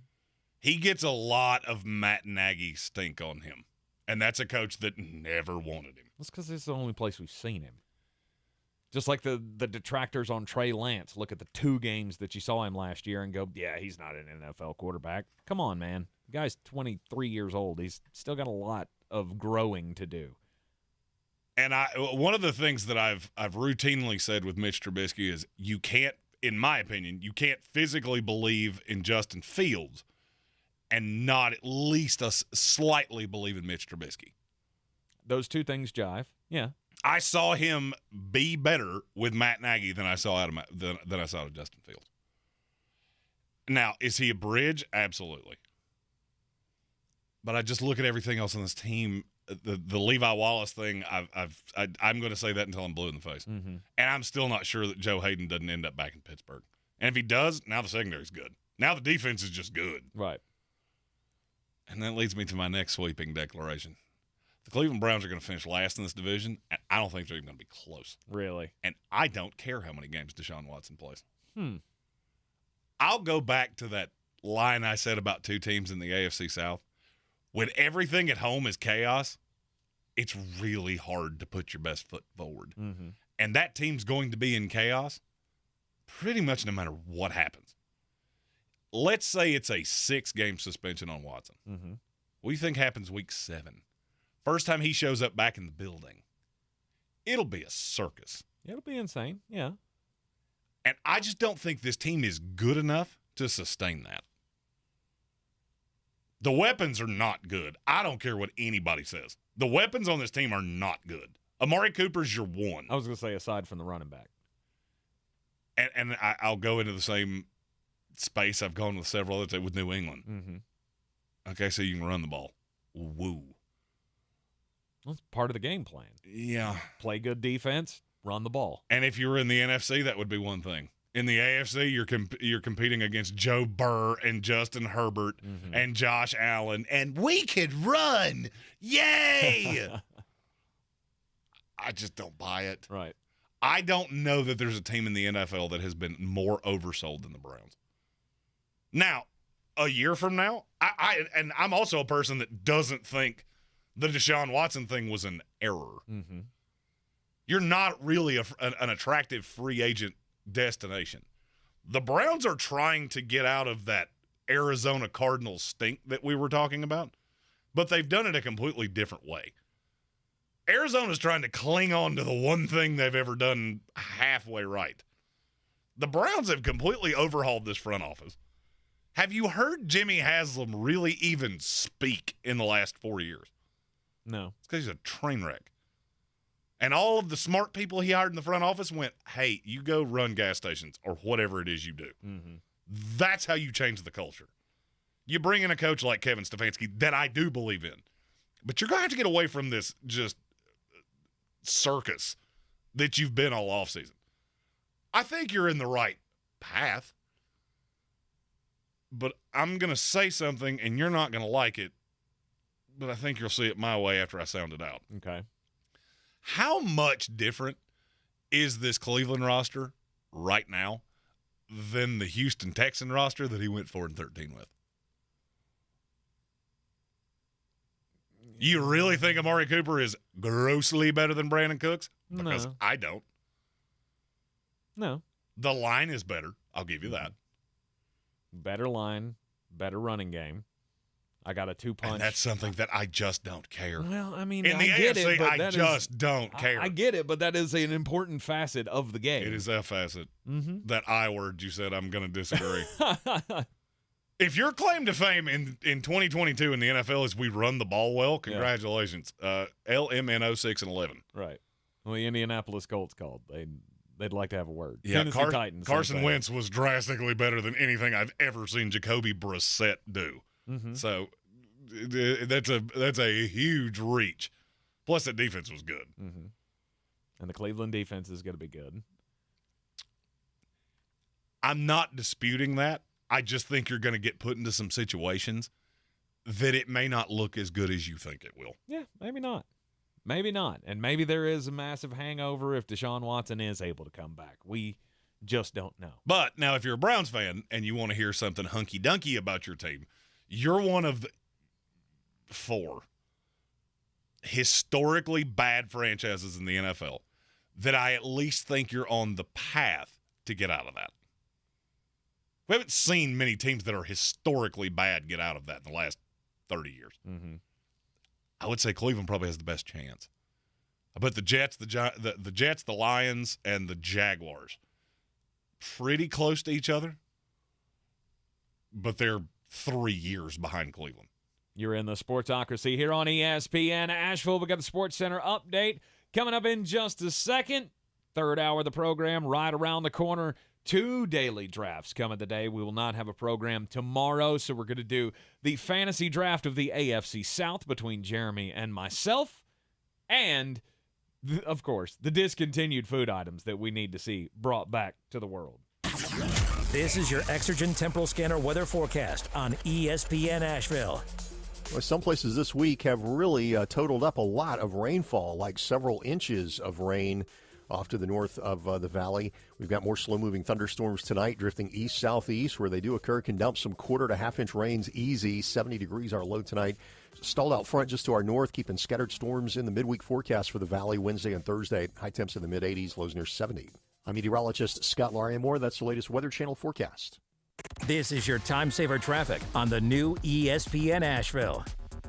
He gets a lot of Matt Nagy stink on him, and that's a coach that never wanted him. That's because it's the only place we've seen him. Just like the detractors on Trey Lance look at the 2 games that you saw him last year and go, yeah, he's not an NFL quarterback. Come on, man. The guy's 23 years old. He's still got a lot of growing to do. And one of the things that I've routinely said with Mitch Trubisky is you can't, in my opinion, you can't physically believe in Justin Fields and not at least slightly believe in Mitch Trubisky. Those two things jive. Yeah. I saw him be better with Matt Nagy than I saw out of Justin Fields. Now, is he a bridge? Absolutely. But I just look at everything else on this team. The Levi Wallace thing, I'm going to say that until I'm blue in the face. Mm-hmm. And I'm still not sure that Joe Hayden doesn't end up back in Pittsburgh. And if he does, now the secondary's good. Now the defense is just good. Right. And that leads me to my next sweeping declaration. The Cleveland Browns are going to finish last in this division, and I don't think they're even going to be close. Really? And I don't care how many games Deshaun Watson plays. I'll I'll go back to that line I said about 2 teams in the AFC South. When everything at home is chaos, it's really hard to put your best foot forward. Mm-hmm. And that team's going to be in chaos pretty much no matter what happens. Let's say it's a 6-game suspension on Watson. Mm-hmm. What do you think happens week 7? First time he shows up back in the building. It'll be a circus. It'll be insane, yeah. And I just don't think this team is good enough to sustain that. The weapons are not good. I don't care what anybody says. The weapons on this team are not good. Amari Cooper's your one. I was going to say aside from the running back. And I'll go into the same space I've gone with several others with New England. Mm-hmm. Okay, so you can run the ball. Woo. That's part of the game plan. Yeah. Play good defense, run the ball. And if you were in the NFC, that would be one thing. In the AFC, you're competing against Joe Burr and Justin Herbert and Josh Allen, and we could run. Yay! I just don't buy it. Right. I don't know that there's a team in the NFL that has been more oversold than the Browns. Now, a year from now, I'm also a person that doesn't think the Deshaun Watson thing was an error. Mm-hmm. You're not really an attractive free agent destination. The Browns are trying to get out of that Arizona Cardinals stink that we were talking about, but they've done it a completely different way. Arizona's trying to cling on to the one thing they've ever done halfway right. The Browns have completely overhauled this front office. Have you heard Jimmy Haslam really even speak in the last 4 years? No. It's because he's a train wreck. And all of the smart people he hired in the front office went, hey, you go run gas stations or whatever it is you do. Mm-hmm. That's how you change the culture. You bring in a coach like Kevin Stefanski that I do believe in. But you're going to have to get away from this just circus that you've been all offseason. I think you're in the right path. But I'm going to say something, and you're not going to like it. But I think you'll see it my way after I sound it out. Okay. How much different is this Cleveland roster right now than the Houston Texan roster that he went 4-13 with? You really think Amari Cooper is grossly better than Brandon Cooks? Because No. I don't. No. The line is better. I'll give you that. Better line, better running game. I got a 2-punch. And that's something that I just don't care. Well, I mean, in the I get AFC, it, but I that just don't care. I get it, but that is an important facet of the game. It is a facet. Mm-hmm. That I word you said, I'm going to disagree. If your claim to fame in 2022 in the NFL is we run the ball well, congratulations. LMN 06 and 11. Right. Well, the Indianapolis Colts called. they'd like to have a word. Yeah, Tennessee Titans. Carson Wentz was drastically better than anything I've ever seen Jacoby Brissett do. Mm-hmm. So that's a huge reach. Plus, that defense was good. Mm-hmm. And the Cleveland defense is going to be good. I'm not disputing that. I just think you're going to get put into some situations that it may not look as good as you think it will. Yeah, maybe not. Maybe not. And maybe there is a massive hangover if Deshaun Watson is able to come back. We just don't know. But now if you're a Browns fan and you want to hear something hunky-dunky about your team, you're one of the 4 historically bad franchises in the NFL that I at least think you're on the path to get out of that. We haven't seen many teams that are historically bad get out of that in the last 30 years. Mm-hmm. I would say Cleveland probably has the best chance. I bet the Jets, the Jets, the Lions, and the Jaguars pretty close to each other, but they're 3 years behind Cleveland. You're in the Sportsocracy here on ESPN Asheville. We got the Sports Center update coming up in just a second. Third hour of the program right around the corner. 2 daily drafts coming today. We will not have a program tomorrow, so we're going to do the fantasy draft of the AFC South between Jeremy and myself, and, of course, the discontinued food items that we need to see brought back to the world. This is your Exergen Temporal Scanner weather forecast on ESPN Asheville. Well, some places this week have really totaled up a lot of rainfall, like several inches of rain off to the north of the valley. We've got more slow-moving thunderstorms tonight, drifting east-southeast, where they do occur, can dump some 1/4 to half-inch rains easy. 70 degrees our low tonight. Stalled out front just to our north, keeping scattered storms in the midweek forecast for the valley Wednesday and Thursday. High temps in the mid-80s, lows near 70. I'm meteorologist Scott Larimore. That's the latest Weather Channel forecast. This is your time saver traffic on the new ESPN Asheville.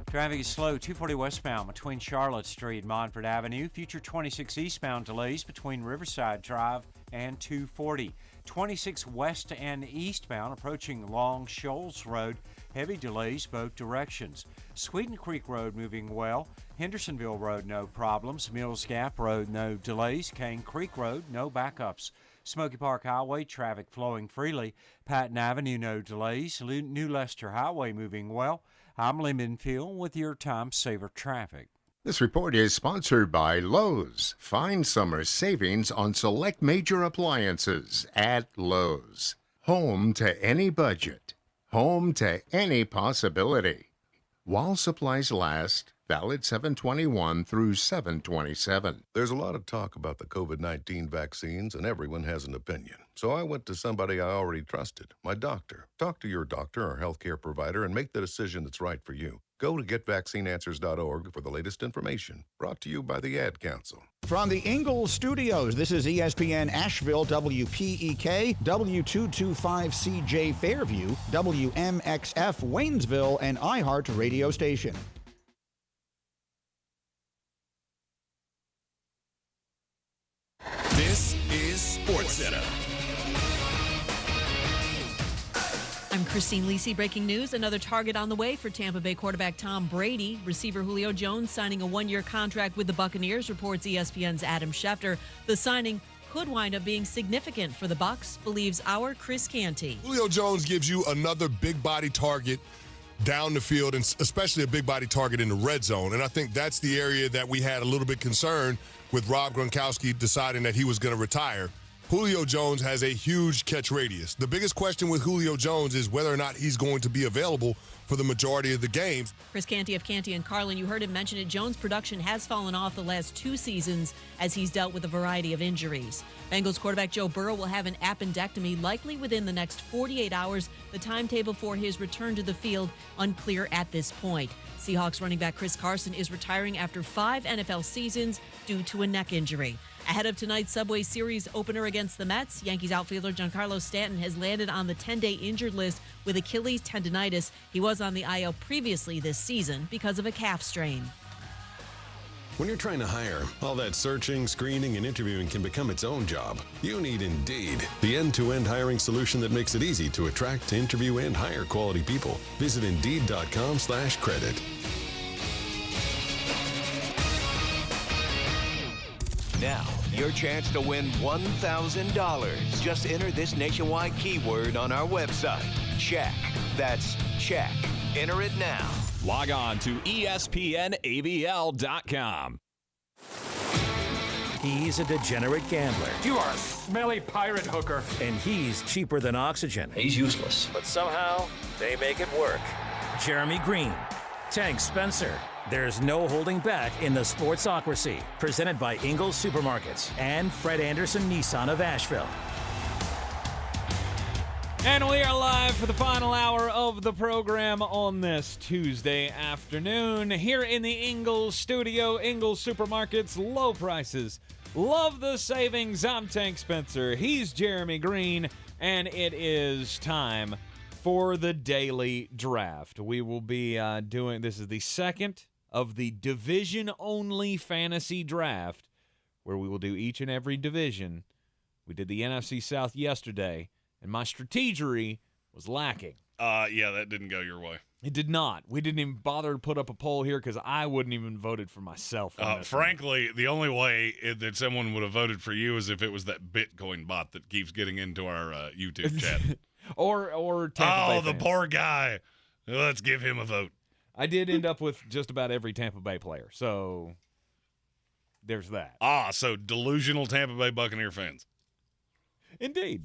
Traffic is slow, 240 westbound between Charlotte Street and Montford Avenue. Future 26 eastbound delays between Riverside Drive and 240. 26 west and eastbound approaching Long Shoals Road. Heavy delays both directions. Sweden Creek Road moving well. Hendersonville Road, no problems. Mills Gap Road, no delays. Cane Creek Road, no backups. Smoky Park Highway, traffic flowing freely. Patton Avenue, no delays. New Leicester Highway moving well. I'm Lee Minfield with your Time Saver traffic. This report is sponsored by Lowe's. Find summer savings on select major appliances at Lowe's. Home to any budget. Home to any possibility. While supplies last, valid 7/21 through 7/27. There's a lot of talk about the COVID-19 vaccines, and everyone has an opinion. So I went to somebody I already trusted, my doctor. Talk to your doctor or healthcare provider and make the decision that's right for you. Go to getvaccineanswers.org for the latest information. Brought to you by the Ad Council. From the Ingles Studios, this is ESPN Asheville, WPEK, W225CJ Fairview, WMXF Waynesville, and iHeart radio station. This is Sports Center. I'm Christine Lisi. Breaking news. Another target on the way for Tampa Bay quarterback Tom Brady. Receiver Julio Jones signing a 1-year contract with the Buccaneers, reports ESPN's Adam Schefter. The signing could wind up being significant for the Bucs, believes our Chris Canty. Julio Jones gives you another big body target down the field, and especially a big body target in the red zone. And I think that's the area that we had a little bit concerned with Rob Gronkowski deciding that he was going to retire. Julio Jones has a huge catch radius. The biggest question with Julio Jones is whether or not he's going to be available for the majority of the games. Chris Canty of Canty and Carlin, you heard him mention it. Jones' production has fallen off the last 2 seasons as he's dealt with a variety of injuries. Bengals quarterback Joe Burrow will have an appendectomy likely within the next 48 hours. The timetable for his return to the field unclear at this point. Seahawks running back Chris Carson is retiring after 5 NFL seasons due to a neck injury. Ahead of tonight's Subway Series opener against the Mets, Yankees outfielder Giancarlo Stanton has landed on the 10-day injured list with Achilles tendonitis. He was on the IL previously this season because of a calf strain. When you're trying to hire, all that searching, screening, and interviewing can become its own job. You need Indeed, the end-to-end hiring solution that makes it easy to attract, interview, and hire quality people. Visit Indeed.com/credit. Now, your chance to win $1,000. Just enter this nationwide keyword on our website. Check. That's check. Enter it now. Log on to ESPNABL.com. He's a degenerate gambler. You are a smelly pirate hooker. And he's cheaper than oxygen. He's useless. But somehow, they make it work. Jeremy Greene, Tank Spencer. There's no holding back in the sportsocracy. Presented by Ingles Supermarkets and Fred Anderson Nissan of Asheville. And we are live for the final hour of the program on this Tuesday afternoon here in the Ingles Studio. Ingles Supermarkets, low prices. Love the savings. I'm Tank Spencer. He's Jeremy Greene. And it is time for the daily draft. We will be this is the second of the division-only fantasy draft where we will do each and every division. We did the NFC South yesterday. And my strategery was lacking. Yeah, that didn't go your way. It did not. We didn't even bother to put up a poll here because I wouldn't even voted for myself. Frankly, the only way that someone would have voted for you is if it was that Bitcoin bot that keeps getting into our YouTube chat. or Tampa Bay the fans. poor guy. Let's give him a vote. I did end up with just about every Tampa Bay player, so there's that. So delusional Tampa Bay Buccaneer fans. Indeed.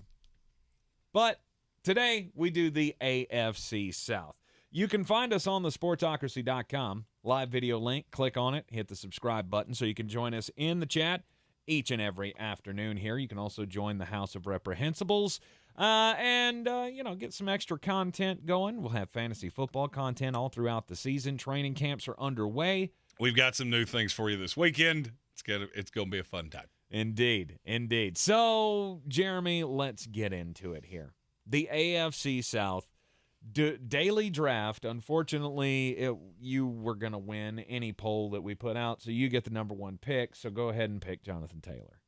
But today we do the AFC South. You can find us on the sportsocracy.com live video link. Click on it, hit the subscribe button so you can join us in the chat each and every afternoon here. You can also join the House of Reprehensibles and get some extra content going. We'll have fantasy football content all throughout the season. Training camps are underway. We've got some new things for you this weekend. It's going to be a fun time. Indeed. So, Jeremy, let's get into it here. The AFC South daily draft. Unfortunately, you were going to win any poll that we put out, so you get the number one pick. So go ahead and pick Jonathan Taylor.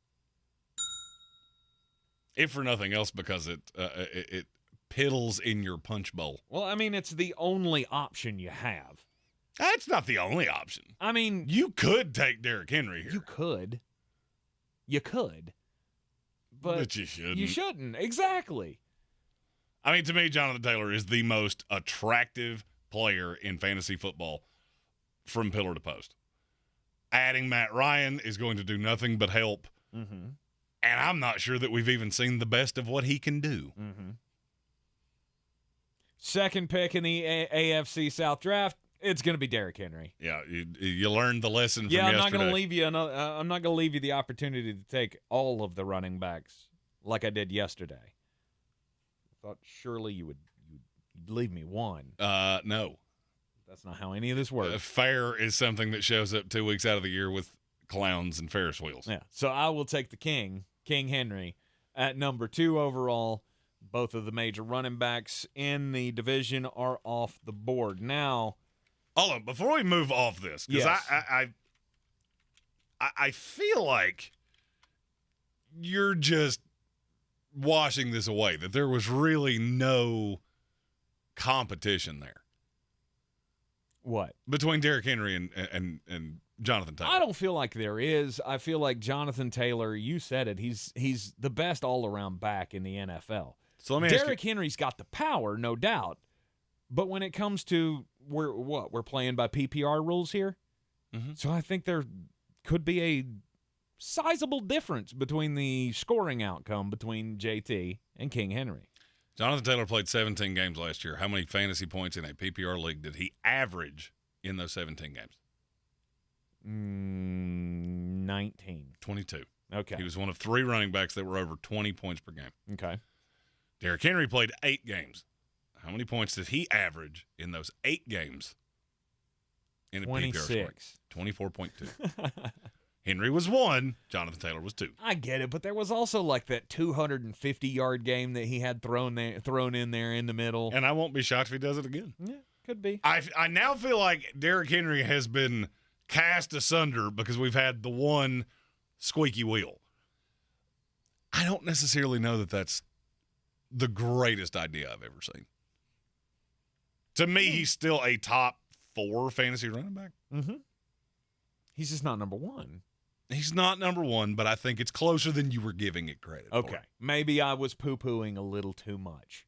If for nothing else, because it piddles in your punch bowl. Well, I mean, it's the only option you have. That's not the only option. I mean, you could take Derrick Henry here. You could. But you shouldn't. You shouldn't. Exactly. I mean, to me, Jonathan Taylor is the most attractive player in fantasy football from pillar to post. Adding Matt Ryan is going to do nothing but help. Mm-hmm. And I'm not sure that we've even seen the best of what he can do. Mm-hmm. Second pick in the AFC South draft. It's going to be Derrick Henry. Yeah, you learned the lesson from yesterday. I'm not going to leave you. I'm not going to leave you the opportunity to take all of the running backs like I did yesterday. I thought surely you'd leave me one. No, that's not how any of this works. Fair is something that shows up 2 weeks out of the year with clowns and Ferris wheels. Yeah, so I will take the King Henry, at number 2 overall. Both of the major running backs in the division are off the board now. Hold on, before we move off this, because yes. I feel like you're just washing this away, that there was really no competition there. What? Between Derrick Henry and Jonathan Taylor. I don't feel like there is. I feel like Jonathan Taylor, you said it, he's the best all-around back in the NFL. So let me Derrick Henry's got the power, no doubt. But when it comes to we're playing by PPR rules here. Mm-hmm. So I think there could be a sizable difference between the scoring outcome between JT and King Henry. Jonathan Taylor played 17 games last year. How many fantasy points in a PPR league did he average in those 17 games? 19. 22. Okay. He was one of 3 running backs that were over 20 points per game. Okay. Derrick Henry played 8 games. How many points did he average in those 8 games in a PPR scoring? 24.2. Henry was 1. Jonathan Taylor was 2. I get it, but there was also like that 250-yard game that he had thrown in there in the middle. And I won't be shocked if he does it again. Yeah, could be. I now feel like Derrick Henry has been cast asunder because we've had the one squeaky wheel. I don't necessarily know that that's the greatest idea I've ever seen. To me, he's still a top 4 fantasy running back. Mm-hmm. He's just not number 1. He's not number one, but I think it's closer than you were giving it credit for. Okay. Maybe I was poo-pooing a little too much.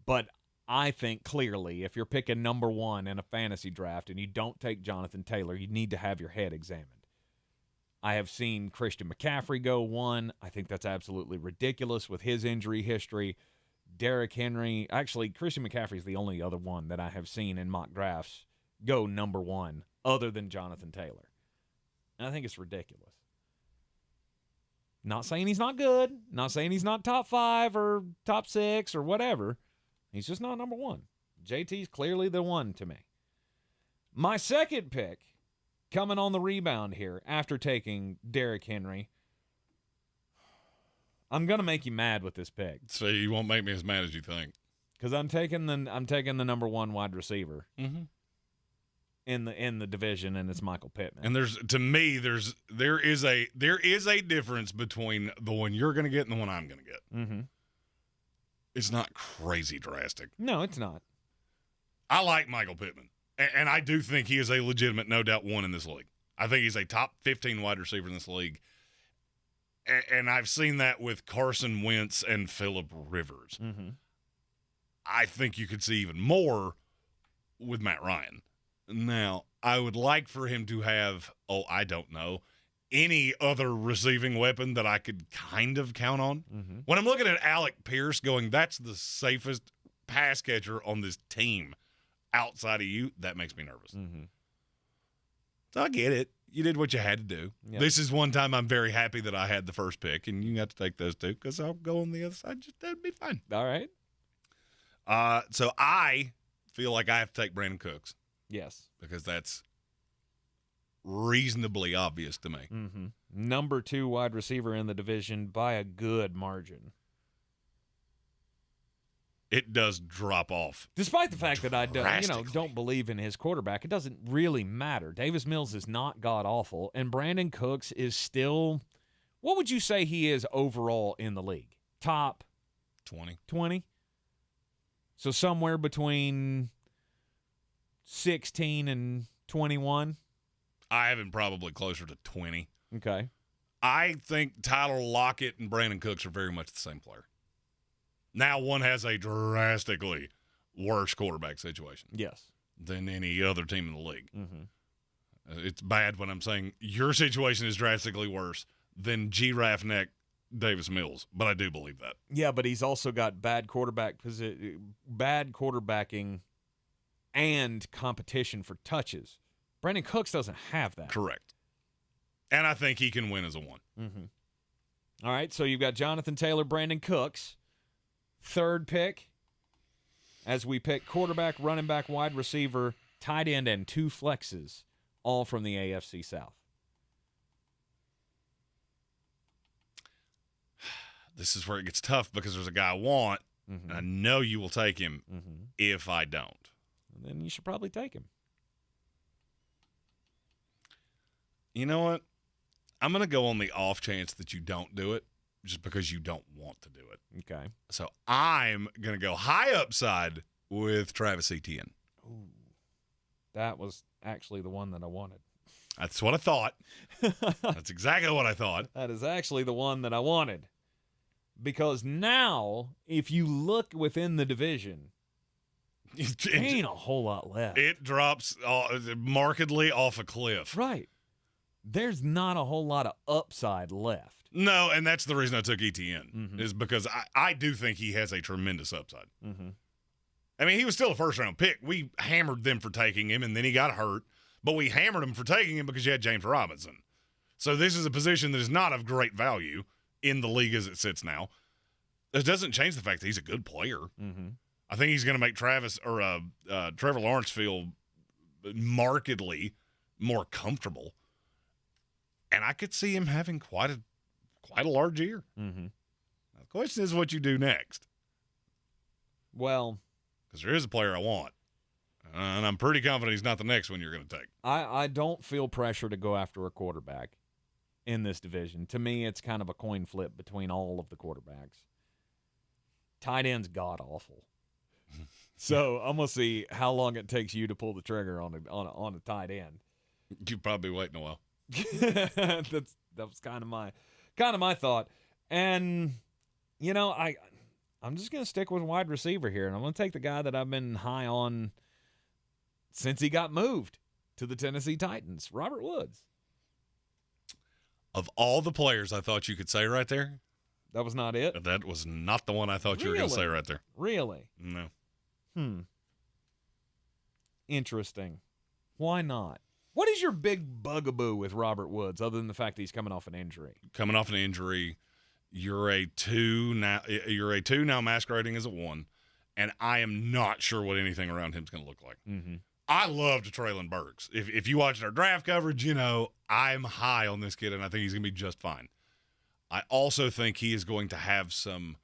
But I think clearly if you're picking number one in a fantasy draft and you don't take Jonathan Taylor, you need to have your head examined. I have seen Christian McCaffrey go one. I think that's absolutely ridiculous with his injury history. Derrick Henry. Actually, Christian McCaffrey is the only other one that I have seen in mock drafts go number one other than Jonathan Taylor. And I think it's ridiculous. Not saying he's not good. Not saying he's not top 5 or top 6 or whatever. He's just not number one. JT's clearly the one to me. My second pick, coming on the rebound here after taking Derrick Henry. I'm going to make you mad with this pick. So you won't make me as mad as you think. Because I'm taking the number one wide receiver in the division, and it's Michael Pittman. And there is a difference between the one you're going to get and the one I'm going to get. Mm-hmm. It's not crazy drastic. No, it's not. I like Michael Pittman, and I do think he is a legitimate, no doubt, one in this league. I think he's a top 15 wide receiver in this league. And I've seen that with Carson Wentz and Phillip Rivers. Mm-hmm. I think you could see even more with Matt Ryan. Now, I would like for him to have, I don't know, any other receiving weapon that I could kind of count on. Mm-hmm. When I'm looking at Alec Pierce going, that's the safest pass catcher on this team outside of you, that makes me nervous. Mm-hmm. So I get it. You did what you had to do. Yep. This is one time I'm very happy that I had the first pick, and you got to take those two because I'll go on the other side. That'd be fine. All right. So I feel like I have to take Brandon Cooks. Yes. Because that's reasonably obvious to me. Mm-hmm. Number 2 wide receiver in the division by a good margin. It does drop off. Despite the fact that I don't believe in his quarterback, it doesn't really matter. Davis Mills is not god-awful, and Brandon Cooks is still, what would you say he is overall in the league? Top 20. 20? So somewhere between 16 and 21? I have him probably closer to 20. Okay. I think Tyler Lockett and Brandon Cooks are very much the same player. Now one has a drastically worse quarterback situation. Yes. Than any other team in the league. Mm-hmm. It's bad when I'm saying your situation is drastically worse than Giraffe Neck Davis Mills, but I do believe that. Yeah, but he's also got bad quarterbacking and competition for touches. Brandon Cooks doesn't have that. Correct. And I think he can win as a one. Mm-hmm. All right, so you've got Jonathan Taylor, Brandon Cooks. Third pick, as we pick quarterback, running back, wide receiver, tight end, and 2 flexes, all from the AFC South. This is where it gets tough because there's a guy I want, Mm-hmm. and I know you will take him if I don't. And then you should probably take him. You know what? I'm going to go on the off chance that you don't do it just because you don't want to do it. Okay. So I'm going to go high upside with Travis Etienne. Ooh. That was actually the one that I wanted. That's what I thought. That's exactly what I thought. That is actually the one that I wanted. Because now, if you look within the division, there ain't a whole lot left. It drops markedly off a cliff. Right. There's not a whole lot of upside left. No, and that's the reason I took Etienne, is because I do think he has a tremendous upside. Mm-hmm. I mean, he was still a first-round pick. We hammered them for taking him, and then he got hurt. But we hammered him for taking him because you had James Robinson. So this is a position that is not of great value in the league as it sits now. It doesn't change the fact that he's a good player. Mm-hmm. I think he's going to make Trevor Lawrence feel markedly more comfortable. And I could see him having quite a large year. Mm-hmm. Now, the question is what you do next. Well, because there is a player I want. And I'm pretty confident he's not the next one you're going to take. I don't feel pressure to go after a quarterback in this division. To me, it's kind of a coin flip between all of the quarterbacks. Tight end's god-awful. So I'm going to see how long it takes you to pull the trigger on a tight end. You'll probably be waiting a while. that was kind of my thought. And I'm just going to stick with wide receiver here, and I'm going to take the guy that I've been high on since he got moved to the Tennessee Titans, Robert Woods. Of all the players I thought you could say right there, that was not it? That was not the one I thought you were going to say right there. Really? No. Interesting. Why not? What is your big bugaboo with Robert Woods, other than the fact that he's coming off an injury? Coming off an injury, you're a 2 now. You're a 2 now, masquerading as a 1, and I am not sure what anything around him is going to look like. Mm-hmm. I loved Traylon Burks. If you watched our draft coverage, I'm high on this kid, and I think he's going to be just fine. I also think he is going to have some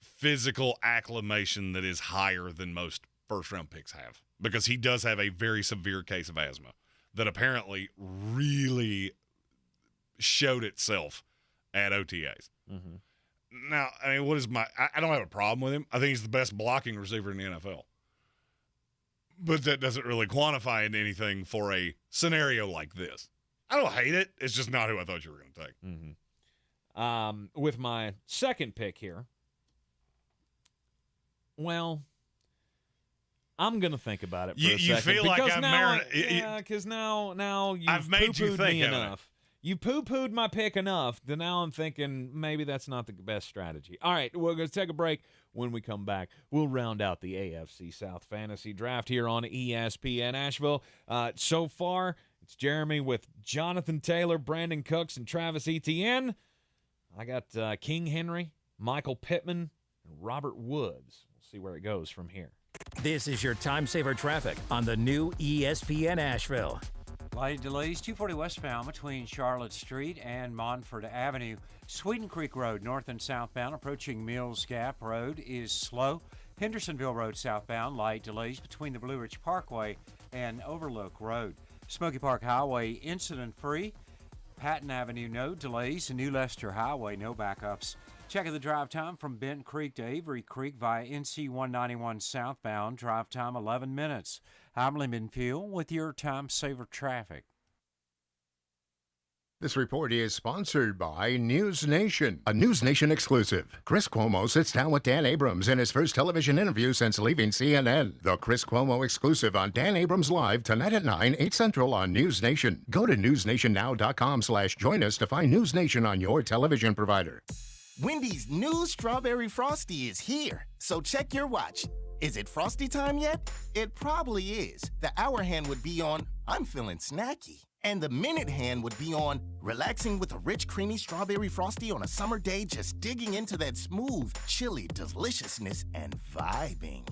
physical acclimation that is higher than most first-round picks have, because he does have a very severe case of asthma that apparently really showed itself at OTAs. Mm-hmm. Now, I mean, I don't have a problem with him. I think he's the best blocking receiver in the NFL. But that doesn't really quantify into anything for a scenario like this. I don't hate it. It's just not who I thought you were going to take. Mm-hmm. With my second pick here, well, I'm going to think about it for a second. You feel like I'm marinating. Yeah, because now I've made you think me enough. You poo-pooed my pick enough that now I'm thinking maybe that's not the best strategy. All right, we're going to take a break. When we come back, we'll round out the AFC South fantasy draft here on ESPN Asheville. So far, it's Jeremy with Jonathan Taylor, Brandon Cooks, and Travis Etienne. I got King Henry, Michael Pittman, and Robert Woods. We'll see where it goes from here. This is your time saver traffic on the new ESPN Asheville. Light delays 240 westbound between Charlotte Street and Montford Avenue. Sweeten Creek Road north and southbound approaching Mills Gap Road is slow. Hendersonville Road southbound light delays between the Blue Ridge Parkway and Overlook Road. Smoky Park Highway incident free. Patton Avenue no delays. New Leicester Highway no backups. Check the drive time from Bent Creek to Avery Creek via NC 191 southbound. Drive time 11 minutes. I'm Lemon Fuel with your time saver traffic. This report is sponsored by News Nation, a News Nation exclusive. Chris Cuomo sits down with Dan Abrams in his first television interview since leaving CNN. The Chris Cuomo exclusive on Dan Abrams Live tonight at 9, 8 Central on News Nation. Go to newsnationnow.com/join us to find News Nation on your television provider. Wendy's new Strawberry Frosty is here, so check your watch. Is it Frosty time yet? It probably is. The hour hand would be on, I'm feeling snacky. And the minute hand would be on, relaxing with a rich, creamy strawberry Frosty on a summer day, just digging into that smooth, chilly deliciousness and vibing.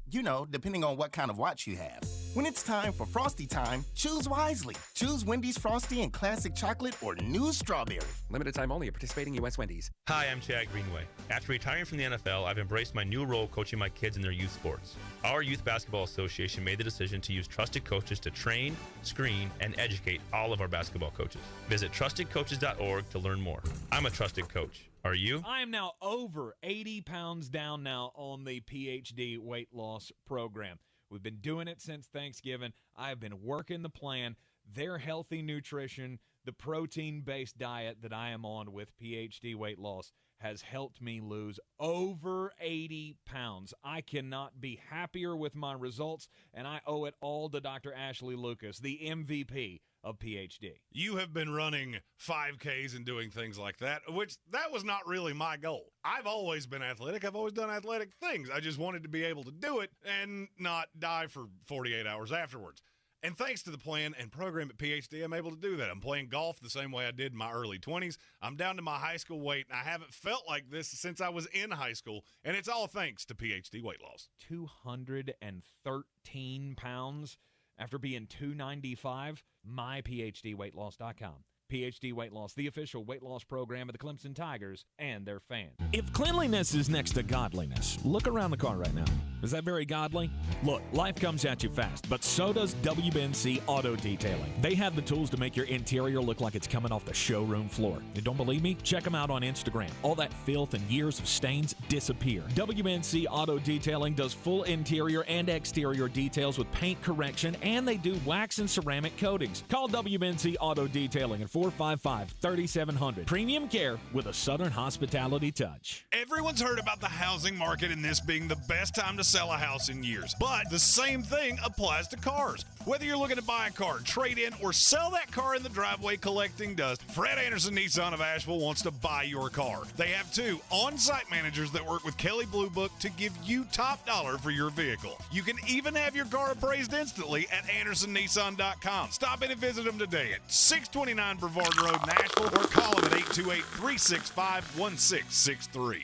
You know, depending on what kind of watch you have. When it's time for Frosty time, choose wisely. Choose Wendy's Frosty in Classic Chocolate or New Strawberry. Limited time only at participating U.S. Wendy's. Hi, I'm Chad Greenway. After retiring from the NFL, I've embraced my new role coaching my kids in their youth sports. Our Youth Basketball Association made the decision to use trusted coaches to train, screen, and educate all of our basketball coaches. Visit trustedcoaches.org to learn more. I'm a trusted coach. Are you? I am now over 80 pounds down now on the PhD weight loss program. We've been doing it since Thanksgiving. I have been working the plan, their healthy nutrition, the protein-based diet that I am on with PhD weight loss has helped me lose over 80 pounds. I cannot be happier with my results, and I owe it all to Dr. Ashley Lucas, the MVP of PhD. You have been running 5Ks and doing things like that, which that was not really my goal. I've always been athletic. I've always done athletic things. I just wanted to be able to do it and not die for 48 hours afterwards. And thanks to the plan and program at PhD, I'm able to do that. I'm playing golf the same way I did in my early 20s. I'm down to my high school weight, and I haven't felt like this since I was in high school, and it's all thanks to PhD weight loss. 213 pounds after being 295. MyPhDweightloss.com. PhD Weight Loss, the official weight loss program of the Clemson Tigers and their fans. If cleanliness is next to godliness, look around the car right now. Is that very godly? Look, life comes at you fast, but so does WBNC Auto Detailing. They have the tools to make your interior look like it's coming off the showroom floor. You don't believe me? Check them out on Instagram. All that filth and years of stains disappear. WBNC Auto Detailing does full interior and exterior details with paint correction, and they do wax and ceramic coatings. Call WBNC Auto Detailing at 455-3700. Premium care with a Southern hospitality touch. Everyone's heard about the housing market and this being the best time to sell a house in years. But the same thing applies to cars. Whether you're looking to buy a car, trade in, or sell that car in the driveway collecting dust, Fred Anderson Nissan of Asheville wants to buy your car. They have 2 on-site managers that work with Kelly Blue Book to give you top dollar for your vehicle. You can even have your car appraised instantly at AndersonNissan.com. Stop in and visit them today at 629 Brevard Road in Asheville or call them at 828-365-1663.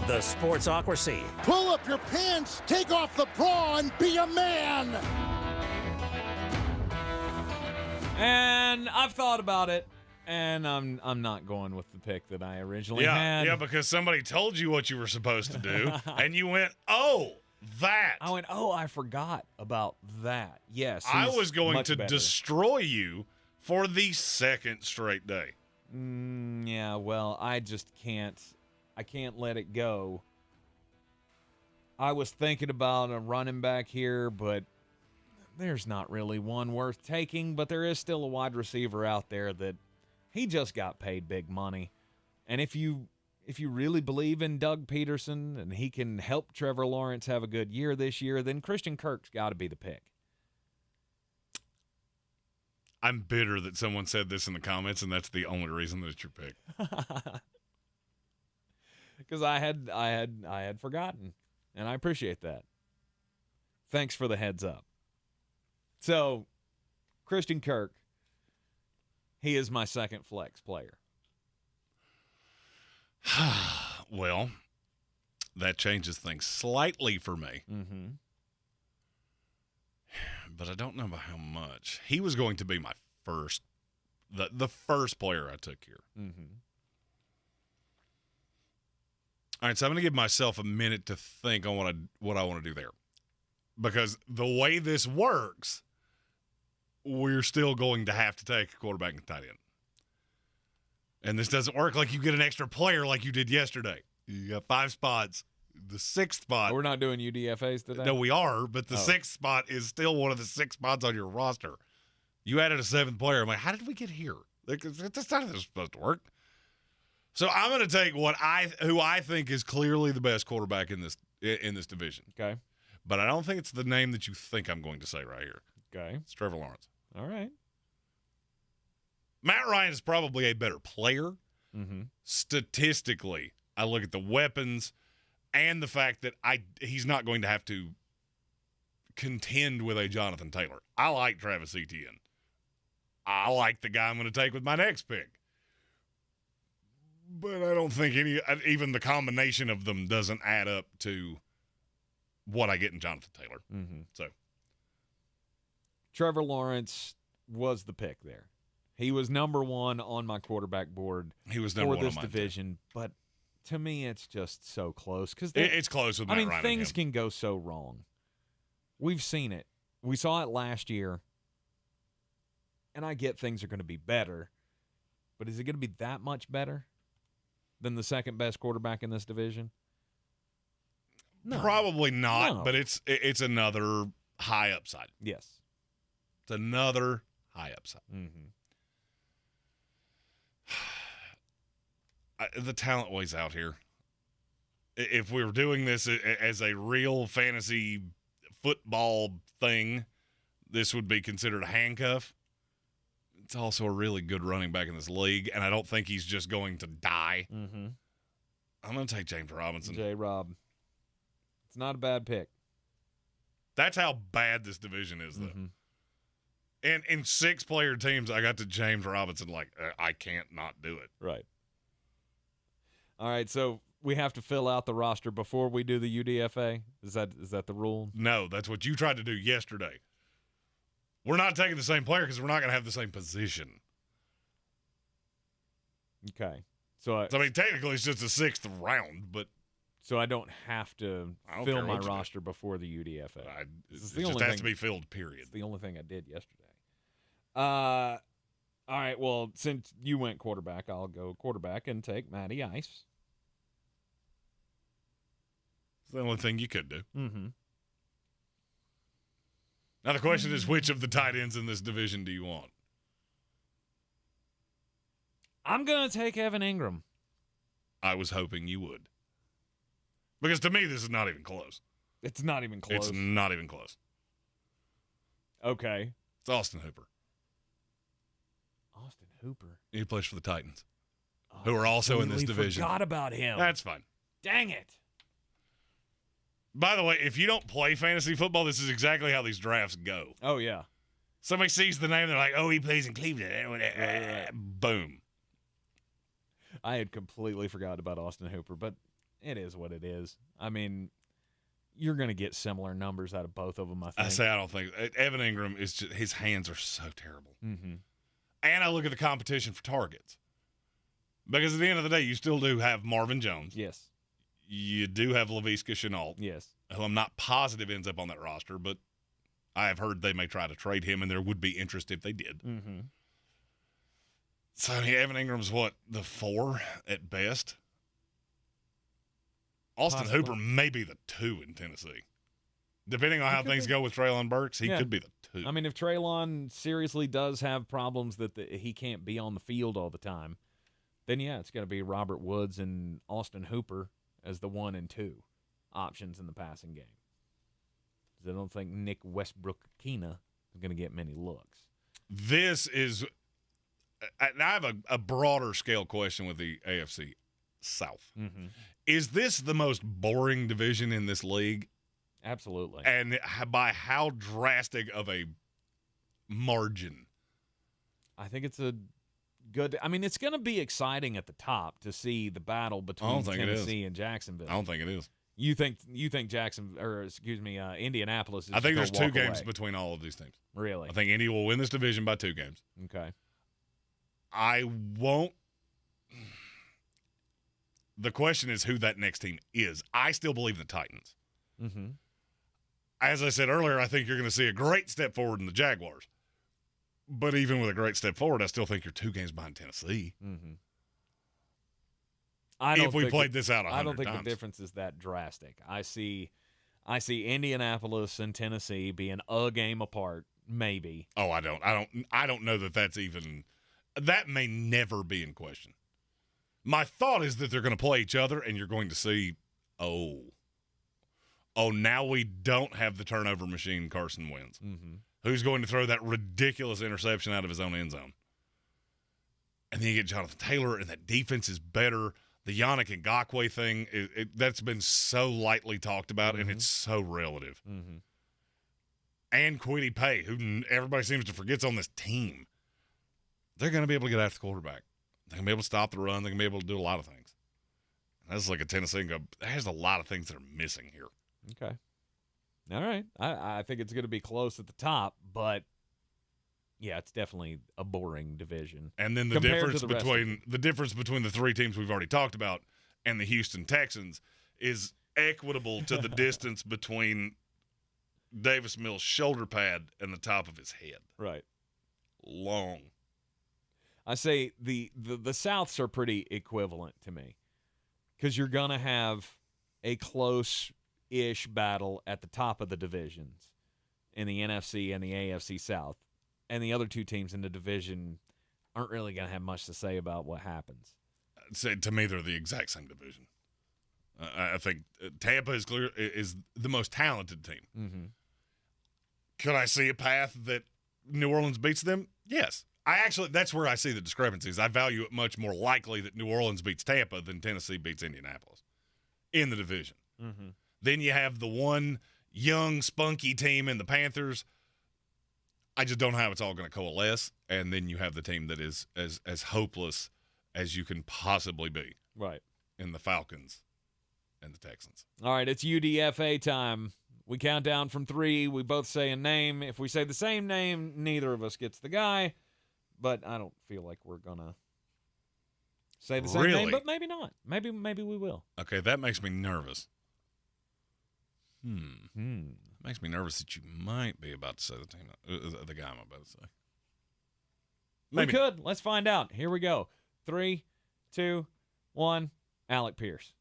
The Sportsocracy. Pull up your pants, take off the bra, and be a man. And I've thought about it, and I'm not going with the pick that I originally had. Yeah, because somebody told you what you were supposed to do, and you went, oh, that. I went, oh, I forgot about that. Yes. I was going to destroy you for the second straight day. Yeah, well, I just can't. I can't let it go. I was thinking about a running back here, but there's not really one worth taking, but there is still a wide receiver out there that he just got paid big money. And if you really believe in Doug Peterson and he can help Trevor Lawrence have a good year this year, then Christian Kirk's got to be the pick. I'm bitter that someone said this in the comments, and that's the only reason that it's your pick. Because I had forgotten, and I appreciate that. Thanks for the heads up. So, Christian Kirk, he is my second flex player. Well, that changes things slightly for me. Mm-hmm. But I don't know by how much. He was going to be my first, the first player I took here. Mm-hmm. All right, so I'm going to give myself a minute to think on what I want to do there. Because the way this works, we're still going to have to take a quarterback and tight end. And this doesn't work like you get an extra player like you did yesterday. You got 5 spots. The 6th spot. We're not doing UDFAs today? No, we are, but the 6th spot is still one of the 6 spots on your roster. You added a 7th player. I'm like, how did we get here? That's not how this is supposed to work. So I'm going to take who I think is clearly the best quarterback in this division. Okay. But I don't think it's the name that you think I'm going to say right here. Okay. It's Trevor Lawrence. All right. Matt Ryan is probably a better player. Mm-hmm. Statistically, I look at the weapons and the fact that he's not going to have to contend with a Jonathan Taylor. I like Travis Etienne. I like the guy I'm going to take with my next pick. But I don't think even the combination of them doesn't add up to what I get in Jonathan Taylor. Mm-hmm. So Trevor Lawrence was the pick there. He was number 1 on my quarterback board. He was number 1 for this on my division, team. But to me, it's just so close because it's close with Matt Ryan. Things can go so wrong. We've seen it. We saw it last year, and I get things are going to be better, but is it going to be that much better than the second best quarterback in this division? No. Probably not, No. but it's another high upside. Yes. It's another high upside. Mm-hmm. The talent weighs out here. If we were doing this as a real fantasy football thing, this would be considered a handcuff. It's also a really good running back in this league, and I don't think he's just going to die. Mm-hmm. I'm going to take James Robinson. J-Rob. It's not a bad pick. That's how bad this division is, though. Mm-hmm. And in 6-player teams, I got to James Robinson like, I can't not do it. Right. All right, so we have to fill out the roster before we do the UDFA? Is that the rule? No, that's what you tried to do yesterday. We're not taking the same player because we're not going to have the same position. Okay. So I mean, technically it's just a 6th round, but So I don't have to fill my roster before the UDFA. It just has to be filled, period. It's the only thing I did yesterday. All right, well, since you went quarterback, I'll go quarterback and take Matty Ice. It's the only thing you could do. Mm-hmm. Now the question is, which of the tight ends in this division do you want? I'm going to take Evan Ingram. I was hoping you would. Because to me, this is not even close. It's not even close. It's not even close. Okay. It's Austin Hooper. Austin Hooper? He plays for the Titans, who are also in this division. Forgot about him. That's fine. Dang it. By the way, if you don't play fantasy football, this is exactly how these drafts go. Oh, yeah. Somebody sees the name, they're like, oh, he plays in Cleveland. Right. Boom. I had completely forgotten about Austin Hooper, but it is what it is. I mean, you're going to get similar numbers out of both of them, I think. I don't think. Evan Ingram, is just, his hands are so terrible. Mm-hmm. And I look at the competition for targets. Because at the end of the day, you still do have Marvin Jones. Yes. You do have Laviska Shenault. Yes. Who I'm not positive ends up on that roster, but I have heard they may try to trade him, and there would be interest if they did. Mm-hmm. So, I mean, Evan Ingram's what, the 4 at best? Austin Hooper may be the 2 in Tennessee. Depending on how things go with Treylon Burks, he could be the 2. I mean, if Treylon seriously does have problems that he can't be on the field all the time, then, yeah, it's going to be Robert Woods and Austin Hooper as the 1 and 2 options in the passing game. Because I don't think Nick Westbrook-Akina is going to get many looks. This is – I have a broader scale question with the AFC South. Mm-hmm. Is this the most boring division in this league? Absolutely. And by how drastic of a margin? I think it's a good – I mean, it's going to be exciting at the top to see the battle between Tennessee and Jacksonville. I don't think it is. You think Indianapolis is I think there's 2 games away. Between all of these teams. Really? I think Indy will win this division by 2 games. Okay. I won't – the question is who that next team is. I still believe the Titans. Mm-hmm. As I said earlier, I think you're going to see a great step forward in the Jaguars. But even with a great step forward, I still think you're 2 games behind Tennessee. Mm-hmm. If we played this out 100 times. I don't think the difference is that drastic. I see Indianapolis and Tennessee being a game apart, maybe. Oh, I don't know that that's even – that may never be in question. My thought is that they're going to play each other, and you're going to see, now we don't have the turnover machine Carson Wentz. Mm-hmm. Who's going to throw that ridiculous interception out of his own end zone? And then you get Jonathan Taylor, and that defense is better. The Yannick Ngakoue thing, that's been so lightly talked about, and it's so relative. Mm-hmm. And Kwity Paye, who everybody seems to forget's on this team. They're going to be able to get after the quarterback. They're going to be able to stop the run. They're going to be able to do a lot of things. And that's like a Tennessee and go, there's a lot of things that are missing here. Okay. All right. I think it's going to be close at the top, but yeah, it's definitely a boring division. And then the difference between the 3 teams we've already talked about and the Houston Texans is equitable to the distance between Davis Mills' shoulder pad and the top of his head. Right. Long. I say the Souths are pretty equivalent to me because you're going to have a close-ish battle at the top of the divisions in the NFC and the AFC South. And the other 2 teams in the division aren't really going to have much to say about what happens. To me, they're the exact same division. I think Tampa is the most talented team. Mm-hmm. Could I see a path that New Orleans beats them? Yes. That's where I see the discrepancies. I value it much more likely that New Orleans beats Tampa than Tennessee beats Indianapolis in the division. Mm-hmm. Then you have the one young, spunky team in the Panthers. I just don't know how it's all going to coalesce. And then you have the team that is as hopeless as you can possibly be. Right. In the Falcons and the Texans. All right, it's UDFA time. We count down from 3. We both say a name. If we say the same name, neither of us gets the guy. But I don't feel like we're going to say the same name, but maybe not. Maybe we will. Okay, that makes me nervous. Makes me nervous that you might be about to say the guy I'm about to say. Maybe. We could. Let's find out. Here we go. 3, 2, 1. Alec Pierce.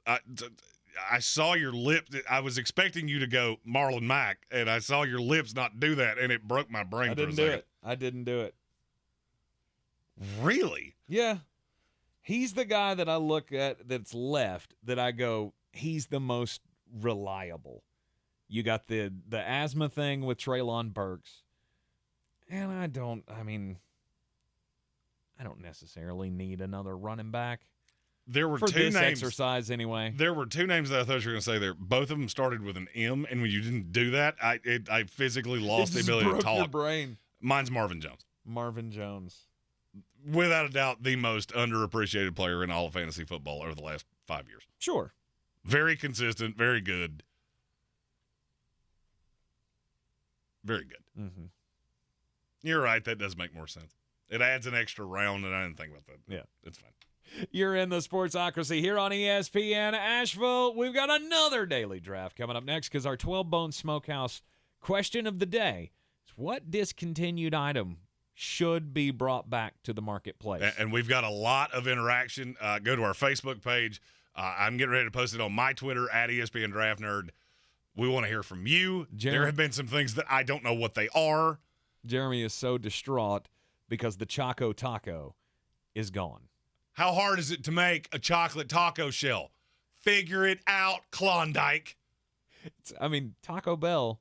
I saw your lip. I was expecting you to go Marlon Mack, and I saw your lips not do that, and it broke my brain for a second. I didn't do it. Really? Yeah. He's the guy that I look at that's left that I go, he's the most reliable. You got the asthma thing with Treylon Burks. And I don't necessarily need another running back. There were for two this names. Exercise anyway. There were two names that I thought you were going to say there. Both of them started with an M, and when you didn't do that, I physically lost the ability to talk. Your brain. Mine's Marvin Jones. Marvin Jones. Without a doubt, the most underappreciated player in all of fantasy football over the last 5 years. Sure. Very consistent, very good. Very good. Mm-hmm. You're right. That does make more sense. It adds an extra round, and I didn't think about that. Yeah. It's fine. You're in the Sportsocracy here on ESPN Asheville. We've got another daily draft coming up next because our 12-Bone Smokehouse question of the day is what discontinued item should be brought back to the marketplace? And we've got a lot of interaction. Go to our Facebook page. I'm getting ready to post it on my Twitter, at ESPN Draft Nerd. We want to hear from you. There have been some things that I don't know what they are. Jeremy is so distraught because the Choco Taco is gone. How hard is it to make a chocolate taco shell? Figure it out, Klondike. Taco Bell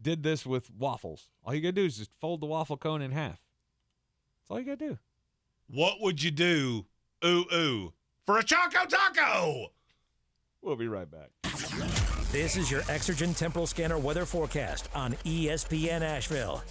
did this with waffles. All you got to do is just fold the waffle cone in half. That's all you got to do. What would you do, for a Choco Taco? We'll be right back. This is your Exergen Temporal Scanner weather forecast on ESPN Asheville.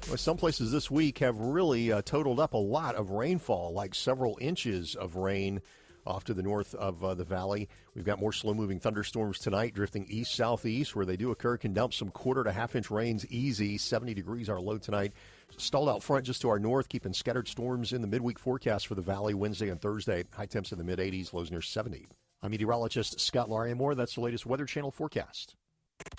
Well, some places this week have really totaled up a lot of rainfall, like several inches of rain off to the north of the valley. We've got more slow-moving thunderstorms tonight, drifting east-southeast, where they do occur, can dump some quarter to half-inch rains easy. 70 degrees our low tonight. Stalled out front just to our north, keeping scattered storms in the midweek forecast for the valley Wednesday and Thursday. High temps in the mid-80s, lows near 70. I'm meteorologist Scott Larimore. That's the latest Weather Channel forecast.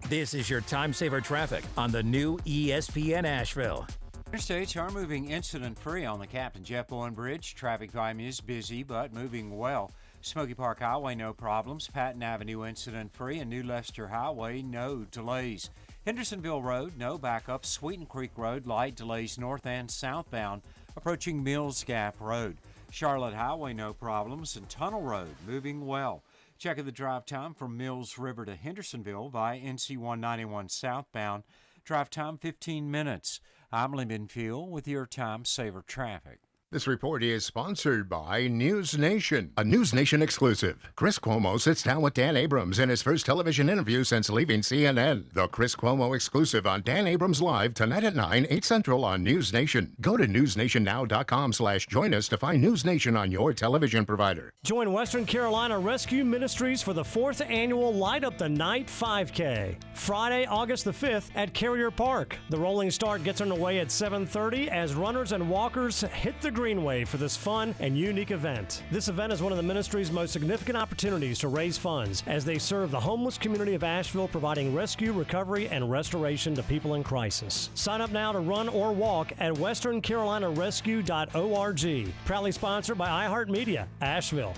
This is your time saver traffic on the new ESPN Asheville. Interstates are moving incident-free on the Captain Jeff Bowen Bridge. Traffic volume is busy, but moving well. Smoky Park Highway, no problems. Patton Avenue, incident-free. And New Leicester Highway, no delays. Hendersonville Road, no backup. Sweeten Creek Road, light delays north and southbound, approaching Mills Gap Road. Charlotte Highway, no problems. And Tunnel Road, moving well. Checking the drive time from Mills River to Hendersonville via NC 191 southbound. Drive time 15 minutes. I'm Lee Binfield with your Time Saver Traffic. This report is sponsored by News Nation, a News Nation exclusive. Chris Cuomo sits down with Dan Abrams in his first television interview since leaving CNN. The Chris Cuomo exclusive on Dan Abrams Live tonight at 9, 8 Central on News Nation. Go to newsnationnow.com/join us to find News Nation on your television provider. Join Western Carolina Rescue Ministries for the 4th annual Light Up the Night 5K. Friday, August the 5th at Carrier Park. The rolling start gets underway at 7:30 as runners and walkers hit the Greenway for this fun and unique event. This event is one of the ministry's most significant opportunities to raise funds as they serve the homeless community of Asheville, providing rescue, recovery, and restoration to people in crisis. Sign up now to run or walk at westerncarolinarescue.org. Proudly sponsored by iHeartMedia, Asheville.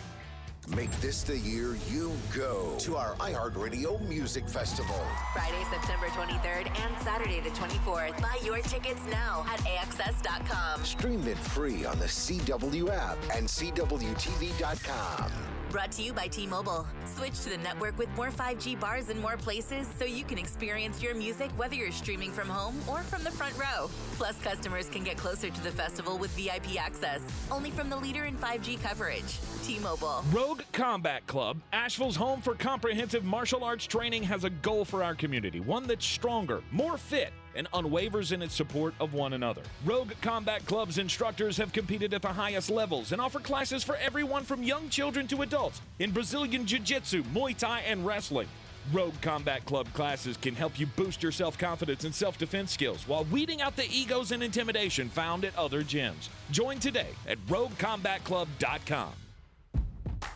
Make this the year you go to our iHeartRadio Music Festival. Friday, September 23rd and Saturday the 24th. Buy your tickets now at AXS.com. Stream it free on the CW app and CWTV.com. Brought to you by T-Mobile. Switch to the network with more 5G bars in more places so you can experience your music whether you're streaming from home or from the front row. Plus, customers can get closer to the festival with VIP access, only from the leader in 5G coverage, T-Mobile. Rogue Combat Club, Asheville's home for comprehensive martial arts training, has a goal for our community, one that's stronger, more fit, and unwavers in its support of one another. Rogue Combat Club's instructors have competed at the highest levels and offer classes for everyone from young children to adults in Brazilian Jiu-Jitsu, Muay Thai, and wrestling. Rogue Combat Club classes can help you boost your self-confidence and self-defense skills while weeding out the egos and intimidation found at other gyms. Join today at RogueCombatClub.com.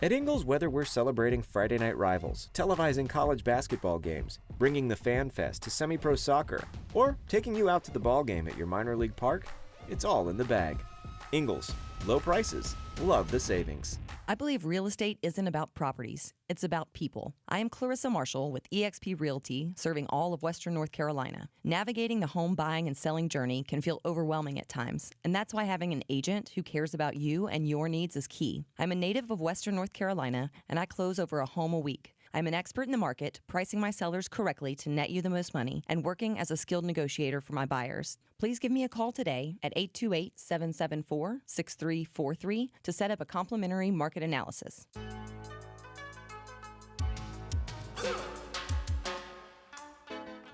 At Ingles, whether we're celebrating Friday night rivals, televising college basketball games, bringing the Fan Fest to semi-pro soccer, or taking you out to the ball game at your minor league park, it's all in the bag. Ingles, low prices, love the savings. I believe real estate isn't about properties. It's about people. I am Clarissa Marshall with eXp Realty, serving all of Western North Carolina. Navigating the home buying and selling journey can feel overwhelming at times, and that's why having an agent who cares about you and your needs is key. I'm a native of Western North Carolina, and I close over a home a week. I'm an expert in the market, pricing my sellers correctly to net you the most money, and working as a skilled negotiator for my buyers. Please give me a call today at 828-774-6343 to set up a complimentary market analysis.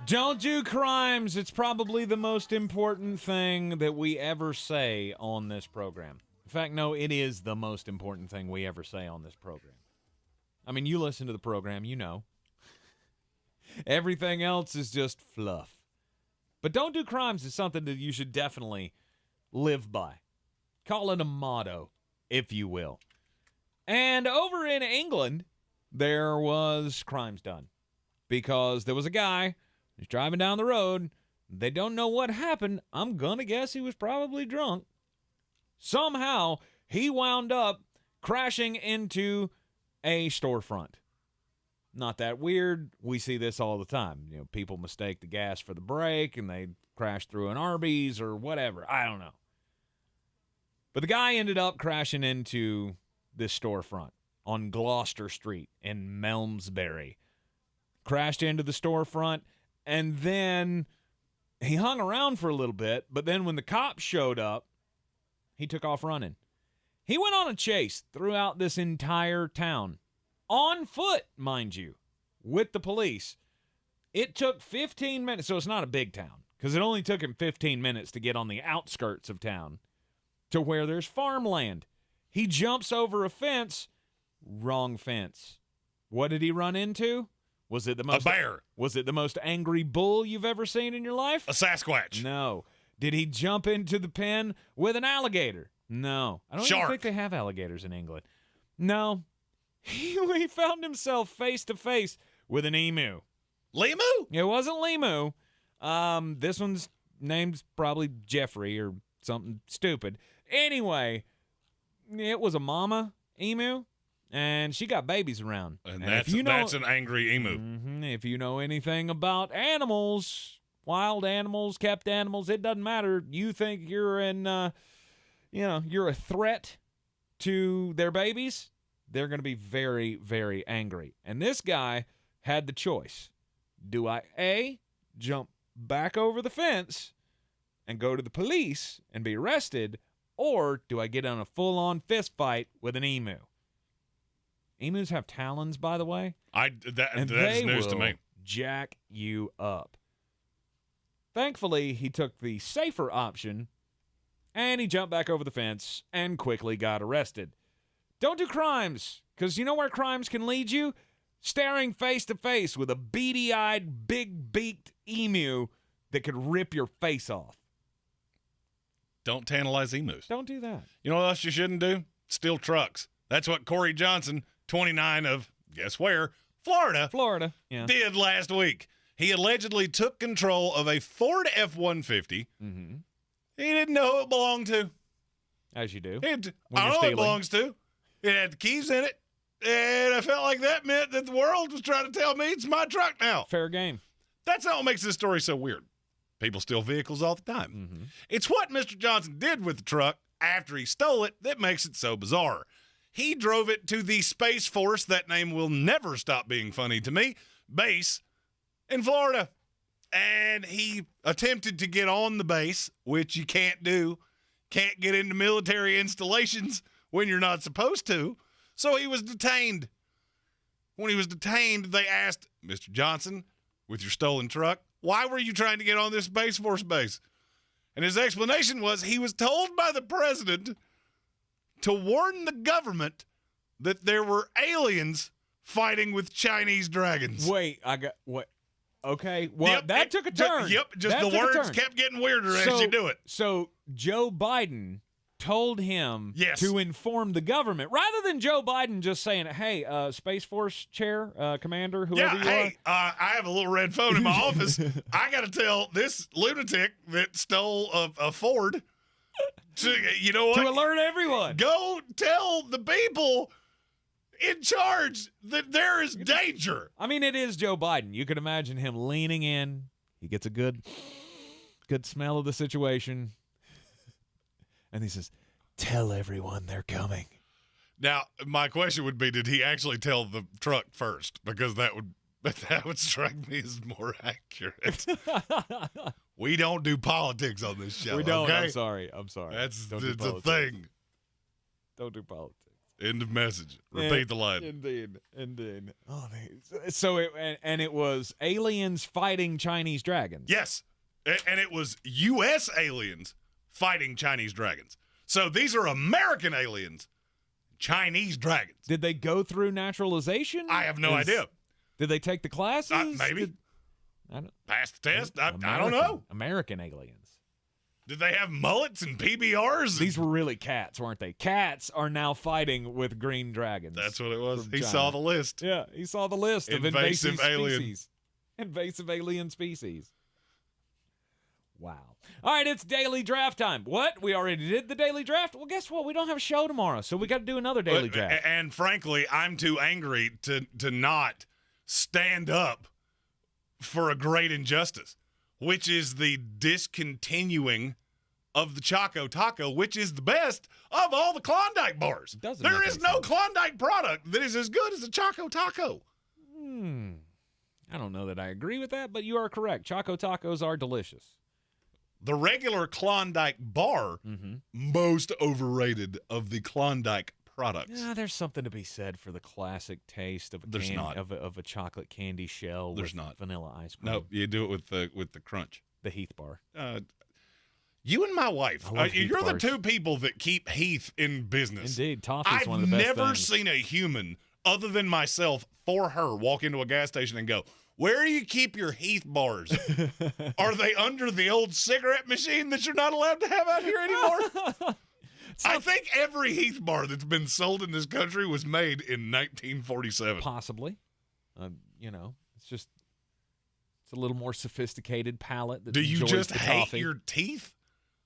Don't do crimes. It's probably the most important thing that we ever say on this program. In fact, no, it is the most important thing we ever say on this program. I mean, you listen to the program, you know. Everything else is just fluff. But don't do crimes is something that you should definitely live by. Call it a motto, if you will. And over in England, there was crimes done. Because there was a guy who's driving down the road. They don't know what happened. I'm going to guess he was probably drunk. Somehow, he wound up crashing into a storefront. Not that weird. We see this all the time. You know, people mistake the gas for the brake and they crash through an Arby's or whatever. I don't know. But the guy ended up crashing into this storefront on Gloucester Street in Malmesbury. Crashed into the storefront, and then he hung around for a little bit, but then when the cops showed up, he took off running. He went on a chase throughout this entire town, on foot, mind you, with the police. It took 15 minutes, so it's not a big town, because it only took him 15 minutes to get on the outskirts of town to where there's farmland. He jumps over a fence, wrong fence. What did he run into? Was it the most a bear? Was it the most angry bull you've ever seen in your life? A Sasquatch? No. Did he jump into the pen with an alligator? No. I don't even think they have alligators in England. No. He found himself face to face with an emu. Lemu? It wasn't Lemu. This one's name's probably Jeffrey or something stupid. Anyway, it was a mama emu, and she got babies around. And that's an angry emu. Mm-hmm, if you know anything about animals, wild animals, kept animals, it doesn't matter. You think you're you're a threat to their babies, they're going to be very, very angry. And this guy had the choice. Do I, A, jump back over the fence and go to the police and be arrested, or do I get on a full-on fist fight with an emu? Emus have talons, by the way. That is news to me. Jack you up. Thankfully, he took the safer option, and he jumped back over the fence and quickly got arrested. Don't do crimes, because you know where crimes can lead you? Staring face to face with a beady-eyed, big-beaked emu that could rip your face off. Don't tantalize emus. Don't do that. You know what else you shouldn't do? Steal trucks. That's what Corey Johnson, 29 of, guess where? Florida. Yeah. Did last week. He allegedly took control of a Ford F-150. Mm-hmm. He didn't know who it belonged to. As you do. I don't know who it belongs to. It had the keys in it. And I felt like that meant that the world was trying to tell me it's my truck now. Fair game. That's not what makes this story so weird. People steal vehicles all the time. Mm-hmm. It's what Mr. Johnson did with the truck after he stole it that makes it so bizarre. He drove it to the Space Force, that name will never stop being funny to me, base in Florida. And he attempted to get on the base, which you can't do. Can't get into military installations when you're not supposed to. So he was detained. When he was detained, they asked, Mr. Johnson, with your stolen truck, why were you trying to get on this Space Force base? And his explanation was he was told by the president to warn the government that there were aliens fighting with Chinese dragons. Wait, I got what? Okay, well, that took a turn. Just the words kept getting weirder as you do it. So Joe Biden told him to inform the government, rather than Joe Biden just saying, hey, Space Force chair, commander, whoever you are. I have a little red phone in my office. I got to tell this lunatic that stole a Ford to, you know what? To alert everyone. Go tell the people in charge that there is danger. I mean, it is Joe Biden. You can imagine him leaning in. He gets a good smell of the situation. And he says, tell everyone they're coming. Now, my question would be, did he actually tell the truck first? Because that would strike me as more accurate. We don't do politics on this show. We don't. Okay? I'm sorry. That's don't it's a thing. Don't do politics. End of message. Repeat the line. Indeed. Oh, so it was aliens fighting Chinese dragons. Yes, and it was U.S. aliens fighting Chinese dragons. So these are American aliens, Chinese dragons. Did they go through naturalization? I have no idea. Did they take the classes? Maybe. I don't, Pass the test? I don't know. American aliens. Did they have mullets and PBRs? These were really cats, weren't they? Cats are now fighting with green dragons. That's what it was. He saw the list. Yeah, he saw the list of invasive alien species. Invasive alien species. Wow. All right, it's daily draft time. What? We already did the daily draft? Well, guess what? We don't have a show tomorrow, so we got to do another daily draft. And frankly, I'm too angry to not stand up for a great injustice, which is the discontinuing of the Choco Taco, which is the best of all the Klondike bars. There is no Klondike product that is as good as the Choco Taco. I don't know that I agree with that, but you are correct. Choco Tacos are delicious. The regular Klondike bar, most overrated of the Klondike products. Yeah, there's something to be said for the classic taste of a chocolate candy shell with vanilla ice cream. No, you do it with the crunch. The Heath bar. You and my wife, you're bars. the two people that keep Heath in business. Indeed, toffee's one of the best I've never things. seen a human other than myself for her walk into a gas station and go, where do you keep your Heath bars? Are they under the old cigarette machine that you're not allowed to have out here anymore? I think every Heath bar that's been sold in this country was made in 1947. Possibly. It's a little more sophisticated palate. Do you just hate your teeth?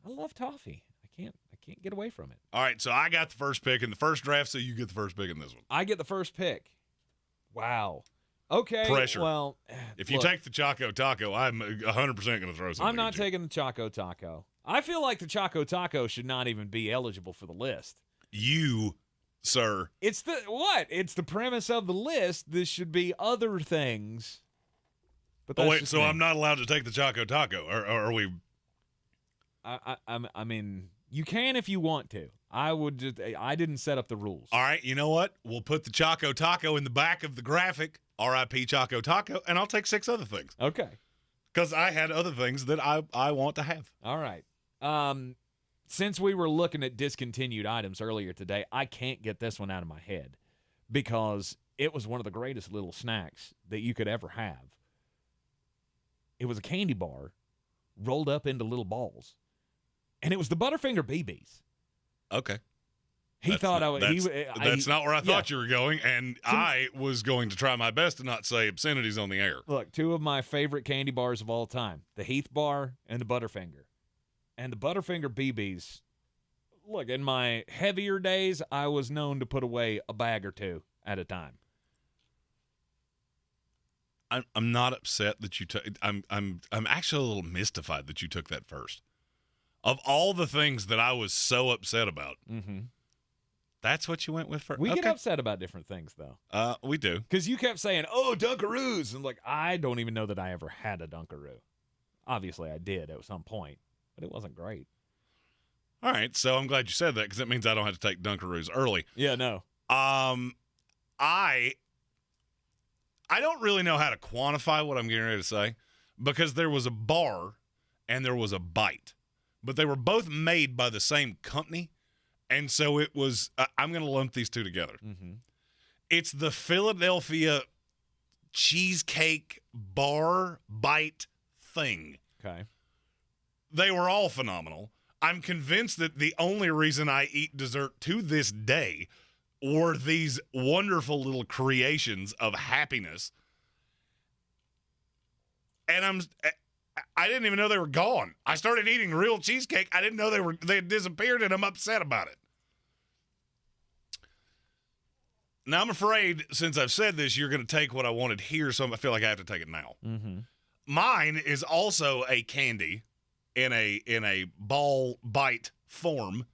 I love toffee. I can't get away from it. All right, so I got the first pick in the first draft, so you get the first pick in this one. I get the first pick. Wow. Okay. Pressure. Well, if you take the Choco Taco, I'm 100% going to throw something. I'm not taking the Choco Taco. I feel like the Choco Taco should not even be eligible for the list. You, sir. It's the premise of the list. This should be other things. But so I'm not allowed to take the Choco Taco, or are we? I mean, you can if you want to. I didn't set up the rules. All right, you know what? We'll put the Choco Taco in the back of the graphic, RIP Choco Taco, and I'll take 6 other things. Okay. Because I had other things that I want to have. All right. Since we were looking at discontinued items earlier today, I can't get this one out of my head because it was one of the greatest little snacks that you could ever have. It was a candy bar rolled up into little balls, and it was the Butterfinger BBs. Okay. That's not where I thought you were going, and I was going to try my best to not say obscenities on the air. Look, 2 of my favorite candy bars of all time, the Heath bar and the Butterfinger. And the Butterfinger BBs, look, in my heavier days, I was known to put away a bag or 2 at a time. I'm not upset that you took. I'm actually a little mystified that you took that first. Of all the things that I was so upset about, that's what you went with first. We get upset about different things, though. We do, because you kept saying, "Oh, Dunkaroos," and I don't even know that I ever had a Dunkaroo. Obviously, I did at some point, but it wasn't great. All right, so I'm glad you said that because that means I don't have to take Dunkaroos early. Yeah, no. I don't really know how to quantify what I'm getting ready to say because there was a bar and there was a bite, but they were both made by the same company, and so it was I'm going to lump these 2 together. It's the Philadelphia cheesecake bar bite thing. Okay. They were all phenomenal. I'm convinced that the only reason I eat dessert to this day were these wonderful little creations of happiness. And I didn't even know they were gone. I started eating real cheesecake. I didn't know they had disappeared, and I'm upset about it. Now, I'm afraid, since I've said this, you're going to take what I wanted here, so I feel like I have to take it now. Mm-hmm. Mine is also a candy in a ball bite form.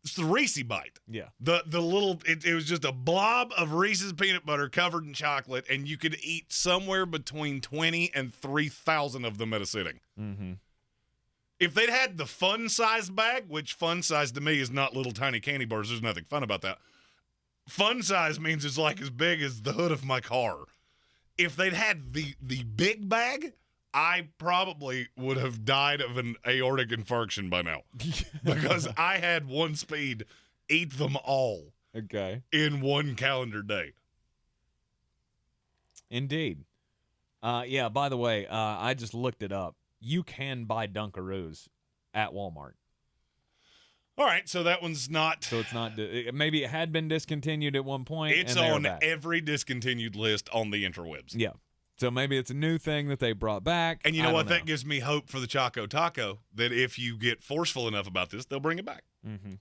It's the Reese Bite. Yeah. The little, it was just a blob of Reese's peanut butter covered in chocolate, and you could eat somewhere between 20 and 3,000 of them at a sitting. Mm-hmm. If they'd had the fun size bag, which fun size to me is not little tiny candy bars, there's nothing fun about that. Fun size means it's like as big as the hood of my car. If they'd had the big bag, I probably would have died of an aortic infarction by now. Because I had one speed eat them all. Okay. In one calendar day. Indeed. Yeah, by the way, I just looked it up. You can buy Dunkaroos at Walmart. All right, so that one's not. So it's not. Maybe it had been discontinued at one point. It's on every discontinued list on the interwebs. Yeah. So maybe it's a new thing that they brought back. And you know what? That gives me hope for the Choco Taco, that if you get forceful enough about this, they'll bring it back. Mm-hmm.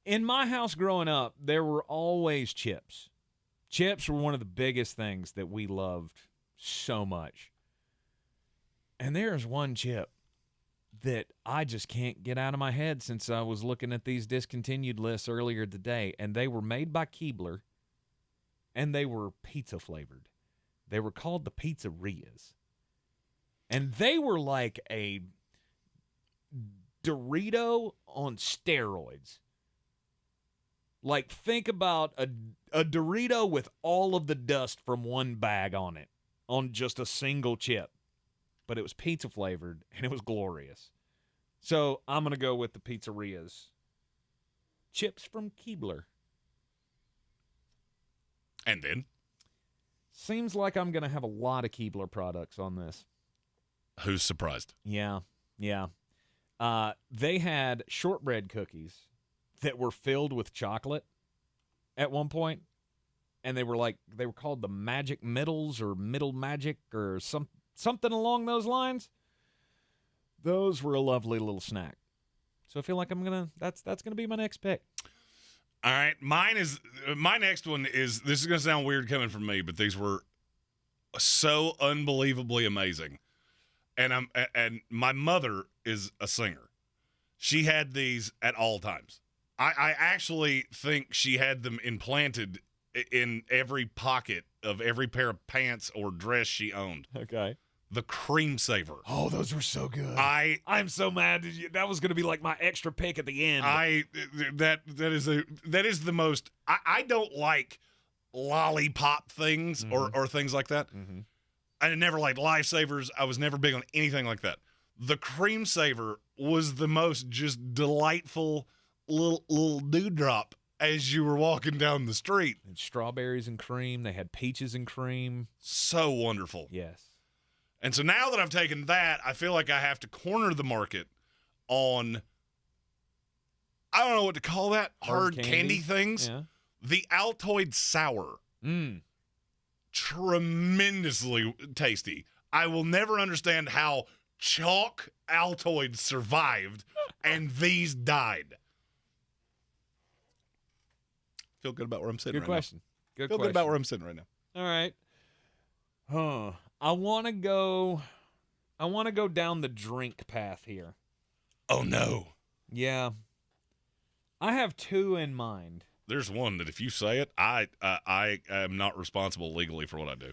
In my house growing up, there were always chips. Chips were one of the biggest things that we loved so much. And there's one chip that I just can't get out of my head since I was looking at these discontinued lists earlier today, and they were made by Keebler, and they were pizza flavored. They were called the Pizzerias, and they were like a Dorito on steroids. Like, think about a Dorito with all of the dust from one bag on it, on just a single chip. But it was pizza flavored, and it was glorious. So I'm going to go with the Pizzerias. Chips from Keebler. And then? Seems like I'm going to have a lot of Keebler products on this. Who's surprised? Yeah. They had shortbread cookies that were filled with chocolate at one point, and they were called the Magic Middles or Middle Magic or something along those lines. Those were a lovely little snack. So I feel like that's gonna be my next pick. All right, my next one is, this is gonna sound weird coming from me, but these were so unbelievably amazing. And my mother is a singer. She had these at all times. I actually think she had them implanted in every pocket of every pair of pants or dress she owned. Okay. The Cream Saver. Oh, those were so good. I'm so mad. That was going to be like my extra pick at the end. That is the most. I don't like lollipop things or things like that. Mm-hmm. I never liked Lifesavers. I was never big on anything like that. The Cream Saver was the most just delightful little dewdrop as you were walking down the street. And strawberries and cream. They had peaches and cream. So wonderful. Yes. And so now that I've taken that, I feel like I have to corner the market on, I don't know what to call that, hard candy things. Yeah. The Altoid Sour. Tremendously tasty. I will never understand how chalk Altoids survived and these died. Feel good about where I'm sitting Good question. Feel good about where I'm sitting right now. All right. I want to go down the drink path here. Oh no. Yeah. I have two in mind. There's one that if you say it, I am not responsible legally for what I do.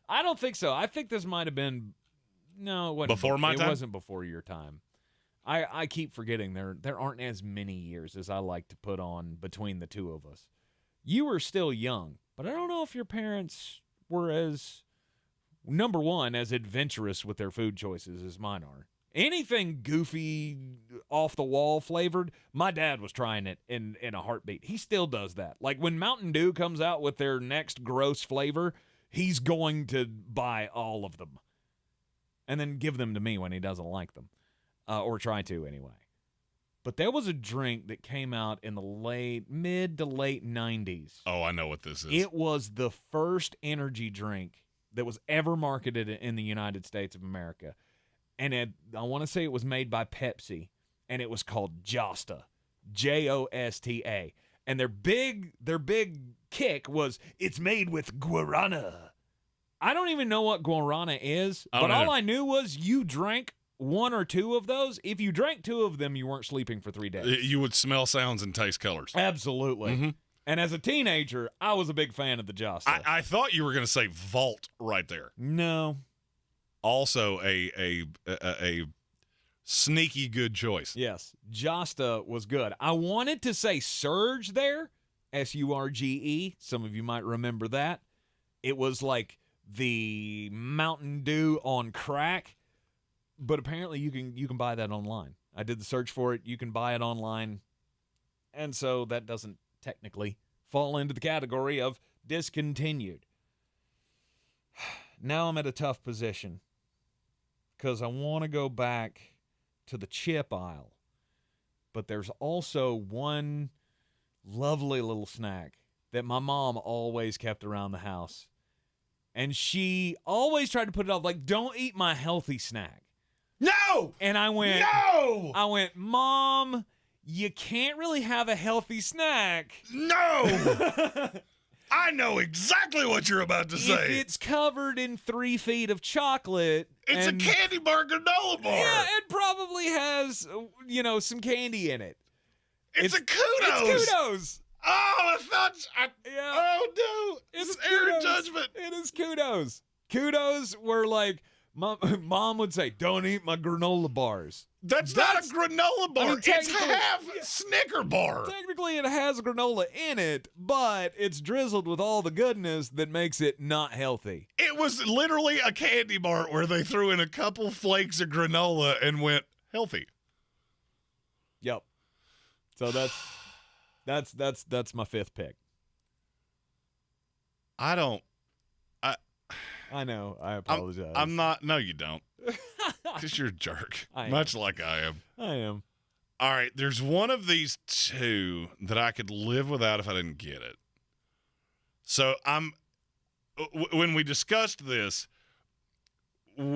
I don't think so. I think this might have been it wasn't before my time. It wasn't before your time. I keep forgetting there aren't as many years as I like to put on between the two of us. You were still young, but I don't know if your parents were as, number one, as adventurous with their food choices as mine are. Anything goofy, off-the-wall flavored, my dad was trying it in a heartbeat. He still does that. Like when Mountain Dew comes out with their next gross flavor, he's going to buy all of them and then give them to me when he doesn't like them, or try to anyway. But there was a drink that came out in the mid to late 90s. Oh, I know what this is. It was the first energy drink that was ever marketed in the United States of America. And I want to say it was made by Pepsi, and it was called Josta, Josta. And their big kick was it's made with guarana. I don't even know what guarana is, but all I knew was you drank one or two of those. If you drank two of them, you weren't sleeping for 3 days. You would smell sounds and taste colors. Absolutely. Mm-hmm. And as a teenager, I was a big fan of the Josta. I thought you were going to say Vault right there. No. Also a sneaky good choice. Yes, Josta was good. I wanted to say Surge there, Surge. Some of you might remember that. It was like the Mountain Dew on crack, but apparently you can buy that online. I did the search for it. You can buy it online, and so that doesn't technically fall into the category of discontinued. Now I'm at a tough position because I want to go back to the chip aisle, but there's also one lovely little snack that my mom always kept around the house, and she always tried to put it off, like, don't eat my healthy snack. No! And I went, no! I went, Mom, you can't really have a healthy snack. No! I know exactly what you're about to say. If it's covered in 3 feet of chocolate. It's a candy bar granola bar. Yeah, it probably has, some candy in it. It's a Kudos. It's Kudos. Oh, I thought. Yeah. Oh, no. It's error judgment. It is Kudos. Kudos were like, Mom would say, don't eat my granola bars. That's not a granola bar. I mean, it's half Snicker bar. Technically, it has granola in it, but it's drizzled with all the goodness that makes it not healthy. It was literally a candy bar where they threw in a couple flakes of granola and went healthy. Yep. So that's my fifth pick. I know. I apologize. I'm not. No, you don't. Because you're a jerk. Much like I am. I am. All right. There's one of these two that I could live without if I didn't get it. So when we discussed this,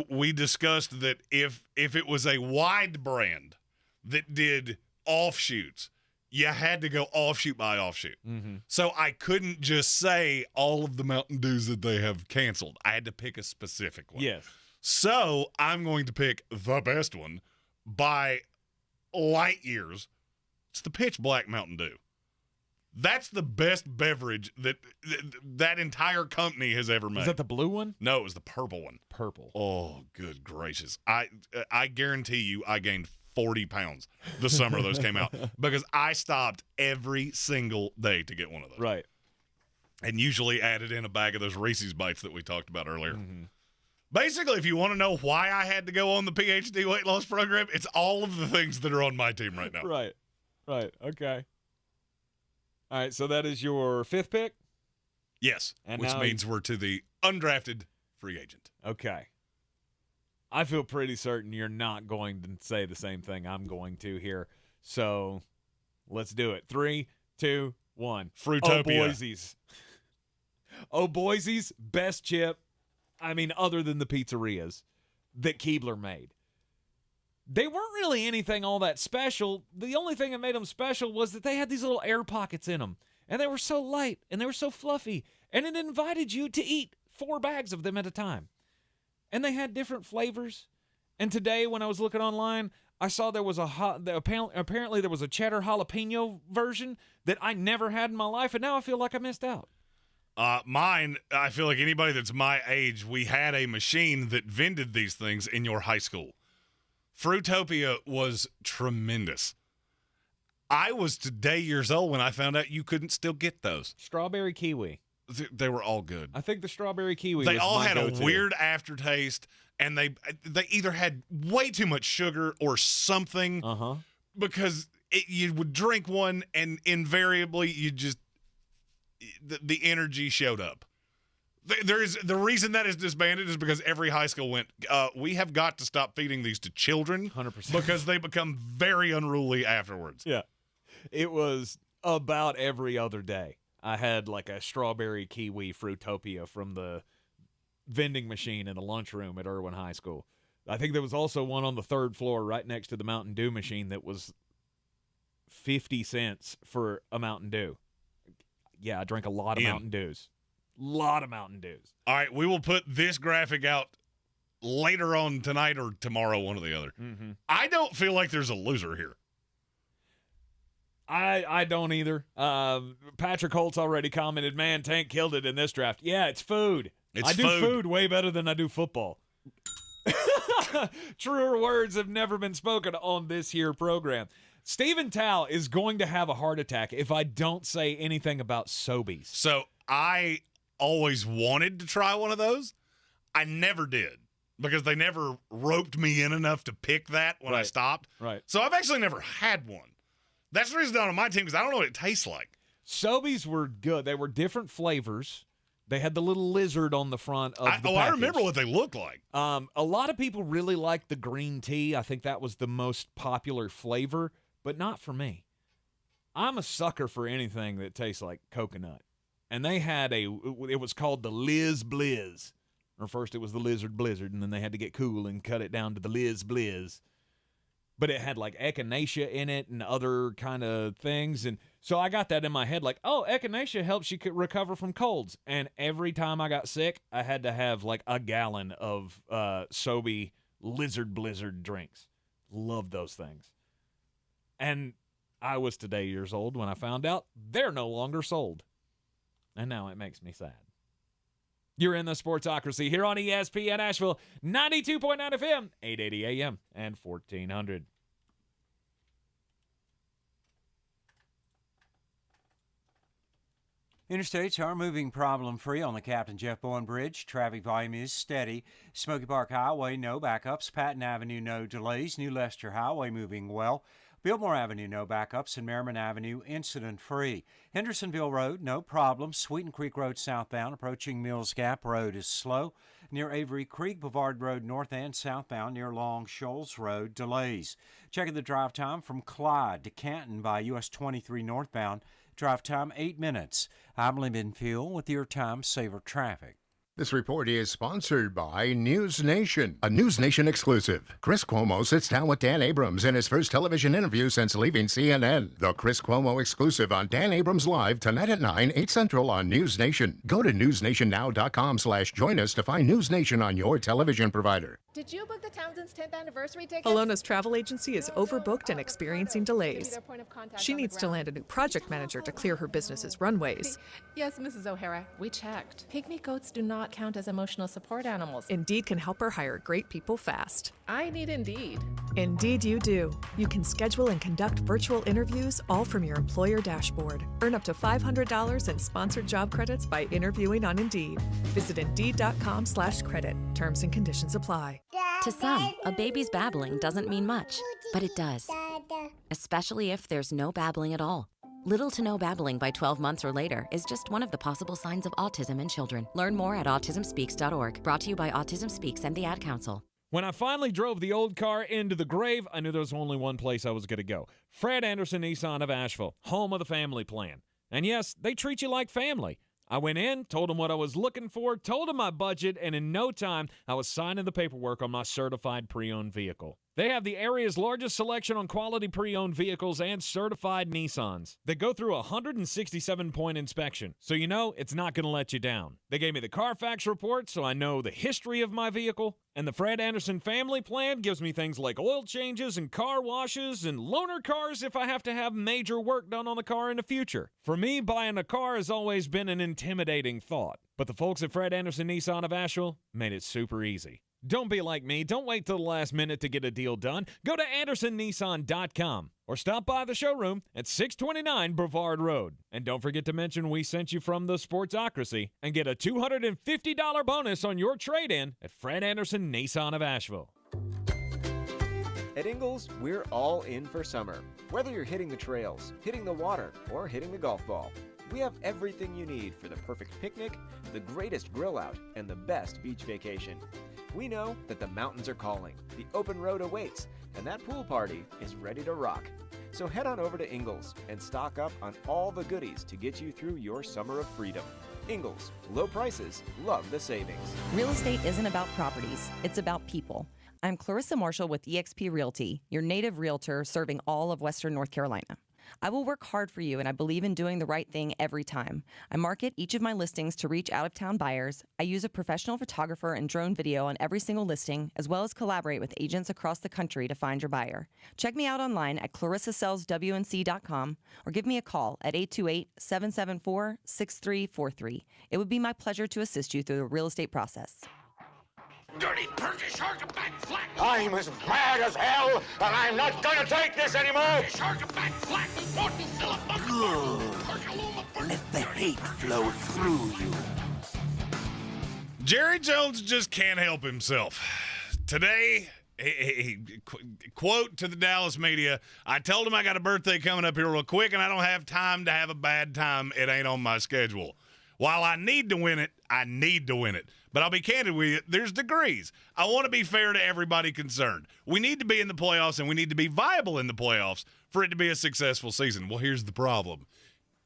we discussed that if it was a wide brand that did offshoots, you had to go offshoot by offshoot. Mm-hmm. So I couldn't just say all of the Mountain Dews that they have canceled. I had to pick a specific one. Yes. So I'm going to pick the best one by light years. It's the Pitch Black Mountain Dew. That's the best beverage that entire company has ever made. Is that the blue one? No, it was the purple one. Purple. Oh, good gracious. I guarantee you I gained 40 pounds the summer those came out because I stopped every single day to get one of those. Right. And usually added in a bag of those Reese's Bites that we talked about earlier. Mm-hmm. Basically, if you want to know why I had to go on the PhD weight loss program, it's all of the things that are on my team right now. Right. Okay. All right, so that is your fifth pick? Yes, and which means we're to the undrafted free agent. Okay. I feel pretty certain you're not going to say the same thing I'm going to here. So let's do it. 3, 2, 1. Fruitopia. Oh, Boise's. Oh, Boise's best chip, other than the pizzerias that Keebler made. They weren't really anything all that special. The only thing that made them special was that they had these little air pockets in them. And they were so light, and they were so fluffy. And it invited you to eat 4 bags of them at a time. And they had different flavors. And today, when I was looking online, I saw there was apparently there was a cheddar jalapeno version that I never had in my life, and now I feel like I missed out. Mine, I feel like anybody that's my age, we had a machine that vended these things in your high school. Fruitopia was tremendous. I was today years old when I found out you couldn't still get those. Strawberry kiwi. They were all good. I think the strawberry kiwi. They was all my had go-to. a weird aftertaste, and they either had way too much sugar or something. Because you would drink one, and invariably you just the energy showed up. The reason that is disbanded is because every high school went, we have got to stop feeding these to children 100%. because they become very unruly afterwards. Yeah. It was about every other day. I had like a strawberry kiwi Fruitopia from the vending machine in the lunchroom at Irwin High School. I think there was also one on the third floor right next to the Mountain Dew machine that was 50 cents for a Mountain Dew. Yeah, I drank a lot of Mountain Dews. Lot of Mountain Dews. All right, we will put this graphic out later on tonight or tomorrow, one or the other. Mm-hmm. I don't feel like there's a loser here. I don't either. Patrick Holtz already commented, man, Tank killed it in this draft. Yeah, it's food. I do food way better than I do football. Truer words have never been spoken on this here program. Stephen Tao is going to have a heart attack if I don't say anything about Sobeys. So I always wanted to try one of those. I never did because they never roped me in enough to pick that when I stopped. Right. So I've actually never had one. That's the reason not on my team because I don't know what it tastes like. Sobeys were good. They were different flavors. They had the little lizard on the front of the package. I remember what they looked like. A lot of people really liked the green tea. I think that was the most popular flavor, but not for me. I'm a sucker for anything that tastes like coconut. And they had it was called the Liz Blizz. Or first it was the Lizard Blizzard, and then they had to get cool and cut it down to the Liz Blizz. But it had like echinacea in it and other kind of things. And so I got that in my head like, oh, echinacea helps you recover from colds. And every time I got sick, I had to have like a gallon of Sobe Lizard Blizzard drinks. Love those things. And I was today years old when I found out they're no longer sold. And now it makes me sad. You're in the Sportsocracy here on ESPN Asheville, 92.9 FM, 880 AM, and 1400. Interstates are moving problem-free on the Captain Jeff Bowen Bridge. Traffic volume is steady. Smoky Park Highway, no backups. Patton Avenue, no delays. New Leicester Highway moving well. Biltmore Avenue, no backups, and Merriman Avenue, incident-free. Hendersonville Road, no problem. Sweeten Creek Road southbound, approaching Mills Gap Road is slow. Near Avery Creek, Boulevard Road north and southbound, near Long Shoals Road, delays. Checking the drive time from Clyde to Canton by US 23 northbound. Drive time 8 minutes. I'm Lee Benfield with your Time Saver Traffic. This report is sponsored by News Nation, a News Nation exclusive. Chris Cuomo sits down with Dan Abrams in his first television interview since leaving CNN. The Chris Cuomo exclusive on Dan Abrams Live tonight at 9, 8 Central on News Nation. Go to newsnationnow.com/join us to find News Nation on your television provider. Did you book the Townsend's 10th anniversary tickets? Alona's travel agency is overbooked and experiencing delays. She needs to land a new project manager to clear her business's runways. Yes, Mrs. O'Hara, we checked. Pygmy goats do not count as emotional support animals. Indeed can help her hire great people fast. I need Indeed. Indeed you do. You can schedule and conduct virtual interviews all from your employer dashboard. Earn up to $500 in sponsored job credits by interviewing on Indeed. Visit Indeed.com/credit. Terms and conditions apply. To some, a baby's babbling doesn't mean much, but it does. Especially if there's no babbling at all. Little to no babbling by 12 months or later is just one of the possible signs of autism in children. Learn more at autismspeaks.org. Brought to you by Autism Speaks and the Ad Council. When I finally drove the old car into the grave, I knew there was only one place I was going to go. Fred Anderson Nissan of Asheville, home of the family plan. And yes, they treat you like family. I went in, told them what I was looking for, told them my budget, and in no time, I was signing the paperwork on my certified pre-owned vehicle. They have the area's largest selection on quality pre-owned vehicles and certified Nissans. They go through a 167-point inspection, so you know it's not going to let you down. They gave me the Carfax report, so I know the history of my vehicle. And the Fred Anderson family plan gives me things like oil changes and car washes and loaner cars if I have to have major work done on the car in the future. For me, buying a car has always been an intimidating thought. But the folks at Fred Anderson Nissan of Asheville made it super easy. Don't be like me. Don't wait till the last minute to get a deal done. Go to AndersonNissan.com or stop by the showroom at 629 Brevard Road. And don't forget to mention we sent you from the Sportsocracy and get a $250 bonus on your trade-in at Fred Anderson Nissan of Asheville. At Ingles, we're all in for summer. Whether you're hitting the trails, hitting the water, or hitting the golf ball, we have everything you need for the perfect picnic, the greatest grill out, and the best beach vacation. We know that the mountains are calling, the open road awaits, and that pool party is ready to rock. So head on over to Ingles and stock up on all the goodies to get you through your summer of freedom. Ingles, low prices, love the savings. Real estate isn't about properties, it's about people. I'm Clarissa Marshall with eXp Realty, your native realtor serving all of Western North Carolina. I will work hard for you, and I believe in doing the right thing every time. I market each of my listings to reach out-of-town buyers. I use a professional photographer and drone video on every single listing, as well as collaborate with agents across the country to find your buyer. Check me out online at clarissasellswnc.com or give me a call at 828-774-6343. It would be my pleasure to assist you through the real estate process. Dirty Turkish back flat. I'm as mad as hell, and I'm not gonna take this anymore. Back flat. Let the hate flow through you. Jerry Jones just can't help himself. Today, quote to the Dallas media, I told him I got a birthday coming up here real quick, and I don't have time to have a bad time. It ain't on my schedule. While I need to win it, I need to win it. But I'll be candid with you, there's degrees. I want to be fair to everybody concerned. We need to be in the playoffs, and we need to be viable in the playoffs for it to be a successful season. Well, here's the problem.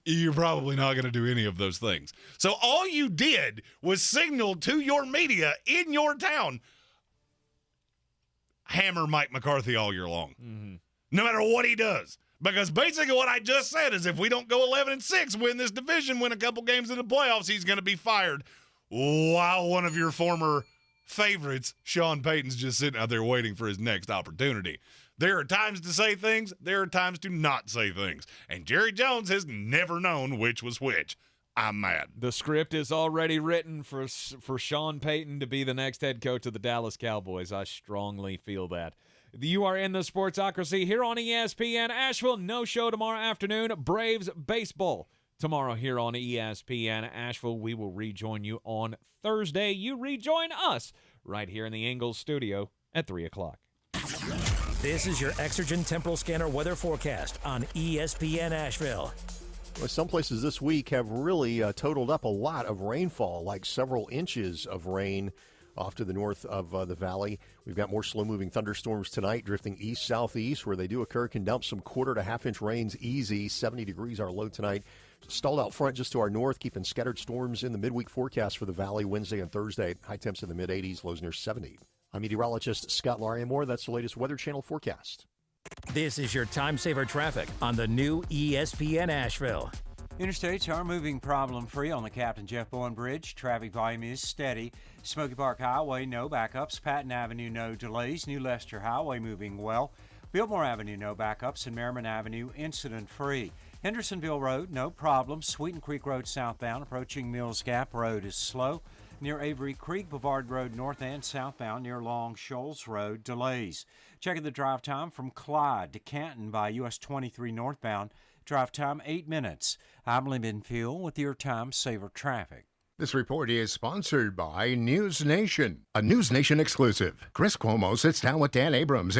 You're probably not going to do any of those things. So all you did was signal to your media in your town, hammer Mike McCarthy all year long, no matter what he does. Because basically what I just said is if we don't go 11-6, win this division, win a couple games in the playoffs, he's going to be fired. While one of your former favorites, Sean Payton's just sitting out there waiting for his next opportunity. There are times to say things. There are times to not say things. And Jerry Jones has never known which was which. I'm mad. The script is already written for Sean Payton to be the next head coach of the Dallas Cowboys. I strongly feel that. You are in the Sportsocracy here on ESPN Asheville. No show tomorrow afternoon. Braves baseball tomorrow here on ESPN Asheville. We will rejoin you on Thursday. You rejoin us right here in the Ingles studio at 3 o'clock. This is your Exergen Temporal Scanner weather forecast on ESPN Asheville. Well, some places this week have really totaled up a lot of rainfall, like several inches of rain off to the north of the valley. We've got more slow-moving thunderstorms tonight, drifting east-southeast, where they do occur, can dump some quarter to half-inch rains easy. 70 degrees our low tonight. Stalled out front just to our north, keeping scattered storms in the midweek forecast for the valley Wednesday and Thursday. High temps in the mid-80s, lows near 70. I'm meteorologist Scott Lariamore. That's the latest Weather Channel forecast. This is your time-saver traffic on the new ESPN Asheville. Interstates are moving problem-free on the Captain Jeff Bowen Bridge. Traffic volume is steady. Smoky Park Highway, no backups. Patton Avenue, no delays. New Leicester Highway moving well. Biltmore Avenue, no backups. And Merriman Avenue, incident-free. Hendersonville Road, no problems. Sweeten Creek Road southbound, approaching Mills Gap Road is slow. Near Avery Creek, Bavard Road north and southbound near Long Shoals Road, delays. Checking the drive time from Clyde to Canton by US 23 northbound. Drive time 8 minutes. I'm Lee Benfield with your Time Saver Traffic. This report is sponsored by News Nation, a News Nation exclusive. Chris Cuomo sits down with Dan Abrams